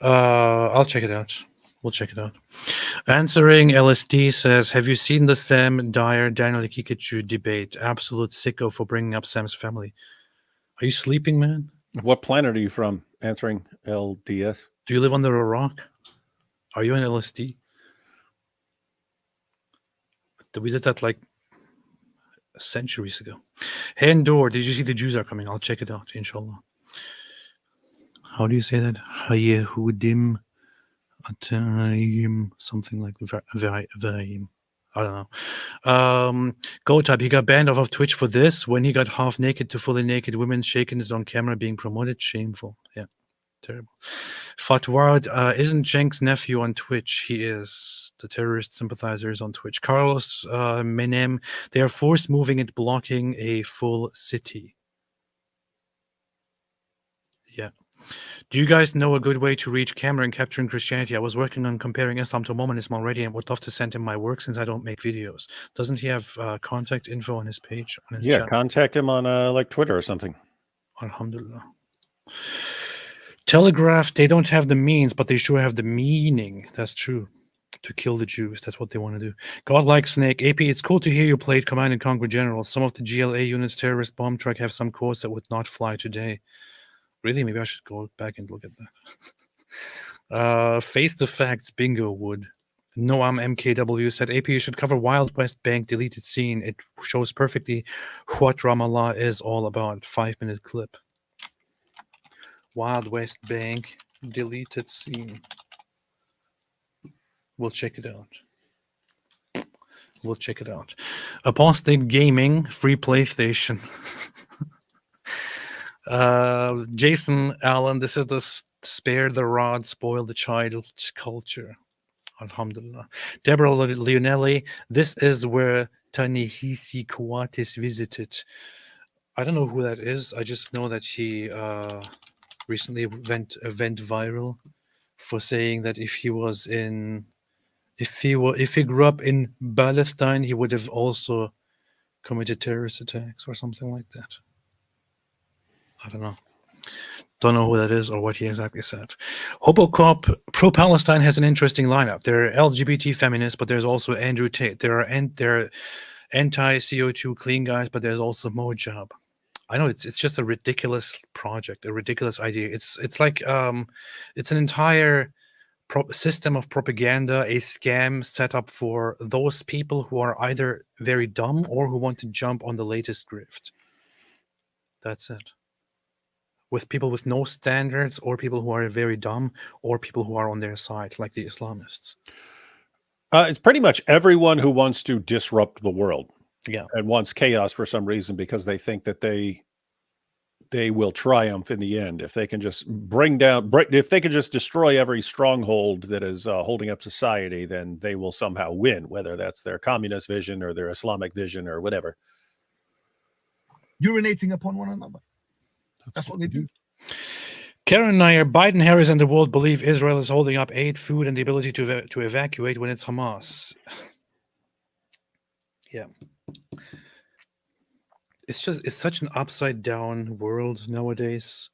I'll check it out. We'll check it out. Answering LSD says, have you seen the Sam Dyer Daniel Kikachu debate? Absolute sicko for bringing up Sam's family. Are you sleeping, man? What planet are you from? Answering LDS. Do you live under a rock? Are you on LSD? We did that like centuries ago. Handor, did you see the Jews are coming? I'll check it out, inshallah. How do you say that? Hayehudim Atayim, something like Vaim. I don't know. Go type. He got banned off of Twitch for this when he got half naked to fully naked women shaking it on camera being promoted. Shameful. Yeah. Terrible. Fatward isn't Cenk's nephew on Twitch. He is. The terrorist sympathizers on Twitch. Carlos Menem. They are force moving and blocking a full city. Yeah. Do you guys know a good way to reach Cameron capturing Christianity? I was working on comparing Islam to Mormonism already and would love to send him my work since I don't make videos. Doesn't he have contact info on his page? On his channel? Contact him on like Twitter or something. Alhamdulillah. Telegraph, they don't have the means, but they sure have the meaning. That's true. To kill the Jews. That's what they want to do. Godlike Snake. AP, it's cool to hear you played Command and Conquer General. Some of the GLA units, terrorist bomb truck, have some codes that would not fly today. Really? Maybe I should go back and look at that. Face the Facts Bingo would. Noam MKW said, AP, you should cover Wild West Bank deleted scene. It shows perfectly what Ramallah is all about. 5-minute clip. Wild West Bank deleted scene. We'll check it out. We'll check it out. Apostate Gaming, free PlayStation. Jason Allen, this is the spare the rod, spoil the child culture. Alhamdulillah. Deborah Leonelli, this is where Ta-Nehisi Coates visited. I don't know who that is. I just know that he recently went viral for saying that if he grew up in Palestine, he would have also committed terrorist attacks or something like that. I don't know. Don't know who that is or what he exactly said. Hobocop pro-Palestine has an interesting lineup. There are LGBT feminists, but there's also Andrew Tate. There are anti-CO2 clean guys, but there's also Mojab. I know it's just a ridiculous project, a ridiculous idea. It's like it's an entire system of propaganda, a scam set up for those people who are either very dumb or who want to jump on the latest grift. That's it. With people with no standards, or people who are very dumb, or people who are on their side, like the Islamists. It's pretty much everyone who wants to disrupt the world. Yeah. And wants chaos for some reason because they think that they will triumph in the end if they can just if they can just destroy every stronghold that is holding up society, then they will somehow win, whether that's their communist vision or their Islamic vision or whatever. Urinating upon one another. That's what they do. Karen Nair, Biden, Harris, and the world believe Israel is holding up aid, food, and the ability to evacuate when it's Hamas. Yeah. It's such an upside down world nowadays.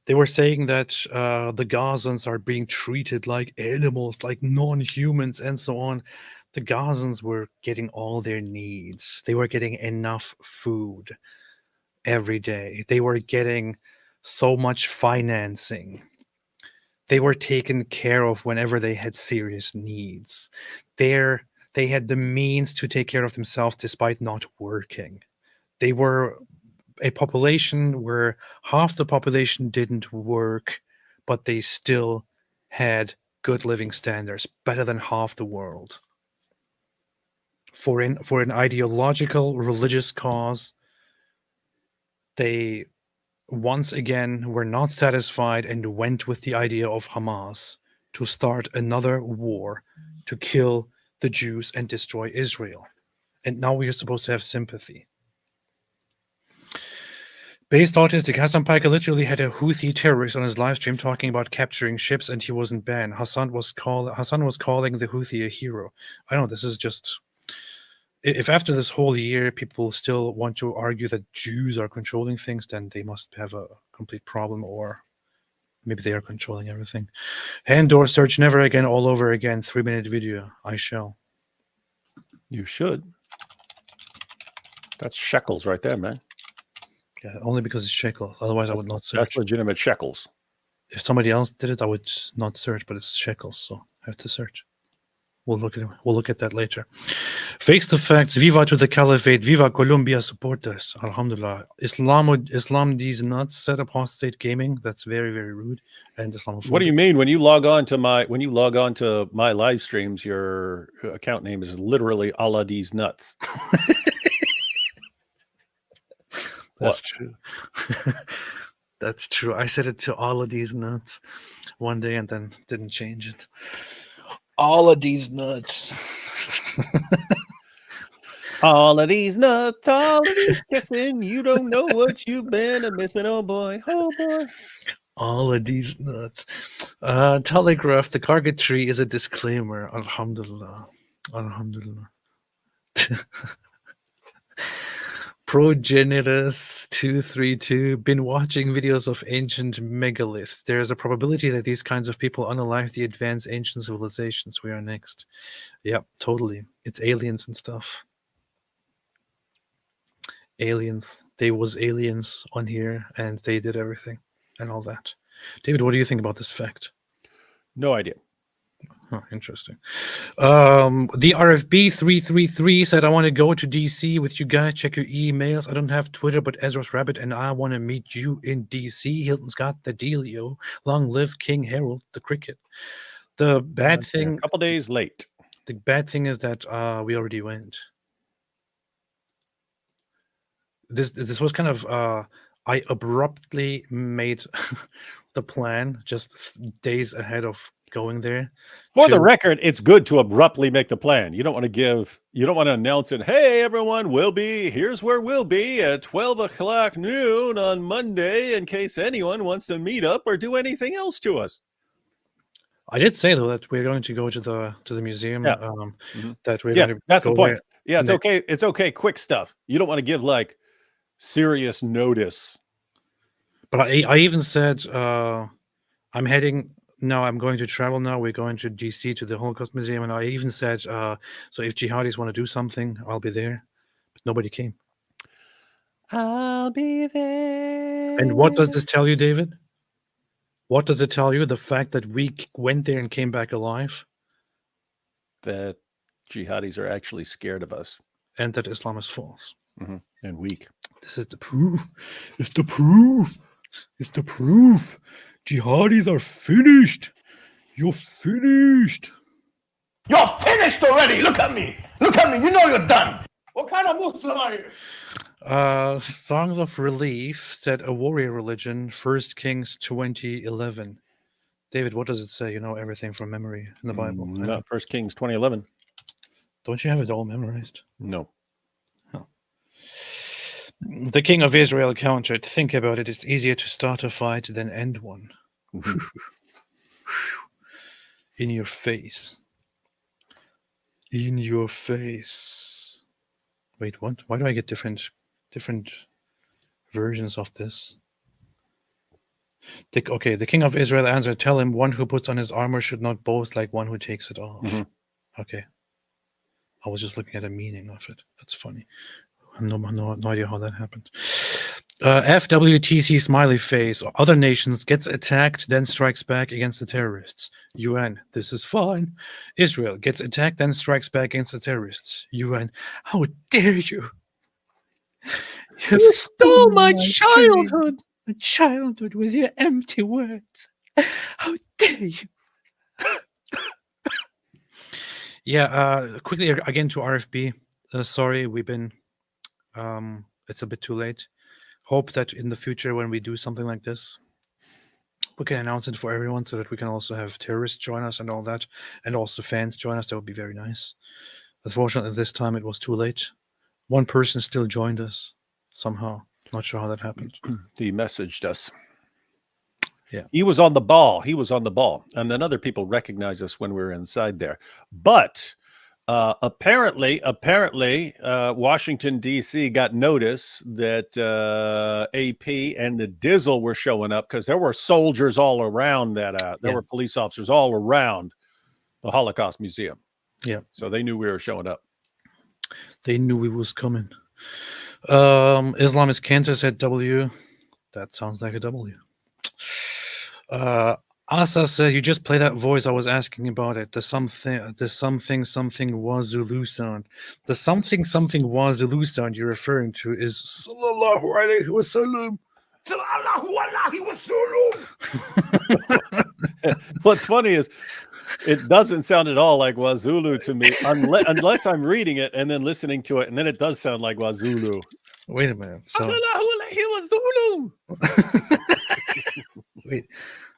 They were saying that the Gazans are being treated like animals, like non-humans, and so on. The Gazans were getting all their needs. They were getting enough food every day. They were getting so much financing. They were taken care of whenever they had serious needs. They had the means to take care of themselves despite not working. They were a population where half the population didn't work, but they still had good living standards, better than half the world. For an ideological, religious cause, they once again were not satisfied and went with the idea of Hamas to start another war to kill the Jews and destroy Israel. and now we are supposed to have sympathy. Based autistic, Hassan Piker literally had a Houthi terrorist on his live stream talking about capturing ships, and he wasn't banned. Hassan was calling the Houthi a hero. I know this is just. If after this whole year people still want to argue that Jews are controlling things, then they must have a complete problem, or maybe they are controlling everything. Handor search never again, all over again. 3-minute video. I shall. You should. That's shekels right there, man. Yeah, only because it's shekels. Otherwise, I would not search. That's legitimate shekels. If somebody else did it, I would not search, but it's shekels, so I have to search. We'll look at that later. Fakes to facts. Viva to the Caliphate. Viva Colombia supporters. Alhamdulillah. Islam these nuts, said Apostate Gaming. That's very, very rude. And Islamophobic. What do you mean when you log on to my live streams? Your account name is literally Allah these nuts. That's true. That's true. I said it to all of these nuts one day and then didn't change it. All of these nuts. All of these nuts, all of these kissing, you don't know what you've been missing, oh boy, oh boy. All of these nuts. Telegraph, the Kargat tree is a disclaimer. Alhamdulillah. Alhamdulillah. Progenetus 232, been watching videos of ancient megaliths. There is a probability that these kinds of people unalive the advanced ancient civilizations. We are next. Yeah, totally. It's aliens and stuff. Aliens. They was aliens on here and they did everything and all that. David, what do you think about this fact? No idea. Oh, interesting. The RFB 333 said, I want to go to DC with you guys. Check your emails. I don't have Twitter, but Ezra's Rabbit and I want to meet you in DC. Hilton's got the dealio. Long live King Harold the Cricket. The bad thing. A couple days late. The bad thing is that we already went. This was kind of. I abruptly made the plan just days ahead of going there. For the record, it's good to abruptly make the plan. You don't want to announce it. Hey, everyone, here's where we'll be at 12 o'clock noon on Monday in case anyone wants to meet up or do anything else to us. I did say though that we're going to go to the museum. Yeah. That we're going to that's go the point. there. Yeah, it's okay. It's okay. Quick stuff. You don't want to give like serious notice. But I even said I'm heading now. I'm going to travel now. We're going to DC to the Holocaust Museum, and I even said so if jihadis want to do something, I'll be there. But nobody came. I'll be there. And what does this tell you, David? What does it tell you? The fact that we went there and came back alive? That jihadis are actually scared of us. And that Islam is false. Mm-hmm. And weak. This is the proof. It's the proof. It's the proof. Jihadis are finished. You're finished. You're finished already. Look at me. Look at me. You know you're done. What kind of Muslim are you? Songs of Relief said a warrior religion, 1 Kings 20:11. David, what does it say? You know everything from memory in the Bible. Not 1 Kings 20:11. Don't you have it all memorized? No. Oh. The king of Israel countered, think about it. It's easier to start a fight than end one. In your face. In your face. Wait, what? Why do I get different versions of this? The king of Israel answered, tell him one who puts on his armor should not boast like one who takes it off. Okay. I was just looking at a meaning of it. That's funny. I have no idea how that happened. FWTC smiley face. Other nations gets attacked, then strikes back against the terrorists. UN, this is fine. Israel gets attacked, then strikes back against the terrorists. UN, how dare you? You stole my childhood. My childhood with your empty words. How dare you? Yeah, quickly again to RFB. Sorry, we've been... it's a bit too late. Hope that in the future when we do something like this, we can announce it for everyone so that we can also have terrorists join us and all that, and also fans join us. That would be very nice. Unfortunately, this time it was too late. One person still joined us somehow. Not sure how that happened. He messaged us. Yeah. He was on the ball. He was on the ball. And then other people recognized us when we were inside there. But apparently, Washington, D.C. got notice that AP and the Dizzle were showing up because there were soldiers all around that. There were police officers all around the Holocaust Museum. Yeah. So they knew we were showing up. They knew we was coming. Islamist Cantor said W. That sounds like a W. Asa said, you just play that voice. I was asking about it. The something was Zulu sound. The something was Zulu sound you're referring to is Sallallahu Alaihi Wasallam. What's funny is it doesn't sound at all like Wazulu to me, unless I'm reading it and then listening to it, and then it does sound like Wazulu. Wait a minute. So... Wait.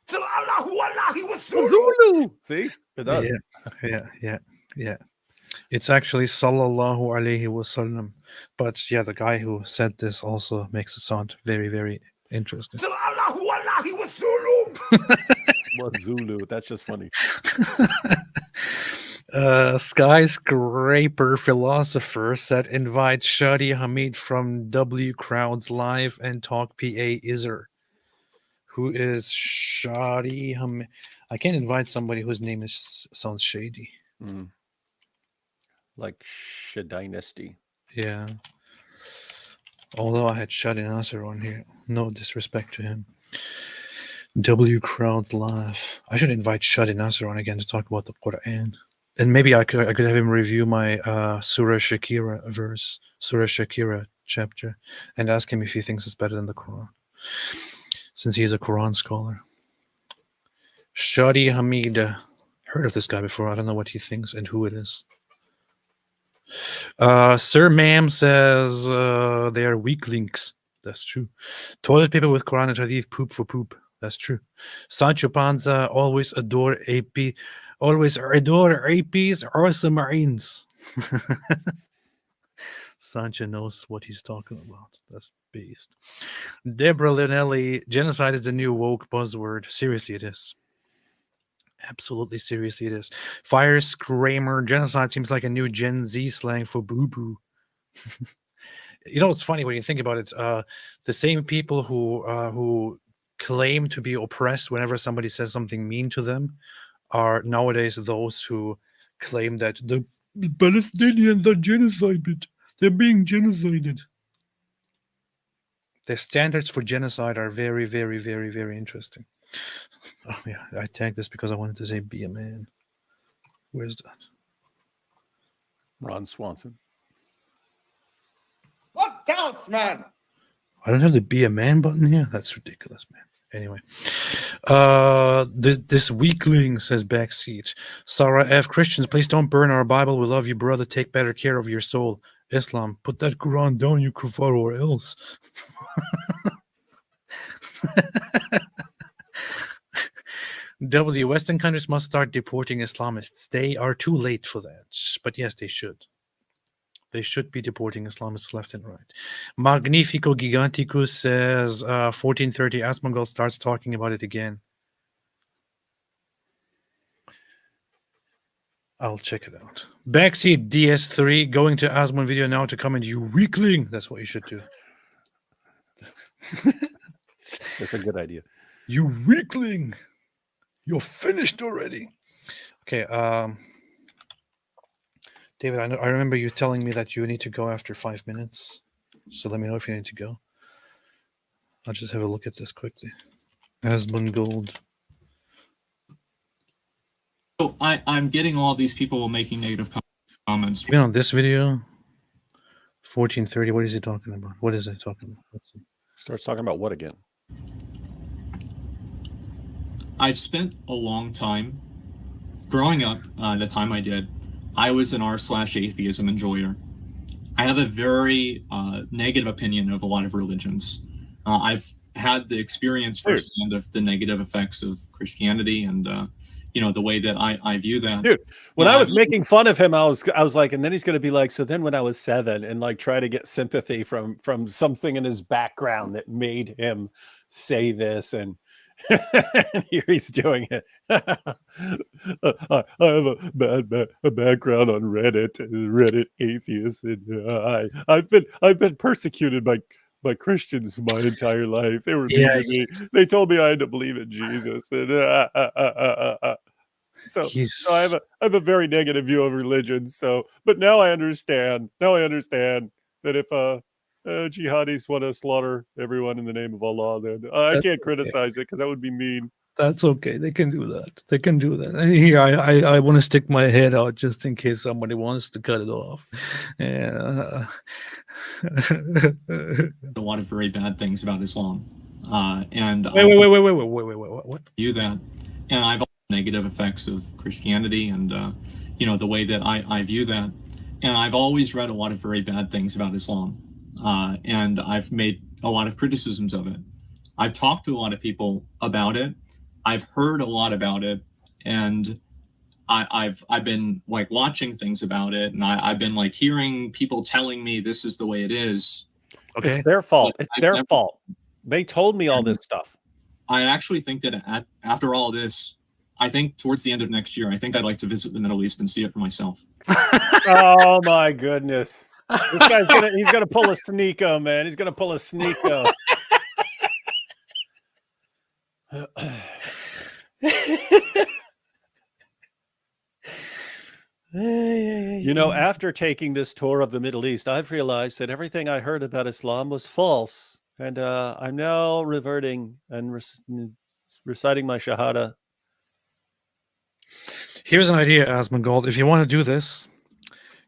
Zulu. See? It does. Yeah. It's actually Sallallahu Alaihi Wasallam. But yeah, the guy who said this also makes it sound very, very interesting. Zulu. That's just funny. Skyscraper Philosopher said, invite Shadi Hamid from W Crowds Live and talk PA Iser. Who is Shadi Hamid? I can't invite somebody whose name sounds shady. Like Shadynasty. Yeah. Although I had Shadi Nasser on here. No disrespect to him. W Crowds Live. I should invite Shadi Nasser on again to talk about the Quran. And maybe I could have him review my Surah Shakira verse, Surah Shakira chapter, and ask him if he thinks it's better than the Quran, since he's a Quran scholar. Shadi Hamid. Heard of this guy before. I don't know what he thinks and who it is. Sir Ma'am says they are weaklings. That's true. Toilet paper with Quran and Hadith, poop for poop. That's true. Sancho Panza always adore AP. Always adore APs or submarines. Sancho knows what he's talking about. That's beast. Deborah Linelli, genocide is the new woke buzzword. Seriously, it is. Absolutely, seriously, it is. Fire Screamer, genocide seems like a new Gen Z slang for boo-boo. You know, it's funny when you think about it. The same people who claim to be oppressed whenever somebody says something mean to them are nowadays those who claim that the Palestinians are genocided. They're being genocided. The standards for genocide are very, very, very, very interesting. Oh yeah, I tagged this because I wanted to say be a man. Where's that? Ron Swanson. What counts, man? I don't have the be a man button here. That's ridiculous, man. Anyway, this weakling says backseat. Sarah F. Christians, please don't burn our Bible. We love you, brother. Take better care of your soul. Islam, put that Quran down, you kuffar, or else. W. Western countries must start deporting Islamists. They are too late for that. But yes, they should. They should be deporting Islamists left and right. Magnifico Giganticus says 1430 Asmongold starts talking about it again. I'll check it out. Backseat DS3 going to Asmon video now to comment, you weakling. That's what you should do. That's a good idea. You weakling. You're finished already. Okay, David, I remember you telling me that you need to go after 5 minutes. So let me know if you need to go. I'll just have a look at this quickly. Asmongold. So I'm getting all these people making negative comments. Even on this video, 1430, what is he talking about? What is it talking about? Let's see. Starts talking about what again? I've spent a long time growing up. The time I did, I was an r/atheism enjoyer. I have a very negative opinion of a lot of religions. I've had the experience firsthand of the negative effects of Christianity and the way that I view that. Dude, when I was making fun of him, I was like, and then he's going to be like, so then when I was 7, and like try to get sympathy from something in his background that made him say this, and here he's doing it. I have a background on Reddit atheist, and I've been persecuted by Christians my entire life. They were mean to me. They told me I had to believe in Jesus, and so I have a very negative view of religion. So, but now I understand. That if jihadis want to slaughter everyone in the name of Allah, then I can't criticize it because that would be mean. That's okay. They can do that. They can do that. And here, I want to stick my head out just in case somebody wants to cut it off. Yeah. A lot of very bad things about Islam. And wait, what? View that, and I've negative effects of Christianity, and the way that I view that, and I've always read a lot of very bad things about Islam, and I've made a lot of criticisms of it. I've talked to a lot of people about it. I've heard a lot about it, and I've been like watching things about it, and I've been like hearing people telling me this is the way it is. Okay, it's their fault. It's their fault. They told me all this stuff. I actually think that after all this, I think towards the end of next year, I think I'd like to visit the Middle East and see it for myself. Oh my goodness! This guy's he's gonna pull a sneako, man. He's gonna pull a sneako. After taking this tour of the Middle East, I've realized that everything I heard about Islam was false, and I'm now reverting and reciting my Shahada. Here's an idea, Asmongold. If you want to do this,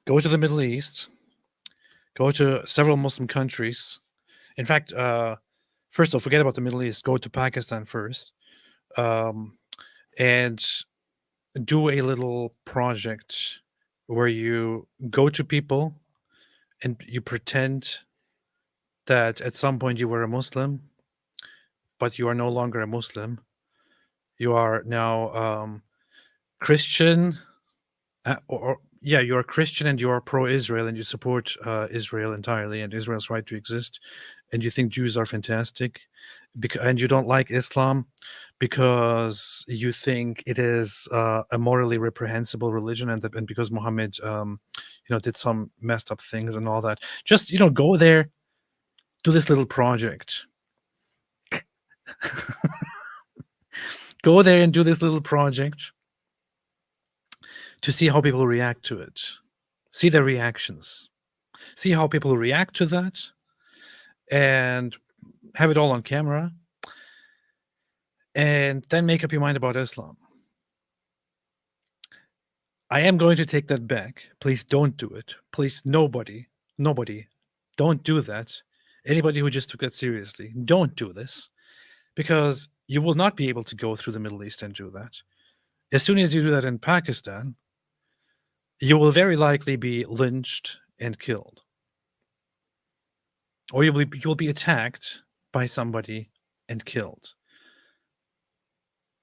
go to the Middle East, go to several Muslim countries. In fact, first of all, forget about the Middle East. Go to Pakistan first, and do a little project where you go to people and you pretend that at some point you were a Muslim, but you are no longer a Muslim. You are now Christian, you're a Christian and you are pro-Israel and you support Israel entirely and Israel's right to exist, and you think Jews are fantastic, and you don't like Islam because you think it is a morally reprehensible religion, and because Muhammad, did some messed up things and all that. Just go there, do this little project. Go there and do this little project to see how people react to it. See their reactions. See how people react to that, and have it all on camera, and then make up your mind about Islam. I am going to take that back. Please don't do it. Please, nobody, don't do that. Anybody who just took that seriously, don't do this, because you will not be able to go through the Middle East and do that. As soon as you do that in Pakistan, you will very likely be lynched and killed. Or you'll be attacked by somebody and killed.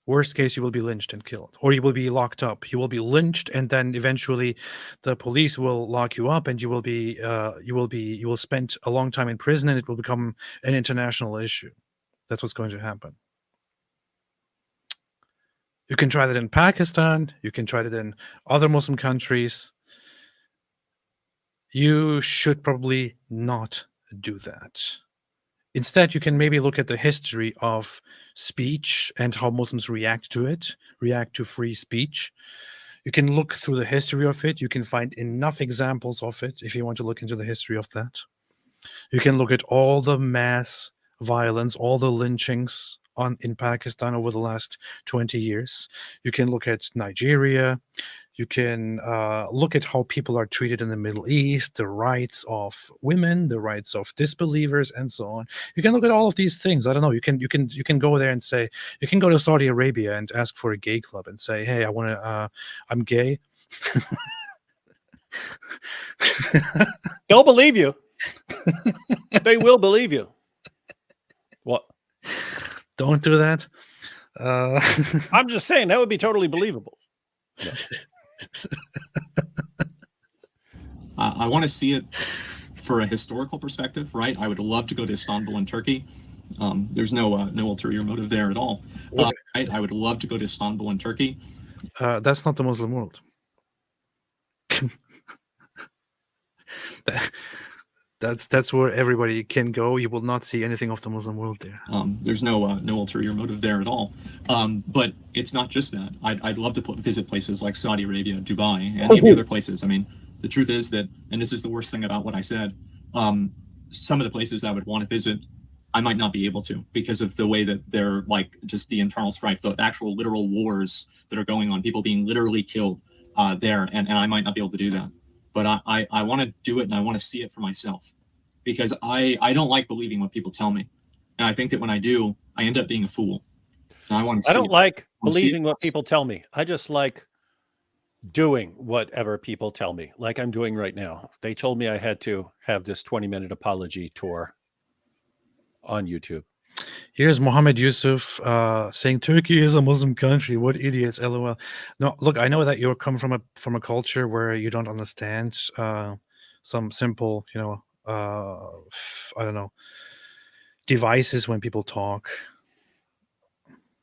Worst case, you will be lynched and killed. Or you will be locked up. You will be lynched, and then eventually the police will lock you up, and you will spend a long time in prison, and it will become an international issue. That's what's going to happen. You can try that in Pakistan. You can try that in other Muslim countries. You should probably not do that. Instead, you can maybe look at the history of speech and how Muslims react to it, react to free speech. You can look through the history of it. You can find enough examples of it if you want to look into the history of that. You can look at all the mass violence, all the lynchings in Pakistan over the last 20 years. You can look at Nigeria. You can look at how people are treated in the Middle East, the rights of women, the rights of disbelievers, and so on. You can look at all of these things. I don't know. You can go there and say, you can go to Saudi Arabia and ask for a gay club and say, hey, I'm gay. They'll believe you. They will believe you. What? Don't do that. I'm just saying that would be totally believable. No. I want to see it for a historical perspective, right? I would love to go to Istanbul in Turkey. There's no ulterior motive there at all. I would love to go to Istanbul in Turkey. That's not the Muslim world. That's where everybody can go. You will not see anything of the Muslim world there. There's no ulterior motive there at all. But it's not just that. I'd love to visit places like Saudi Arabia, Dubai, and the other places. I mean, the truth is that, and this is the worst thing about what I said, some of the places I would want to visit, I might not be able to because of the way that they're like just the internal strife, the actual literal wars that are going on, people being literally killed there, and I might not be able to do that. But I want to do it, and I want to see it for myself because I don't like believing what people tell me. And I think that when I do, I end up being a fool. And I want to see don't like believing what people tell me. I just like doing whatever people tell me, like I'm doing right now. They told me I had to have this 20-minute apology tour on YouTube. Here's Mohammed Yusuf saying Turkey is a Muslim country. What idiots, LOL. No, look, I know that you come from a culture where you don't understand some simple, I don't know, devices when people talk.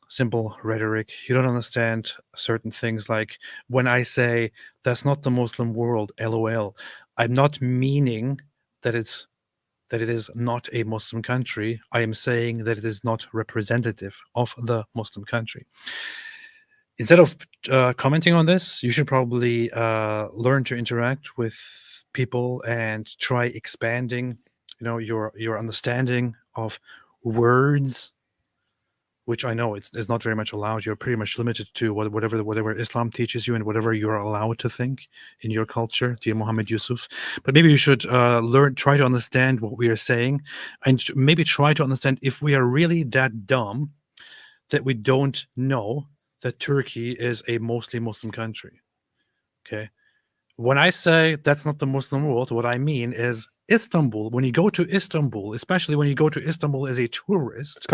Simple rhetoric. You don't understand certain things like when I say that's not the Muslim world, LOL. I'm not meaning that it is not a Muslim country. I am saying that it is not representative of the Muslim country. Instead of commenting on this, you should probably learn to interact with people and try expanding, your understanding of words, which I know it's not very much allowed. You're pretty much limited to whatever Islam teaches you and whatever you're allowed to think in your culture, dear Muhammad Yusuf. But maybe you should try to understand what we are saying, and maybe try to understand if we are really that dumb that we don't know that Turkey is a mostly Muslim country. Okay. When I say that's not the Muslim world, what I mean is Istanbul. When you go to Istanbul, especially when you go to Istanbul as a tourist, it's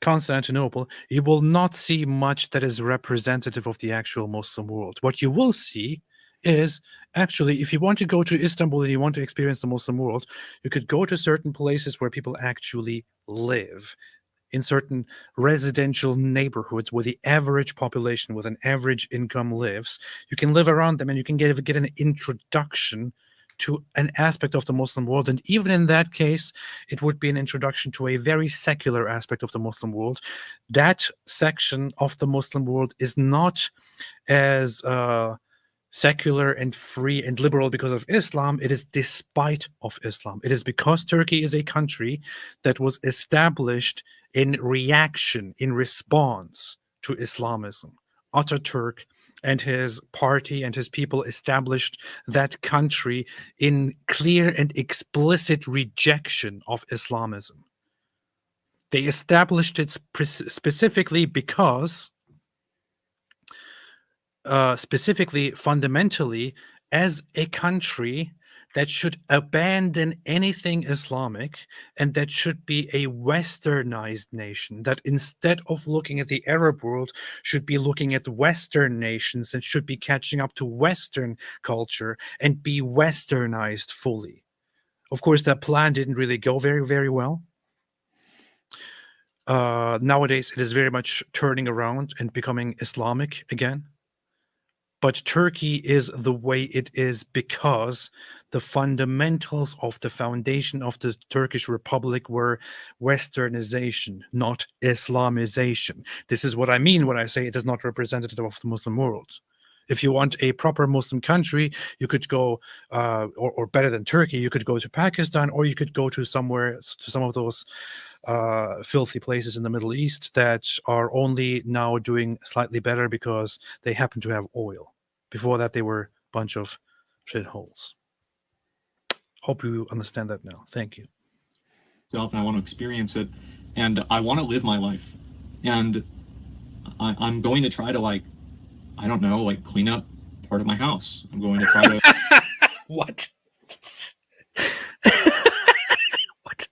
Constantinople, you will not see much that is representative of the actual Muslim world. What you will see is actually, if you want to go to Istanbul and you want to experience the Muslim world, you could go to certain places where people actually live, in certain residential neighborhoods where the average population with an average income lives. You can live around them and you can get an introduction to an aspect of the Muslim world. And even in that case, it would be an introduction to a very secular aspect of the Muslim world. That section of the Muslim world is not as secular and free and liberal because of Islam. It is despite of Islam. It is because Turkey is a country that was established in reaction, in response to Islamism. Ataturk and his party and his people established that country in clear and explicit rejection of Islamism. They established it specifically because, fundamentally, as a country that should abandon anything Islamic and that should be a westernized nation, that instead of looking at the Arab world, should be looking at Western nations and should be catching up to Western culture and be westernized fully. Of course, that plan didn't really go very, very well. Nowadays, it is very much turning around and becoming Islamic again. But Turkey is the way it is because the fundamentals of the foundation of the Turkish Republic were Westernization, not Islamization. This is what I mean when I say it is not representative of the Muslim world. If you want a proper Muslim country, you could go, or better than Turkey, you could go to Pakistan, or you could go to some of those filthy places in the Middle East that are only now doing slightly better because they happen to have oil. Before that, they were a bunch of shitholes. Hope you understand that now. Thank you. And I want to experience it, and I want to live my life, and I'm going to try to clean up part of my house. I'm going to try to what? What?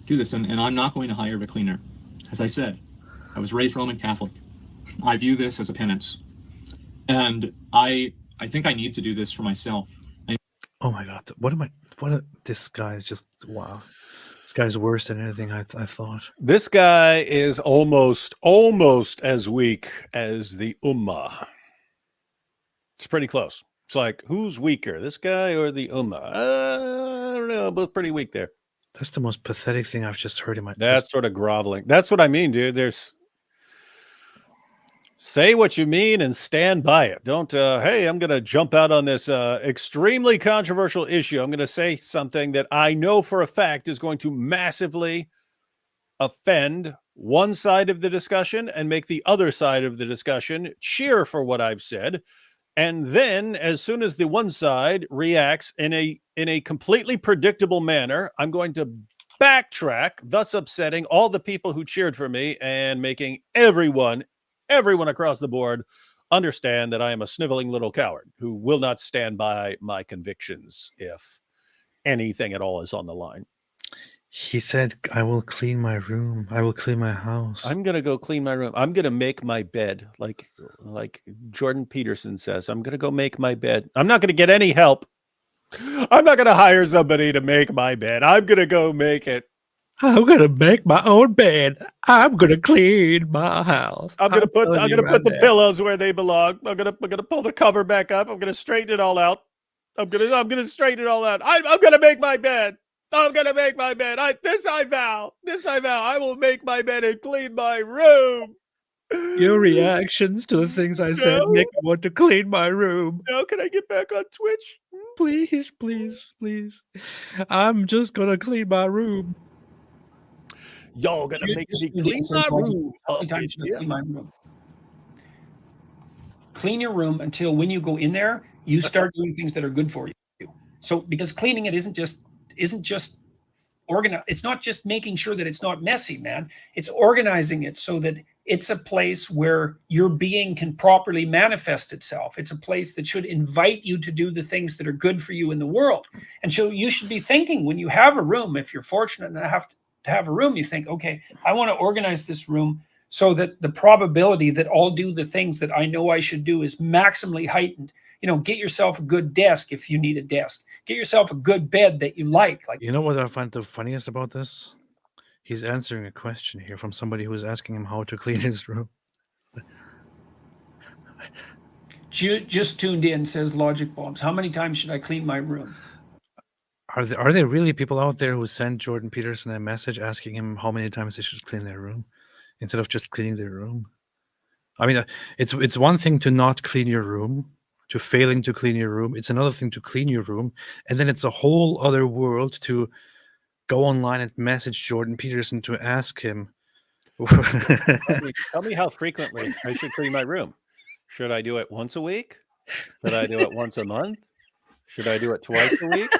Do this, and I'm not going to hire a cleaner. As I said, I was raised Roman Catholic. I view this as a penance. And I think I need to do this for myself. Oh my God. This guy is just, wow. This guy's worse than anything I thought. This guy is almost as weak as the Ummah. It's pretty close. It's like, who's weaker, this guy or the Ummah? I don't know, both pretty weak there. That's the most pathetic thing I've just heard in my. That's sort of groveling. That's what I mean, dude. Say what you mean and stand by it. Don't, hey, I'm going to jump out on this extremely controversial issue. I'm going to say something that I know for a fact is going to massively offend one side of the discussion and make the other side of the discussion cheer for what I've said. And then as soon as the one side reacts in a completely predictable manner, I'm going to backtrack, thus upsetting all the people who cheered for me and making everyone across the board understand that I am a sniveling little coward who will not stand by my convictions if anything at all is on the line. He said, I will clean my room. I will clean my house. I'm going to go clean my room. I'm going to make my bed. Like Jordan Peterson says, I'm going to go make my bed. I'm not going to get any help. I'm not going to hire somebody to make my bed. I'm going to go make it. I'm going to make my own bed. I'm going to clean my house. I'm going to put the pillows where they belong. I'm going to pull the cover back up. I'm going to straighten it all out. I'm going to straighten it all out. I'm going to make my bed. I'm going to make my bed. I vow. I will make my bed and clean my room. Your reactions to the things I said make me want to clean my room. Now, can I get back on Twitch? Please, please, please. I'm just going to clean my room. Y'all going to make me clean my room. Clean my room. Clean your room until when you go in there, you start doing things that are good for you. So, because cleaning it isn't just organized. It's not just making sure that it's not messy, man. It's organizing it so that it's a place where your being can properly manifest itself. It's a place that should invite you to do the things that are good for you in the world. And so you should be thinking when you have a room, if you're fortunate enough to have a room, you think, okay, I want to organize this room so that the probability that I'll do the things that I know I should do is maximally heightened. You know, get yourself a good desk if you need a desk. Get yourself a good bed that you like. You know what I find the funniest about this? He's answering a question here from somebody who's asking him how to clean his room. Just tuned in, says Logic Bombs. How many times should I clean my room? Are there really people out there who send Jordan Peterson a message asking him how many times they should clean their room instead of just cleaning their room? I mean, it's one thing to not clean your room, to failing to clean your room. It's another thing to clean your room. And then it's a whole other world to go online and message Jordan Peterson to ask him. Tell me how frequently I should clean my room. Should I do it once a week? Should I do it once a month? Should I do it twice a week?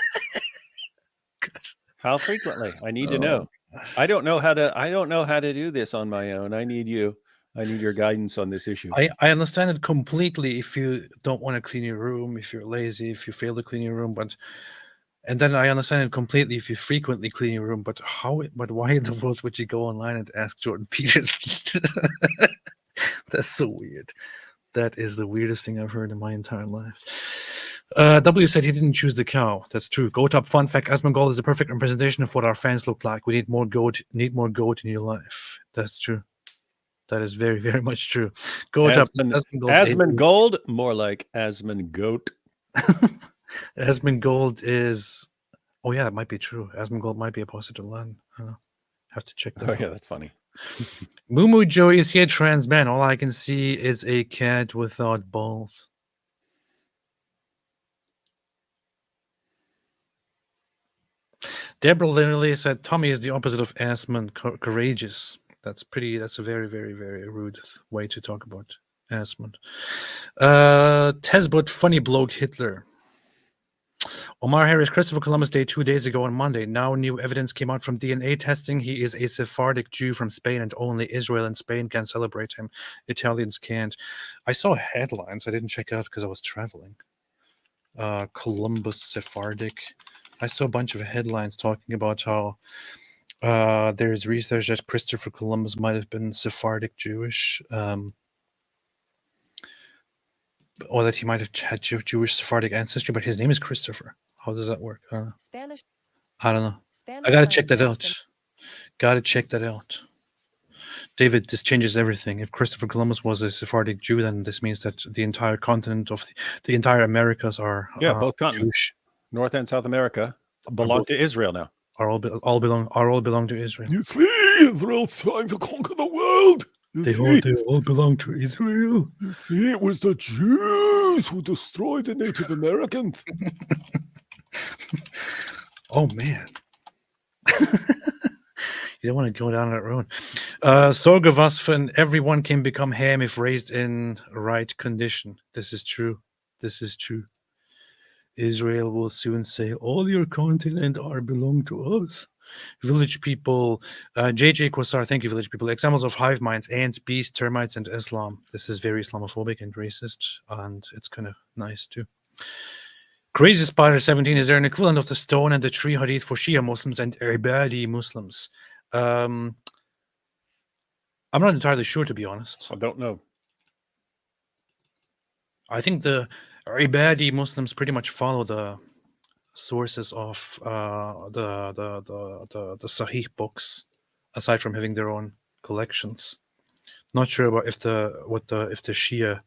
How frequently? I need to know. I don't know how to do this on my own. I need you. I need your guidance on this issue. I understand it completely if you don't want to clean your room, if you're lazy, if you fail to clean your room, and then I understand it completely if you frequently clean your room, but why in the world would you go online and ask Jordan Peterson? That's so weird. That is the weirdest thing I've heard in my entire life. W said he didn't choose the cow. That's true. Goat up. Fun fact: Asmongold is a perfect representation of what our fans look like. We need more goat. Need more goat in your life. That's true. That is very, very much true. Goat up. Asmongold, more like Asmongoat. Asmongold is. Oh yeah, that might be true. Asmongold might be Apostate Prophet. I don't know. Have to check that. Oh yeah, that's funny. Mumu Joey, is he a trans man? All I can see is a cat without balls. Deborah literally said Tommy is the opposite of Asmon, courageous. That's a very, very, very rude way to talk about Asmon. Tesbot, funny bloke Hitler. Omar Harris, Christopher Columbus Day 2 days ago on Monday. Now new evidence came out from DNA testing. He is a Sephardic Jew from Spain, and only Israel and Spain can celebrate him. Italians can't. I saw headlines. I didn't check it out because I was traveling. Columbus Sephardic. I saw a bunch of headlines talking about how There's research that Christopher Columbus might have been Sephardic Jewish, or that he might have had Jewish Sephardic ancestry, but his name is Christopher. How does that work? I don't know. I don't know. I gotta check that out. Gotta check that out. David, this changes everything. If Christopher Columbus was a Sephardic Jew, then this means that the entire continent of the entire Americas are both continents, Jewish. North and South America, belong to Israel now. All belong to Israel. You see, Israel's trying to conquer the world. They all belong to Israel. You see, it was the Jews who destroyed the Native Americans. Oh man. You don't want to go down that road. Sorge was von everyone can become ham if raised in right condition. This is true. This is true. Israel will soon say, all your continent are belong to us. Village people, JJ Kosar, thank you, village people. Examples of hive minds, ants, bees, termites, and Islam. This is very Islamophobic and racist, and it's kind of nice too. Crazy Spider 17, is there an equivalent of the stone and the tree hadith for Shia Muslims and Ibadi Muslims? I'm not entirely sure, to be honest. I don't know. I think the Ibadi Muslims pretty much follow the sources of the Sahih books, aside from having their own collections. Not sure about if the Shia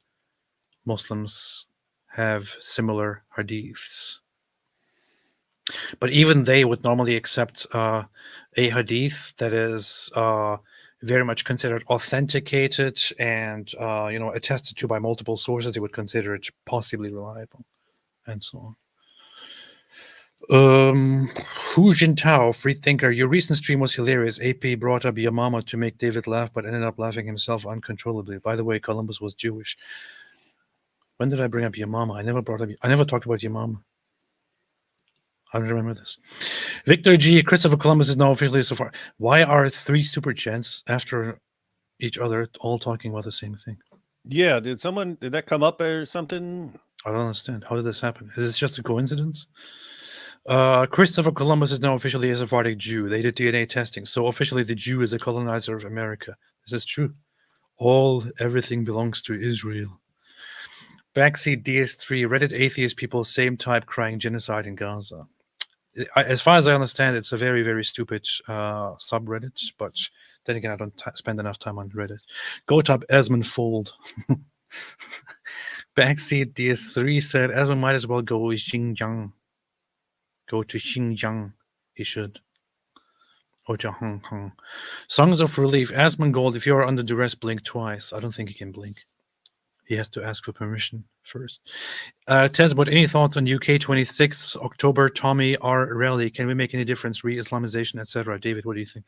Muslims have similar hadiths. But even they would normally accept a hadith that is very much considered authenticated and attested to by multiple sources. They would consider it possibly reliable, and so on. Hu Jintao, free thinker. Your recent stream was hilarious. AP brought up Yamama to make David laugh, but ended up laughing himself uncontrollably. By the way, Columbus was Jewish. When did I bring up Yamama? I never talked about Yamama. I don't remember this. Victor G. Christopher Columbus is now officially so far. Why are 3 super gents after each other all talking about the same thing? Yeah, did that come up or something? I don't understand. How did this happen? Is this just a coincidence? Christopher Columbus is now officially a Sephardic Jew. They did DNA testing. So officially the Jew is a colonizer of America. This is true. Everything belongs to Israel. Backseat DS3, Reddit atheist people, same type, crying genocide in Gaza. As far as I understand, it's a very, very stupid subreddit, but then again, I don't spend enough time on Reddit. Go-top Asmongold. Backseat DS3 said, Asmon might as well go to Xinjiang. Go to Xinjiang. He should. Or to Hong Kong. Songs of Relief. Asmongold, if you are under duress, blink twice. I don't think he can blink. He has to ask for permission first. Tez, but any thoughts on UK 26th October Tommy R. rally? Can we make any difference? Re-Islamization, etc. David, what do you think?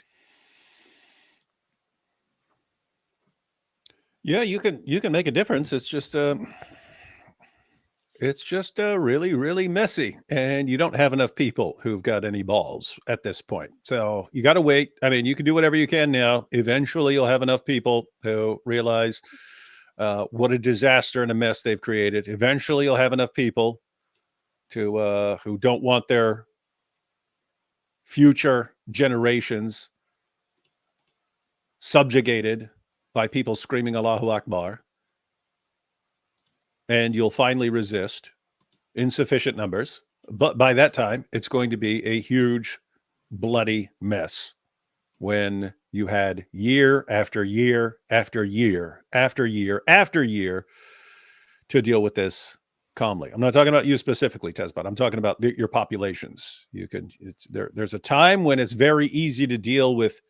Yeah, you can make a difference. It's just really, really messy, and you don't have enough people who've got any balls at this point. So you got to wait. I mean, you can do whatever you can now. Eventually, you'll have enough people who realize what a disaster and a mess they've created. Eventually, you'll have enough people who don't want their future generations subjugated by people screaming Allahu Akbar. And you'll finally resist in sufficient numbers. But by that time, it's going to be a huge, bloody mess when you had year after year after year after year after year to deal with this calmly. I'm not talking about you specifically, Tezbot. I'm talking about your populations. There's a time when it's very easy to deal with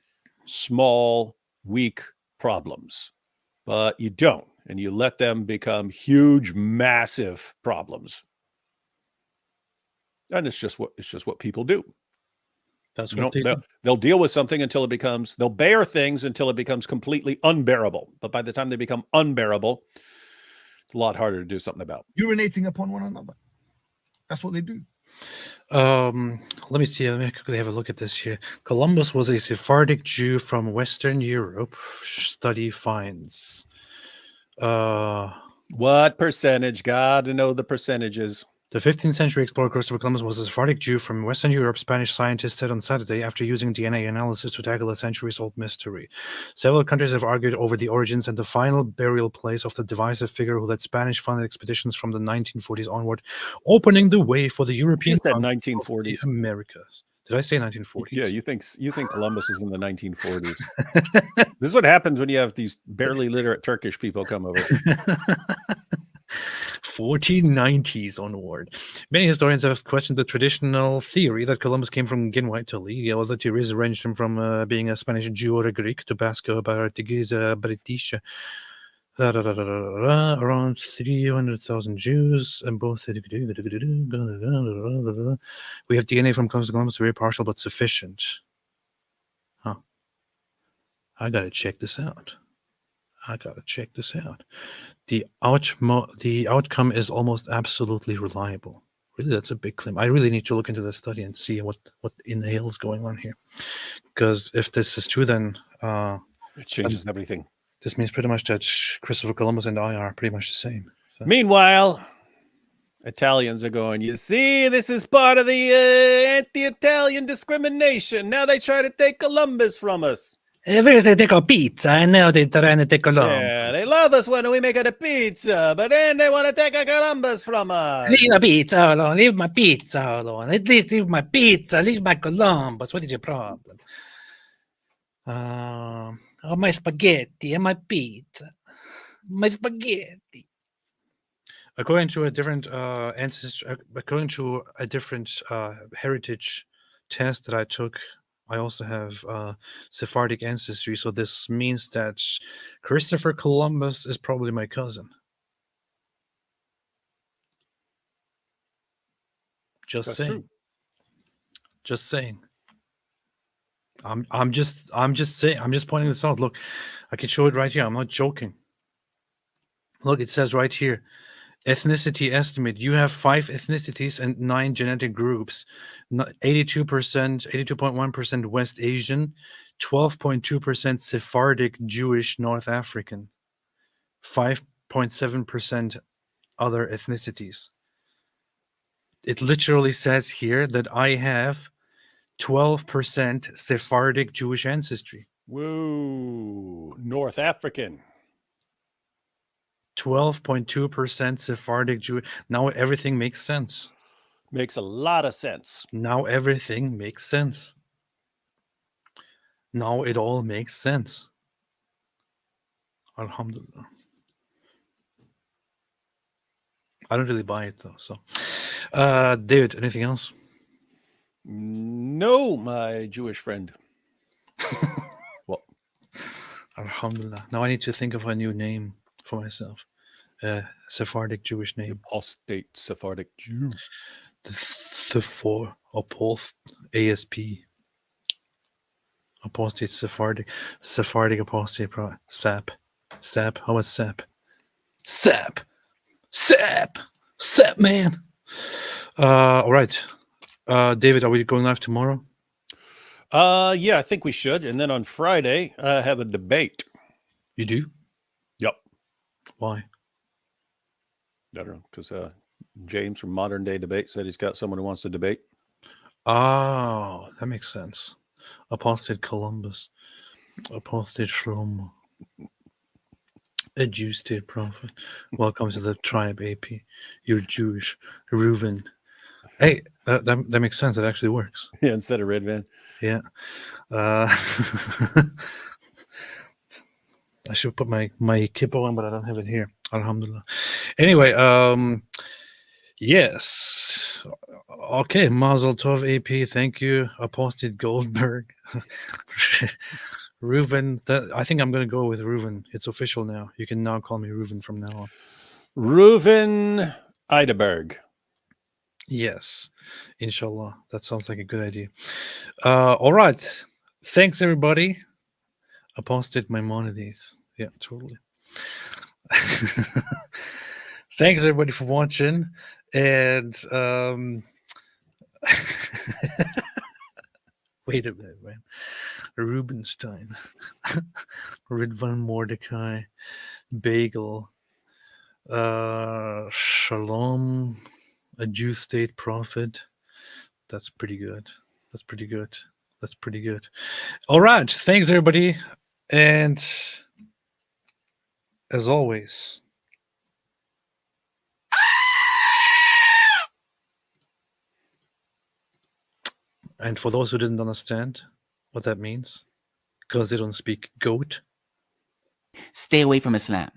small, weak problems, but you don't, and you let them become huge, massive problems. And it's just what people do. That's what they'll deal with something until it becomes, they'll bear things until it becomes completely unbearable. But by the time they become unbearable, it's a lot harder to do something about. Urinating upon one another. That's what they do. Let me see. Let me quickly have a look at this here. Columbus was a Sephardic Jew from Western Europe. Study finds. What percentage? Got to know the percentages. The 15th century explorer Christopher Columbus was a Sephardic Jew from Western Europe, Spanish scientists said on Saturday after using DNA analysis to tackle a centuries-old mystery. Several countries have argued over the origins and the final burial place of the divisive figure who led Spanish-funded expeditions from the 1940s onward, opening the way for the European Just that conquest of 1940s. the Americas. Did I say 1940s? Yeah, you think Columbus is in the 1940s. This is what happens when you have these barely literate Turkish people come over. 1490s onward. Many historians have questioned the traditional theory that Columbus came from Genoa, Italy, although theories ranged him from being a Spanish Jew or a Greek to Basco, British, around 300,000 Jews, and both. We have DNA from Columbus, very partial but sufficient. Huh. I gotta check this out. The outcome is almost absolutely reliable. Really, that's a big claim. I really need to look into the study and see what in the hell is going on here. Because if this is true, then it changes everything. This means pretty much that Christopher Columbus and I are pretty much the same. So. Meanwhile, Italians are going, you see, this is part of the anti-Italian discrimination. Now they try to take Columbus from us. First they take our pizza, and now they're trying to take Columbus. Yeah, they love us when we make it a pizza, but then they want to take a Columbus from us. Leave my pizza alone. Leave my pizza alone. At least leave my pizza. Leave my Columbus. What is your problem? My spaghetti and my pizza. My spaghetti. According to a different heritage test that I took, I also have Sephardic ancestry, so this means that Christopher Columbus is probably my cousin. Just saying. Just saying. I'm just saying. I'm just pointing this out. Look, I can show it right here. I'm not joking. Look, it says right here. Ethnicity estimate. You have 5 ethnicities and 9 genetic groups. 82%, 82.1% West Asian, 12.2% Sephardic Jewish North African, 5.7% other ethnicities. It literally says here that I have 12% Sephardic Jewish ancestry. Whoa, North African. 12.2% Sephardic Jew. Now everything makes sense. Makes a lot of sense. Now everything makes sense. Now it all makes sense. Alhamdulillah. I don't really buy it though. So, David, anything else? No, my Jewish friend. Well, Alhamdulillah. Now I need to think of a new name for myself. Sephardic Jewish name. Apostate Sephardic Jew. The four ASP. Apostate Sephardic Apostate Prophet. SAP. How about SAP? SAP, man. All right. David, are we going live tomorrow? Yeah, I think we should. And then on Friday, I have a debate. You do? Yep. Why? I don't know, because James from Modern Day Debate said he's got someone who wants to debate. Oh, that makes sense. Apostate Columbus. Apostate Shlomo. A Jew state prophet. Welcome to the tribe, AP. You're Jewish. Reuven. Hey, that makes sense. It actually works. Yeah, instead of Red Van. Yeah. I should put my kippo on, but I don't have it here. Alhamdulillah. Anyway, yes. Okay, Mazel Tov, AP. Thank you. Apostate Goldberg. Reuven. I think I'm going to go with Reuven. It's official now. You can now call me Reuven from now on. Reuven Eideberg. Yes, inshallah. That sounds like a good idea. All right. Thanks, everybody. Apostate Maimonides. Yeah, totally. Thanks, everybody, for watching. And wait a minute, man. Rubenstein, Ridvan Mordecai, Bagel, Shalom. A Jew state prophet. That's pretty good. That's pretty good. That's pretty good. All right. Thanks, everybody. And as always, and for those who didn't understand what that means, because they don't speak goat, stay away from Islam.